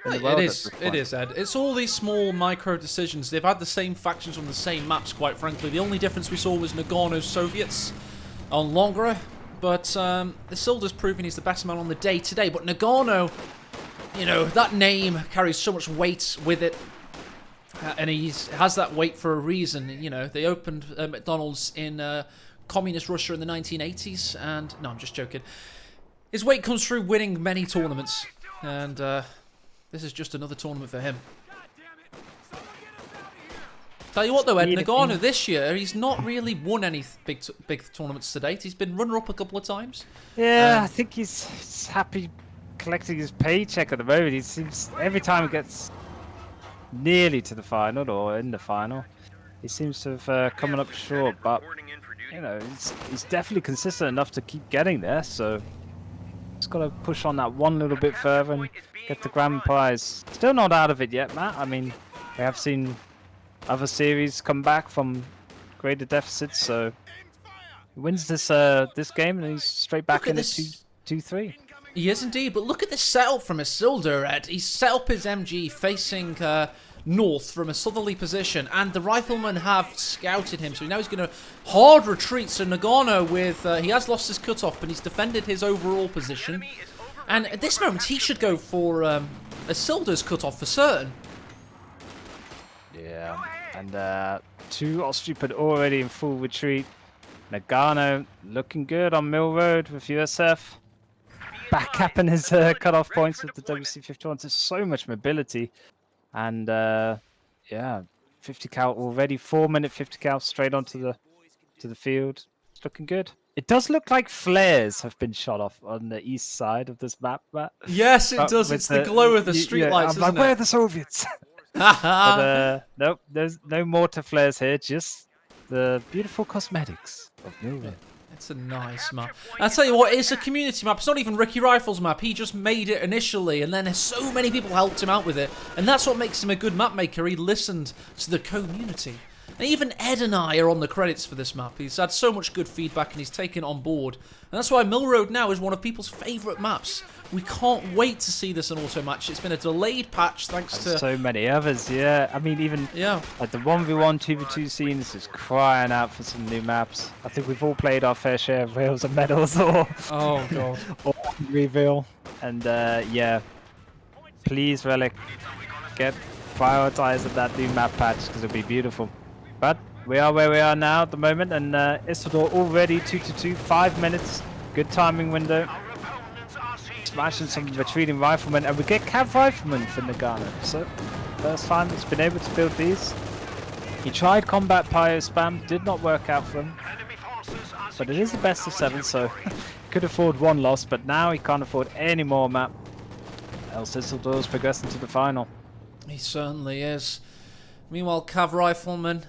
the world. It is, Ed. It's all these small micro decisions. They've had the same factions on the same maps, quite frankly. The only difference we saw was Nagano's Soviets on Longora. But Isildur's proven he's the best man on the day today. But Nagano, you know, that name carries so much weight with it. And he has that weight for a reason. You know, they opened McDonald's in communist Russia in the 1980s, and no, I'm just joking. His weight comes through winning many tournaments, and this is just another tournament for him. Tell you what though, Ed, Nagano this year, he's not really won any big tournaments to date. He's been runner-up a couple of times. Yeah, I think he's happy collecting his paycheck at the moment. He seems every time he gets nearly to the final or in the final, he seems to have coming up short, but you know, he's definitely consistent enough to keep getting there, so he's got to push on that one little bit further and get the grand prize. Still not out of it yet, Matt. I mean, we have seen other series come back from greater deficits, so he wins this game and he's straight back in the 2-3. He is indeed, but look at this setup from Isildur, Ed. He's set up his MG facing north from a southerly position, and the riflemen have scouted him, so now he's going to hard retreat. So Nagano, he has lost his cutoff, but he's defended his overall position. And at this moment, he should go for Isildur's cutoff for certain. Yeah, and 2 Ostrup already in full retreat. Nagano looking good on Mill Road with USF. Back capping his cutoff points with the WC51. There's so much mobility. And yeah, 50 cal already. 4-minute 50 cal straight onto the field. It's looking good. It does look like flares have been shot off on the east side of this map, Matt. Yes, it does. It's the glow of the streetlights, isn't like, it? where are the Soviets? But nope, there's no mortar flares here. Just the beautiful cosmetics of Mill Road. It's a nice map. I'll tell you what, it's a community map. It's not even Ricky Rifle's map. He just made it initially, and then so many people helped him out with it. And that's what makes him a good map maker. He listened to the community. And even Ed and I are on the credits for this map. He's had so much good feedback and he's taken it on board. And that's why Mill Road now is one of people's favourite maps. We can't wait to see this in auto match. It's been a delayed patch thanks to so many others. Yeah, I mean even like the 1v1, 2v2 scenes is crying out for some new maps. I think we've all played our fair share of Rails and Medals or god, or Reveal. And yeah, please Relic, get prioritized that new map patch because it'll be beautiful. But we are where we are now at the moment, and Isidore already 2-2, 5 minutes, good timing window. Smashing some retreating riflemen, and we get cav riflemen for Nagano. So first time he's been able to build these. He tried combat pyro spam, did not work out for him. But it is the best of 7, so he could afford 1 loss, but now he can't afford any more map. Else Isildur's progressing to the final. He certainly is. Meanwhile, cav rifleman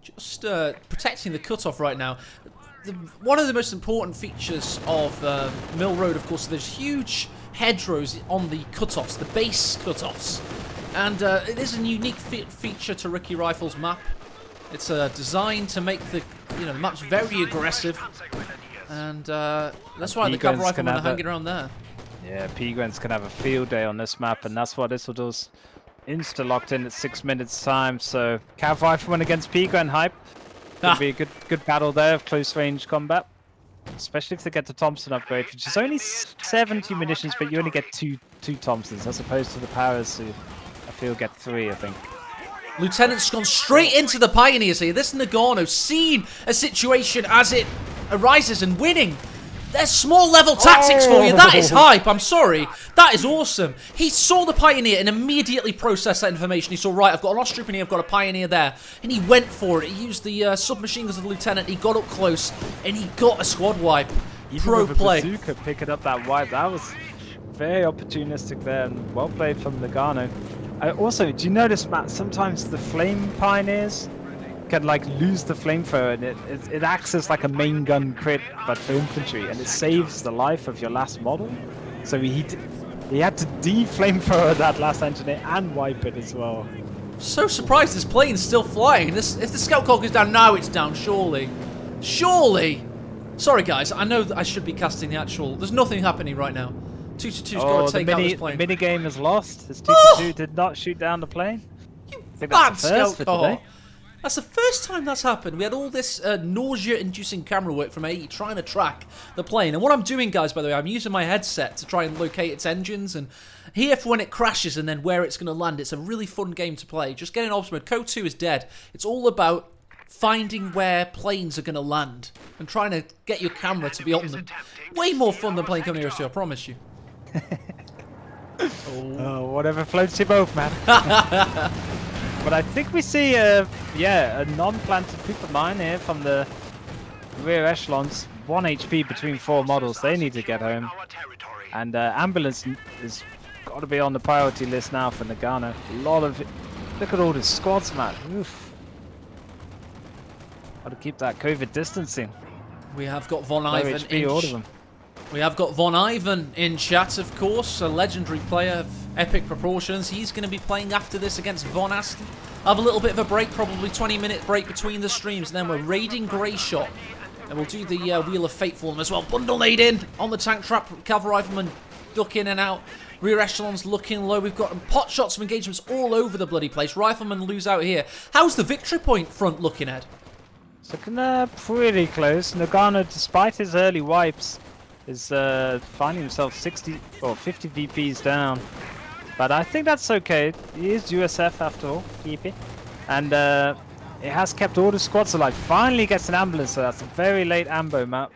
just protecting the cutoff right now. One of the most important features of Mill Road, of course, there's huge hedgerows on the cutoffs, the base cutoffs, and it is a unique feature to Ricky Rifle's map. It's designed to make the the maps very aggressive, and that's why the cav riflemen are hanging around there. Yeah, Pigrens can have a field day on this map, and that's what Isildur's insta locked in at 6 minutes time. So cav rifleman against Pigren hype. Could be a good battle there of close range combat, especially if they get the Thompson upgrade, which is only 70 munitions, but you only get two Thompsons as opposed to the Powers, who I feel get 3, I think. Lieutenant's gone straight into the Pioneers here. This Nagano seen a situation as it arises and winning. There's small level tactics for you. That is hype. I'm sorry. That is awesome. He saw the Pioneer and immediately processed that information. He saw, right, I've got an Ostrooper here, I've got a Pioneer there. And he went for it. He used the submachine guns of the Lieutenant. He got up close and he got a squad wipe. Pro play. Bazooka picking up that wipe. That was very opportunistic there and well played from Nagano. Also, do you notice, Matt, sometimes the Flame Pioneers can like lose the flamethrower, and it acts as like a main gun crit but for infantry, and it saves the life of your last model. So he had to de-flamethrower that last engineer and wipe it as well. So surprised this plane's still flying. If the scout call goes down now, it's down. Surely. Sorry guys, I know that I should be casting the actual. There's nothing happening right now. 2-2's got to take out this plane. The mini game is lost. This 2-2 did not shoot down the plane. You I think bad that's the first scout for today. call. That's the first time that's happened. We had all this nausea-inducing camera work from AE trying to track the plane. And what I'm doing, guys, by the way, I'm using my headset to try and locate its engines and hear for when it crashes and then where it's going to land. It's a really fun game to play. Just get in Ops mode. Code 2 is dead. It's all about finding where planes are going to land and trying to get your camera to be on them. Way more fun than playing Come Near Us 2, I promise you. Oh, whatever floats your boat, man. But I think we see a non-planted Cooper mine here from the rear echelons. 1 HP between 4 models. They need to get home. And ambulance is got to be on the priority list now for Nagano. A lot of it. Look at all the squads, man. Oof. Got to keep that COVID distancing. We have got Von Low Ivan HP, all of them. We have got Von Ivan in chat, of course, a legendary player of epic proportions. He's going to be playing after this against Von Asten. Have a little bit of a break, probably 20-minute break between the streams, and then we're raiding Grey Shot. And we'll do the Wheel of Fate for them as well. Bundle nade in on the tank trap. Cavalry Rifleman duck in and out. Rear echelons looking low. We've got pot shots of engagements all over the bloody place. Riflemen lose out here. How's the victory point front looking, Ed? It's looking pretty close. Nagano, despite his early wipes, is finding himself 60 or 50 VPs down. But I think that's okay. He is USF after all, keep it. And it has kept all the squads alive. Finally gets an ambulance, so that's a very late ambo map.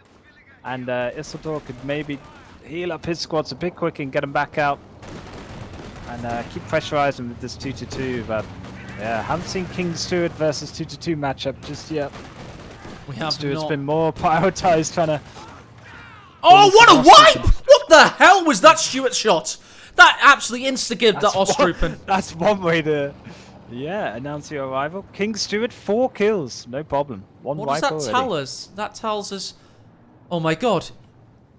And Isildur could maybe heal up his squads a bit quick and get them back out. And keep pressurizing with this 2-2. But yeah, haven't seen King Stewart versus 2-2 matchup just yet. We have Stewart's not. been more prioritized trying to... Oh, what a wipe! What the hell was that Stewart shot? That absolutely instigated that Ostrooper. That's one way to, announce your arrival. King Stewart, 4 kills, no problem. One What wipe does that already. tell us? That tells us, oh my god,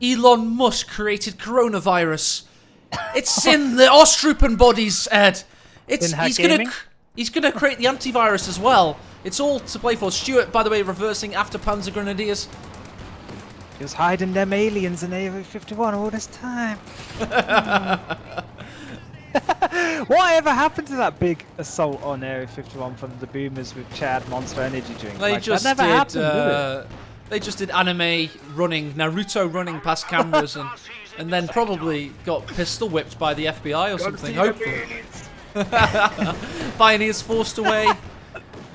Elon Musk created coronavirus. It's in the Ostrooper bodies, Ed. In-hack He's gaming? gonna create the antivirus as well. It's all to play for. Stuart, by the way, reversing after Panzer Grenadiers. He was hiding them aliens in Area 51 all this time. Whatever happened to that big assault on Area 51 from the boomers with Chad Monster Energy drink? They Like, just that never happened, did it? they just did anime running, Naruto running past cameras, and then probably got pistol whipped by the FBI or something. Hopefully, Pioneers forced away.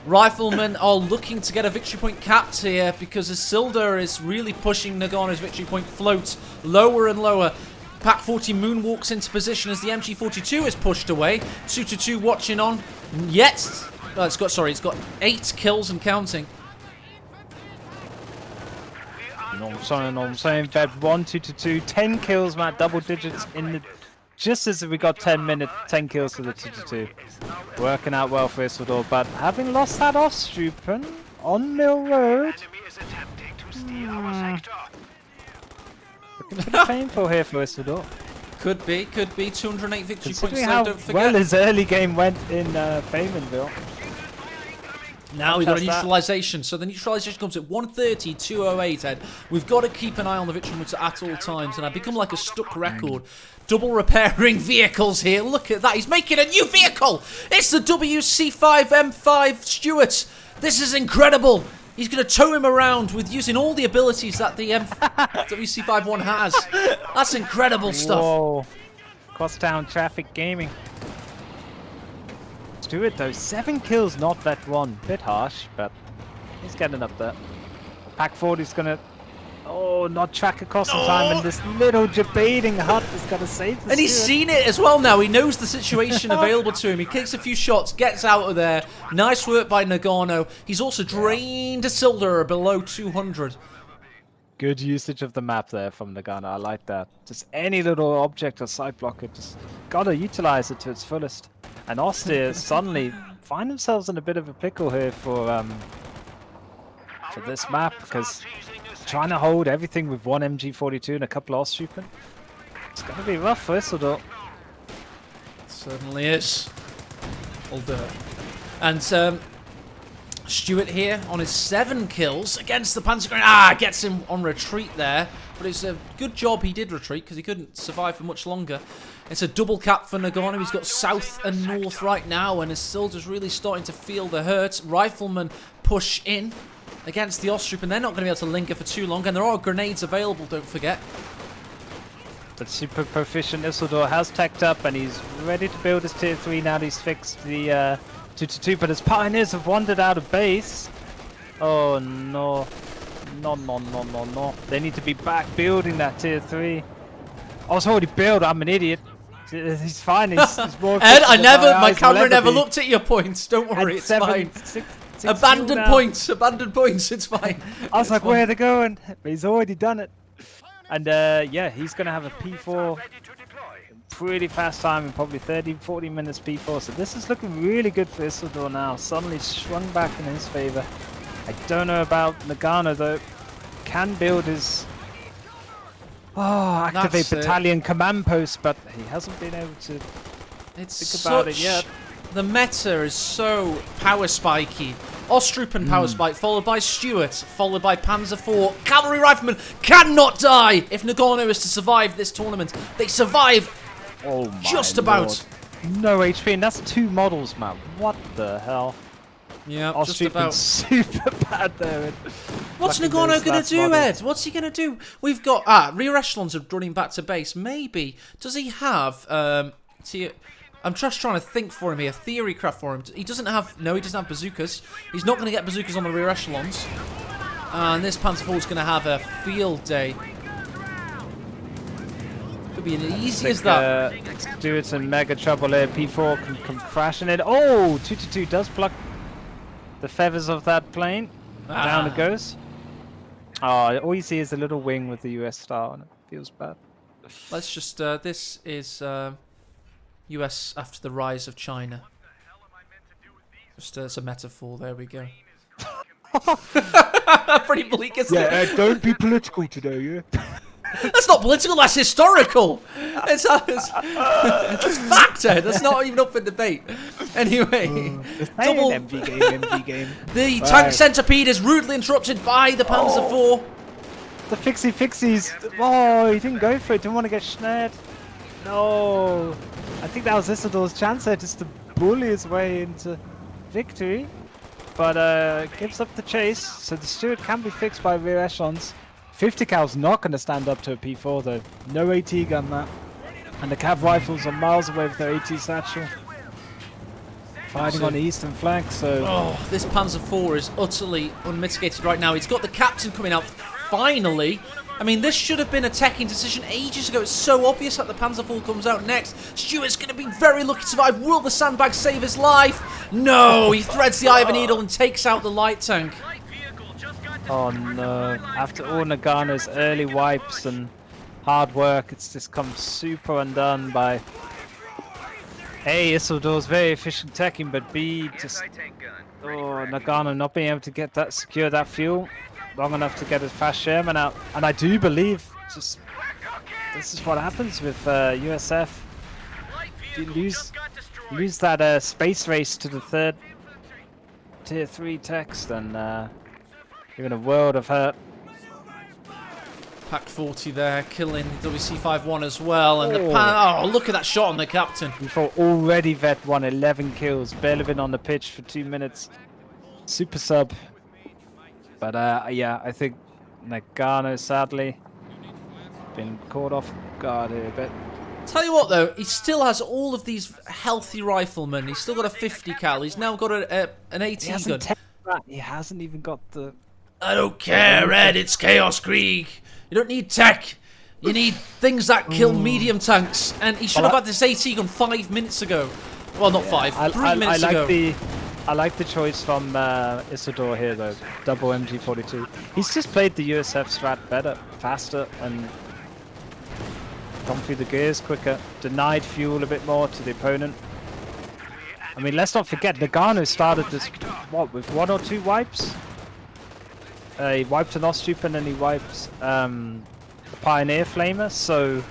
Riflemen are looking to get a victory point capped here because Isildur is really pushing Nagano's victory point float lower and lower. Pack 40 moonwalks into position as the MG42 is pushed away. 2-2 watching on. Yet, it's got 8 kills and counting. You know what I'm saying? Fed 1, 2-2, 10 kills, Matt, double digits in the. Just as we got 10 kills to the 2-2. Working out well for Isildur, but having lost that Ostrupen on Mill Road. Looking pretty painful here for Isildur. Could be. 208 victory points, Considering though, how don't forget. well his early game went in Faymanville. Now we've got a Just that. neutralization. So the neutralization comes at 130, 208, Ed. We've got to keep an eye on the victory points at all times, and I've become like a stuck record. Double repairing vehicles here. Look at that. He's making a new vehicle. It's the WC5M5 Stuart. This is incredible. He's going to tow him around with using all the abilities that the WC51 has. That's incredible stuff. Whoa. Crosstown traffic gaming. Let's do it though. 7 kills, not that one. Bit harsh, but he's getting up there. Pack 40's gonna not track across in time, and this little debating hut is gonna save the And he's Stuart. seen it as well now. He knows the situation available to him. He kicks a few shots, gets out of there. Nice work by Nagano. He's also drained Isildur below 200. Good usage of the map there from Nagano. I like that. Just any little object or side blocker, just gotta utilize it to its fullest. And Austere suddenly find themselves in a bit of a pickle here for this map, because trying to hold everything with one MG42 and a couple of Ostrupen, it's gonna be rough for Isildur. Certainly is. All dirt. And Stuart here on his 7 kills against the Panzer Grenadier. Gets him on retreat there. But it's a good job he did retreat because he couldn't survive for much longer. It's a double cap for Nagano. He's got south and north right now, and Isildur's really starting to feel the hurt. Riflemen push in against the Ostrip, and they're not going to be able to linger for too long. And there are grenades available, don't forget. But super proficient Isildur has teched up, and he's ready to build his tier 3 now that he's fixed the 2-2. But his Pioneers have wandered out of base. Oh no. No. They need to be back building that tier 3. I was already built, I'm an idiot. He's fine, he's more Ed, efficient than my eyes will camera ever never be. looked at your points. Don't worry, At it's 7, fine. 6 Abandoned now. points, it's fine. I was like, where are they going? But he's already done it. And yeah, he's going to have a P4 pretty fast time in probably 30-40 minutes P4. So this is looking really good for Isildur now. Suddenly swung back in his favor. I don't know about Nagano though. Can build his activate That's it. battalion command post, but he hasn't been able to think about it yet. The meta is so power spiky. Ostrupen power spike, followed by Stuart, followed by Panzer IV. Cavalry Riflemen cannot die if Nagano is to survive this tournament. They survive Oh my just about. Lord. No HP, and that's 2 models, man. What the hell? Yeah, just Ostrupen's about. super bad there. What's Lucky Nagano those going to last do, models. Ed? What's he going to do? We've got rear echelons are running back to base. Maybe. Does he have I'm just trying to think for him here. Theory craft for him. He doesn't have. No, he doesn't have bazookas. He's not going to get bazookas on the rear echelons. And this Panzer IV is going to have a field day. Could be as easy as that. Stuart's in mega trouble here. P4 can come crashing in. Oh, 2-2 does pluck the feathers of that plane. Down it goes. Oh, all you see is a little wing with the US star on it. Feels bad. Let's just. This is US after the rise of China. Just as a metaphor. There we go. Pretty bleak, isn't it? Don't be political today, yeah? That's not political, that's historical. It's fact. That's not even up for debate. Anyway, double. MV game. The tank centipede is rudely interrupted by the Panzer IV. The fixies. Oh, he didn't go for it. Didn't want to get snared. No. I think that was Isildur's chance there, just to bully his way into victory. But gives up the chase. So the Stewart can be fixed by rear echelons. 50 cal's not going to stand up to a P4 though. No AT gun that. And the cav rifles are miles away with their AT satchel. Fighting on the eastern flank, so... Oh, this Panzer IV is utterly unmitigated right now. He's got the captain coming out finally. I mean, this should have been a teching decision ages ago. It's so obvious that the Panzer IV comes out next. Stewart's going to be very lucky to survive. Will the sandbag save his life? No, he threads the eye of a needle and takes out the light tank. Oh no, after all Nagano's early wipes and hard work, it's just come super undone by A, Isildur's very efficient teching, but B, just Nagano not being able to secure that fuel long enough to get his fast Sherman out. And I do believe just this is what happens with USF. If you lose that space race to the third tier 3 techs, then you're in a world of hurt. Pack 40 there, killing WC51 as well. And oh, look at that shot on the captain. Before already vet won 11 kills, barely been on the pitch for 2 minutes. Super sub. But yeah, I think Nagano sadly been caught off guard here a bit. Tell you what though, he still has all of these healthy riflemen. He's still got a 50 cal. He's now got an 18 gun. He hasn't even got the... I don't care, Red. It's Chaos Krieg. You don't need tech. You need things that kill medium tanks. And he should have had this AT gun 5 minutes ago. Well, not 5. 3 minutes ago. I like the choice from Isildur here, though. Double MG42. He's just played the USF strat better, faster, and gone through the gears quicker. Denied fuel a bit more to the opponent. I mean, let's not forget, Nagano started this, what, with 1 or 2 wipes? He wiped an Ostroup and then he wiped a Pioneer Flamer, so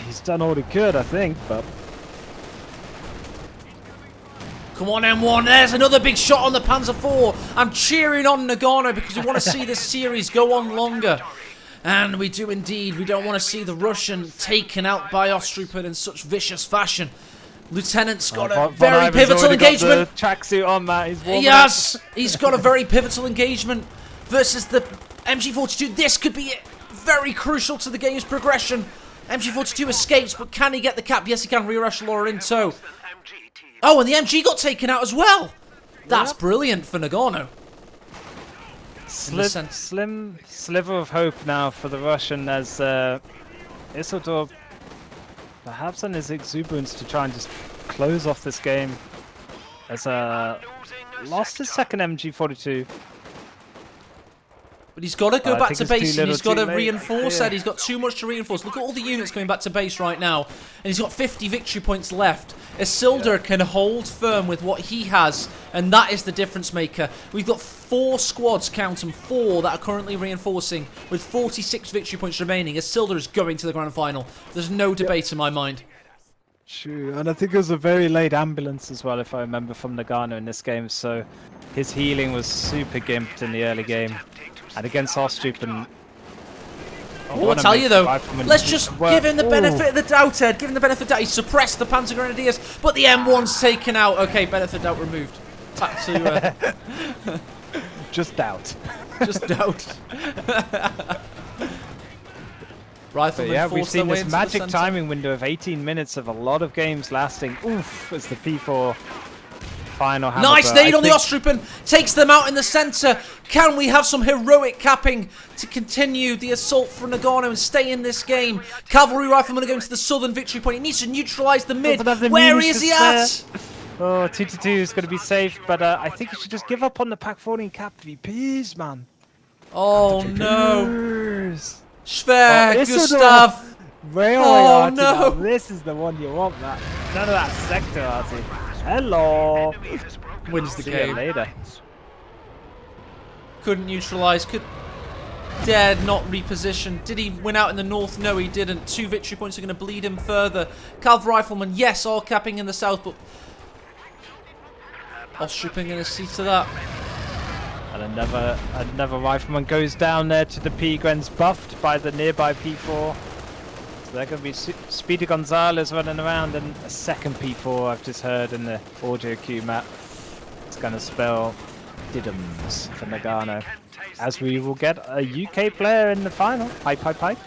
he's done all he could, I think, but... Come on, M1, there's another big shot on the Panzer IV. I'm cheering on Nagano because we want to see this series go on longer. And we do indeed. We don't want to see the Russian taken out by Ostroup in such vicious fashion. Lieutenant's got a very pivotal engagement. Tracksuit on, Matt. Yes, he's got a very pivotal engagement versus the MG42. This could be very crucial to the game's progression. MG42 escapes, but can he get the cap? Yes, he can. Rear echelon in tow. Oh, and the MG got taken out as well. That's brilliant for Nagano. Slim sliver of hope now for the Russian as Isildur, perhaps in his exuberance to try and just close off this game, as lost his second MG42. But he's got to go back to base and he's got to reinforce that. He's got too much to reinforce. Look at all the units going back to base right now. And he's got 50 victory points left. Isildur can hold firm with what he has, and that is the difference maker. We've got 4 squads, count them, 4 that are currently reinforcing with 46 victory points remaining. Isildur is going to the grand final. There's no debate in my mind. True, and I think it was a very late ambulance as well, if I remember, from Nagano in this game, so his healing was super gimped in the early game. And against Ostroup and... I'll tell you though, let's just give him the benefit of the doubt, Ed. Give him the benefit of the doubt. He suppressed the Panzer Grenadiers, but the M1's taken out. Okay, benefit of doubt removed. Back to... just doubt. Just doubt. Riflemen, yeah, we've seen this magic timing window of 18 minutes of a lot of games lasting. Oof, as the P4 final hammer. Nice nade on the Ostroup, takes them out in the centre. Can we have some heroic capping to continue the assault for Nagano and stay in this game? Cavalry riflemen are going to the southern victory point. He needs to neutralise the mid. Where is he at? Oh, 2-2 is going to be safe, but I think you should just give up on the Pack 14 cap VPs, man. Oh no. Schwer, Gustav. Oh no. This is the one you want, Matt. None of that sector, Artie. Hello. Wins the See game. you later. Couldn't neutralise. dared not reposition. Did he win out in the north? No, he didn't. 2 victory points are going to bleed him further. Cav Rifleman, yes, all capping in the south, but Ostroupen going to see to that. And another rifleman goes down there to the P-Grens, buffed by the nearby P4. So they're going to be Speedy Gonzalez running around, and a second P4 I've just heard in the audio cue, Matt. It's going to spell Diddums for Nagano, as we will get a UK player in the final. Pipe, pipe, pipe.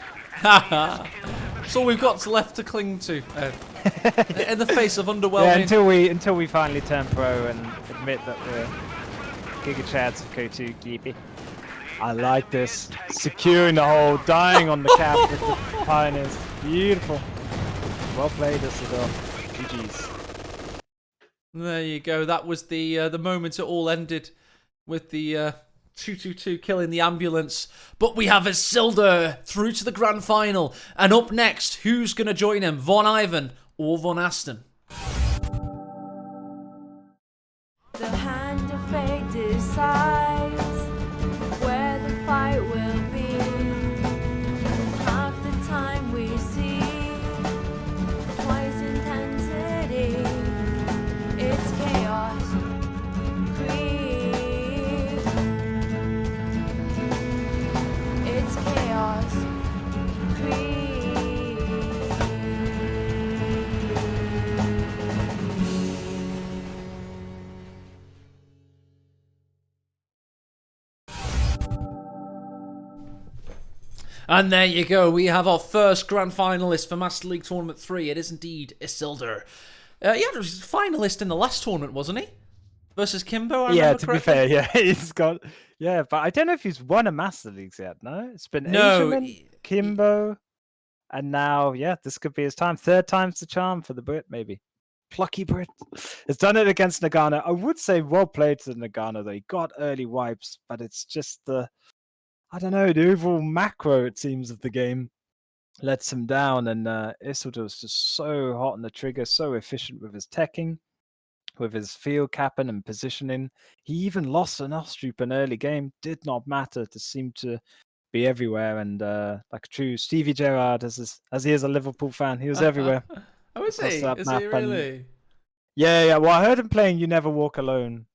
That's all we've got left to cling to in the face of underwhelming. Yeah, until we finally turn pro and admit that we're Giga Chads of K2 Keepy. I like this. Securing the hole, dying on the cap with the Pioneers. Beautiful. Well played, Isidore. GG's. There you go. That was the moment it all ended with the 222 killing the ambulance. But we have Isildur through to the grand final. And up next, who's going to join him? Von Ivan or Von Asten? The hand of fate decides where the fight will be. Half the time we see twice intensity. It's chaos Krieg. It's chaos Krieg. And there you go. We have our first grand finalist for Master League Tournament 3. It is indeed Isildur. He was a finalist in the last tournament, wasn't he? Versus Kimbo, I remember correctly. Be fair, yeah. He's got... Yeah, but I don't know if he's won a Master Leagues yet, no? It's been Asian, Kimbo, and now, yeah, this could be his time. 3rd time's the charm for the Brit, maybe. Plucky Brit. Has done it against Nagano. I would say well played to Nagano, though. He got early wipes, but it's just the... I don't know, the overall macro, it seems, of the game lets him down, and Isildur's just so hot on the trigger, so efficient with his teching, with his field capping and positioning. He even lost an Ostroupen early game, did not matter, to seem to be everywhere, and like a true Stevie Gerrard, as he is a Liverpool fan, he was everywhere. Oh, is he? Is he really? Yeah, well, I heard him playing You Never Walk Alone.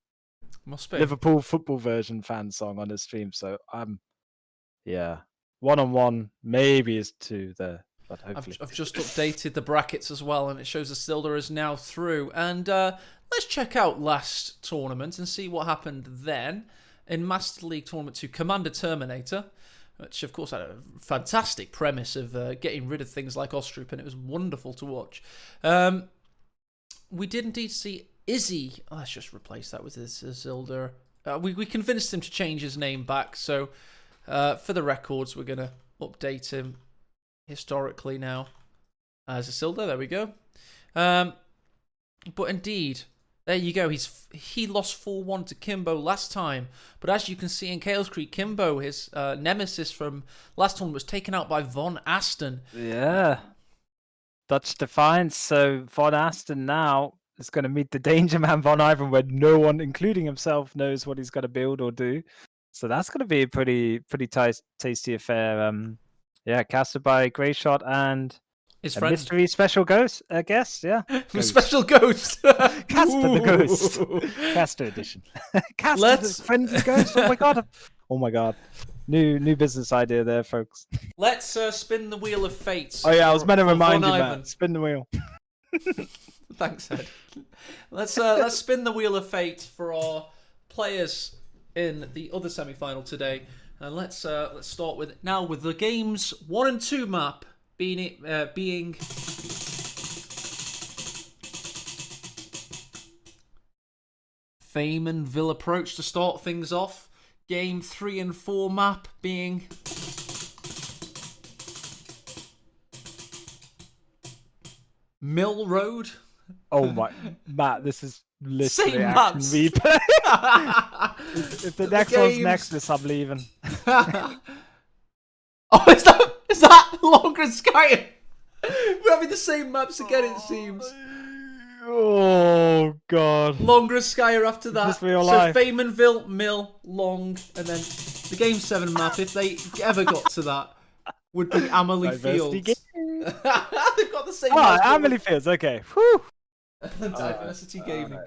Must be. Liverpool football version fan song on his stream, so yeah, 1-on-1 maybe is 2 there, but hopefully. I've just updated the brackets as well, and it shows Isildur is now through. And let's check out last tournament and see what happened then in Master League Tournament 2 Commander Terminator, which of course had a fantastic premise of getting rid of things like Ostroupen. It was wonderful to watch. We did indeed see Izzy. Let's just replace that with Isildur. We convinced him to change his name back, so... for the records, we're going to update him historically now as Isildur. There we go. But indeed, there you go. He lost 4-1 to Kimbo last time. But as you can see in Chaos Krieg, Kimbo, his nemesis from last tournament, was taken out by Von Asten. Yeah. Dutch Defiance. So Von Asten now is going to meet the Danger Man Von Ivan, where no one, including himself, knows what he's going to build or do. So that's going to be a pretty tasty affair. Yeah, casted by Grey Shot and his a friend. mystery special ghost, I guess. Yeah, Special ghost. Casper the Ghost, Caster edition. Casper the friendly ghost. Oh my god. New business idea there, folks. Let's spin the wheel of fate. Oh yeah, I was meant to remind you, Matt. Spin the wheel. Thanks, Ed. Let's spin the wheel of fate for our players in the other semi-final today, and let's start with the games 1 and 2 map being Fame and Vil Approach to start things off. Game 3 and 4 map being Mill Road. Oh my, Matt, this is literally Same action maps. replay. if the next one's Nexus, I'm leaving. Oh, is that Longer Sky? We're having the same maps again, it seems. Oh god. Longest Skyer after that. Just real So life. Feynmanville, Mill, Long, and then the Game 7 map, if they ever got to that, would be Amelie Diversity Fields. They've got the same Oh, house, but Amelie Fields. Okay. Whew. Diversity Gaming.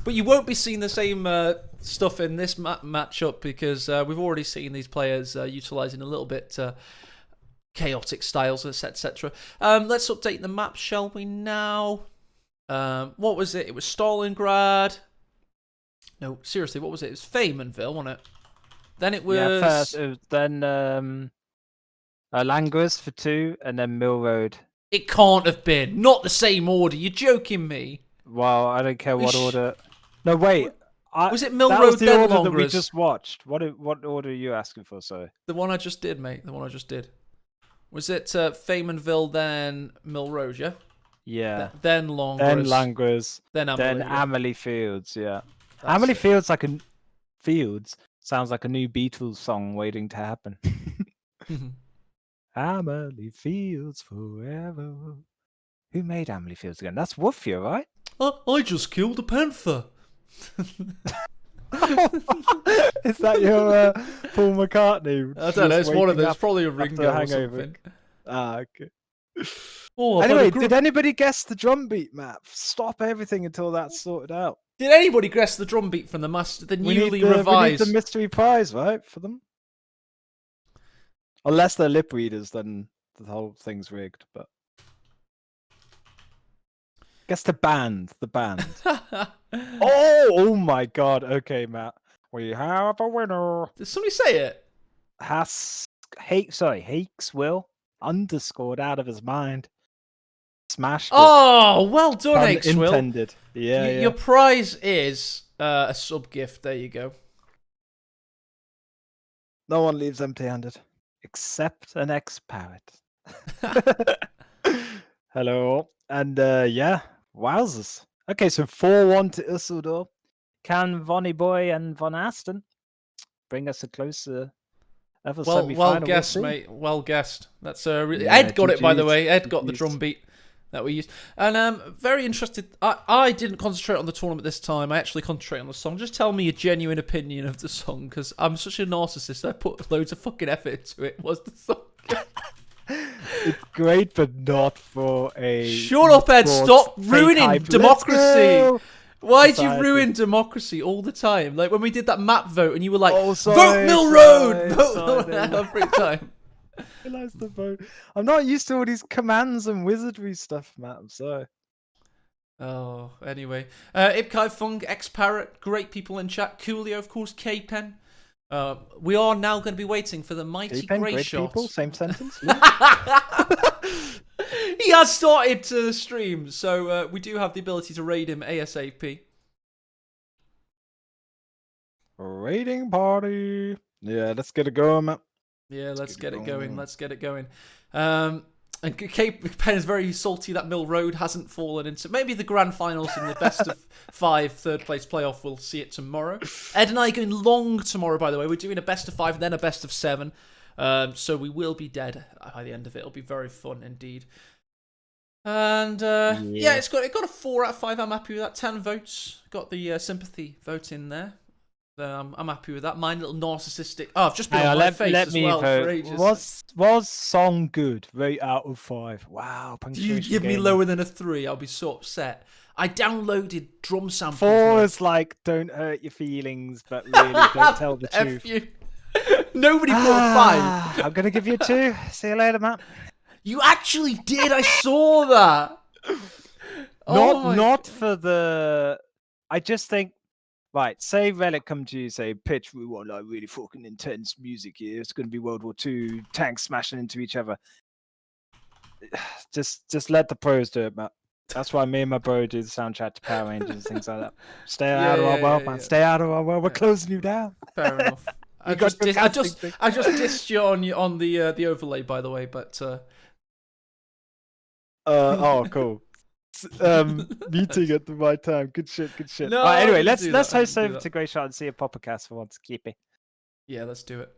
But you won't be seeing the same stuff in this matchup because we've already seen these players utilising a little bit chaotic styles, etc. Let's update the map, shall we now? What was it? It was Stalingrad. No, seriously, what was it? It was Feynmanville, wasn't it? Then it was... Yeah, first, it was then Langres for 2, and then Mill Road. It can't have been. Not the same order. You're joking me. Well, I don't care what order. No, wait. Was it Mill that Road was the then order that we Langres? just watched. What order are you asking for, sorry? The one I just did, mate. The one I just did. Was it Feynmanville, then Mill Road, yeah? Yeah. Then Langres. Then Langres. Then Amelie. Then Amelie Fields, yeah. Amelie Fields Fields sounds like a new Beatles song waiting to happen. Amelie Fields forever. Who made Amelie Fields again? That's Woofia, right? I just killed a panther. Is that your Paul McCartney? I don't know. It's one of those. Waking up Probably a Ringo or hangover. something. Ah, okay. Oh, Anyway, did anybody guess the drum beat map? Stop everything until that's sorted out. Did anybody guess the drum beat from the newly We need revised? the mystery prize, right, for them? Unless they're lip readers, then the whole thing's rigged. But guess the band. Oh my god. Okay, Matt. We have a winner. Did somebody say it? Hakes Will underscored out of his mind. Smashed it. Oh, well done, Pun Hakeswill. intended. Yeah, yeah. Your prize is a sub gift. There you go. No one leaves empty-handed. Except an ex-parrot. Hello. And yeah, wowzers. Okay, so 4-1 to Ussildor. Can Vonny Boy and Von Aston bring us a closer ever semi-final? Well guessed, mate. Well guessed. That's really... Yeah, Ed got it, by the GGs. way. Ed got the GGs. drum beat that we used. And very interested. I didn't concentrate on the tournament this time. I actually concentrated on the song. Just tell me your genuine opinion of the song, because I'm such a narcissist. I put loads of fucking effort into it. What's the song? It's great, but not for a... Shut up, Ed. sports Stop fake ruining hype. Let's democracy. go! Why'd you Society. ruin democracy all the time? Like when we did that map vote and you were like, Oh, vote sorry, Mill sorry, Road! Vote sorry, Mill Road every time. Realize the vote. I'm not used to all these commands and wizardry stuff, Matt. I'm sorry. Oh, anyway. Ibkai Fung, X-Parrot, great people in chat. Coolio, of course, K-Pen. We are now going to be waiting for the mighty Deep end, Grey great Shot. people, same sentence. He has started to stream, so we do have the ability to raid him ASAP. Raiding party. Yeah, let's get it going, Matt. Yeah, let's get it going. going. Let's get it going. And K-Pen is very salty that Mill Road hasn't fallen into... Maybe the grand finals in the best of 5 third place playoff. We'll see it tomorrow. Ed and I are going long tomorrow, by the way. We're doing a best of 5 and then a best of 7. So we will be dead by the end of it. It'll be very fun indeed. And yeah, it got a 4 out of 5. I'm happy with that. 10 votes. Got the sympathy vote in there. I'm happy with that. Mine little narcissistic. Oh, I've just been on my face as well for ages. Was song good? Rate out of 5. Wow. Do you give me lower than a 3? I'll be so upset. I downloaded drum samples. 4 mate. is like, don't hurt your feelings, but really don't tell the F truth. you. Nobody put a 5. I'm gonna give you a 2. See you later, Matt. You actually did. I saw that. Not for the. I just think. Right, say Relic come to you, say, pitch, we want like really fucking intense music here. It's going to be World War II, tanks smashing into each other. Just let the pros do it, Matt. That's why me and my bro do the soundtrack to Power Rangers, things like that. Stay out of our world, man. Stay out of our world. We're closing you down. Fair enough. I just dissed you on the overlay, by the way, but oh, cool. Meeting at the right time. Good shit. No, Right, anyway, I didn't let's do that, I host didn't do over that. to Grey Shot and see a popper cast for once. Keep it. yeah, let's do it.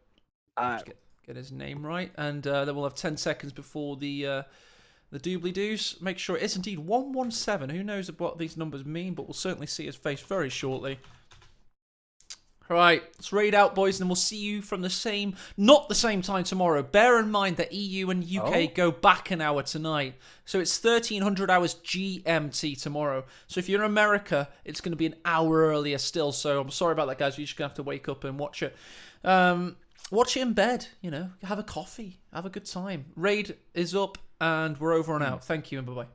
Alright. Get his name right, and then we'll have 10 seconds before the the doobly-doos. Make sure it is indeed 117. Who knows what these numbers mean, but we'll certainly see his face very shortly. All right, let's raid out, boys, and we'll see you from not the same time tomorrow. Bear in mind that EU and UK go back an hour tonight. So it's 1300 hours GMT tomorrow. So if you're in America, it's going to be an hour earlier still. So I'm sorry about that, guys. You're just going to have to wake up and watch it. Watch it in bed, have a coffee, have a good time. Raid is up, and we're over and out. Thank you, and bye-bye.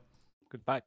Goodbye.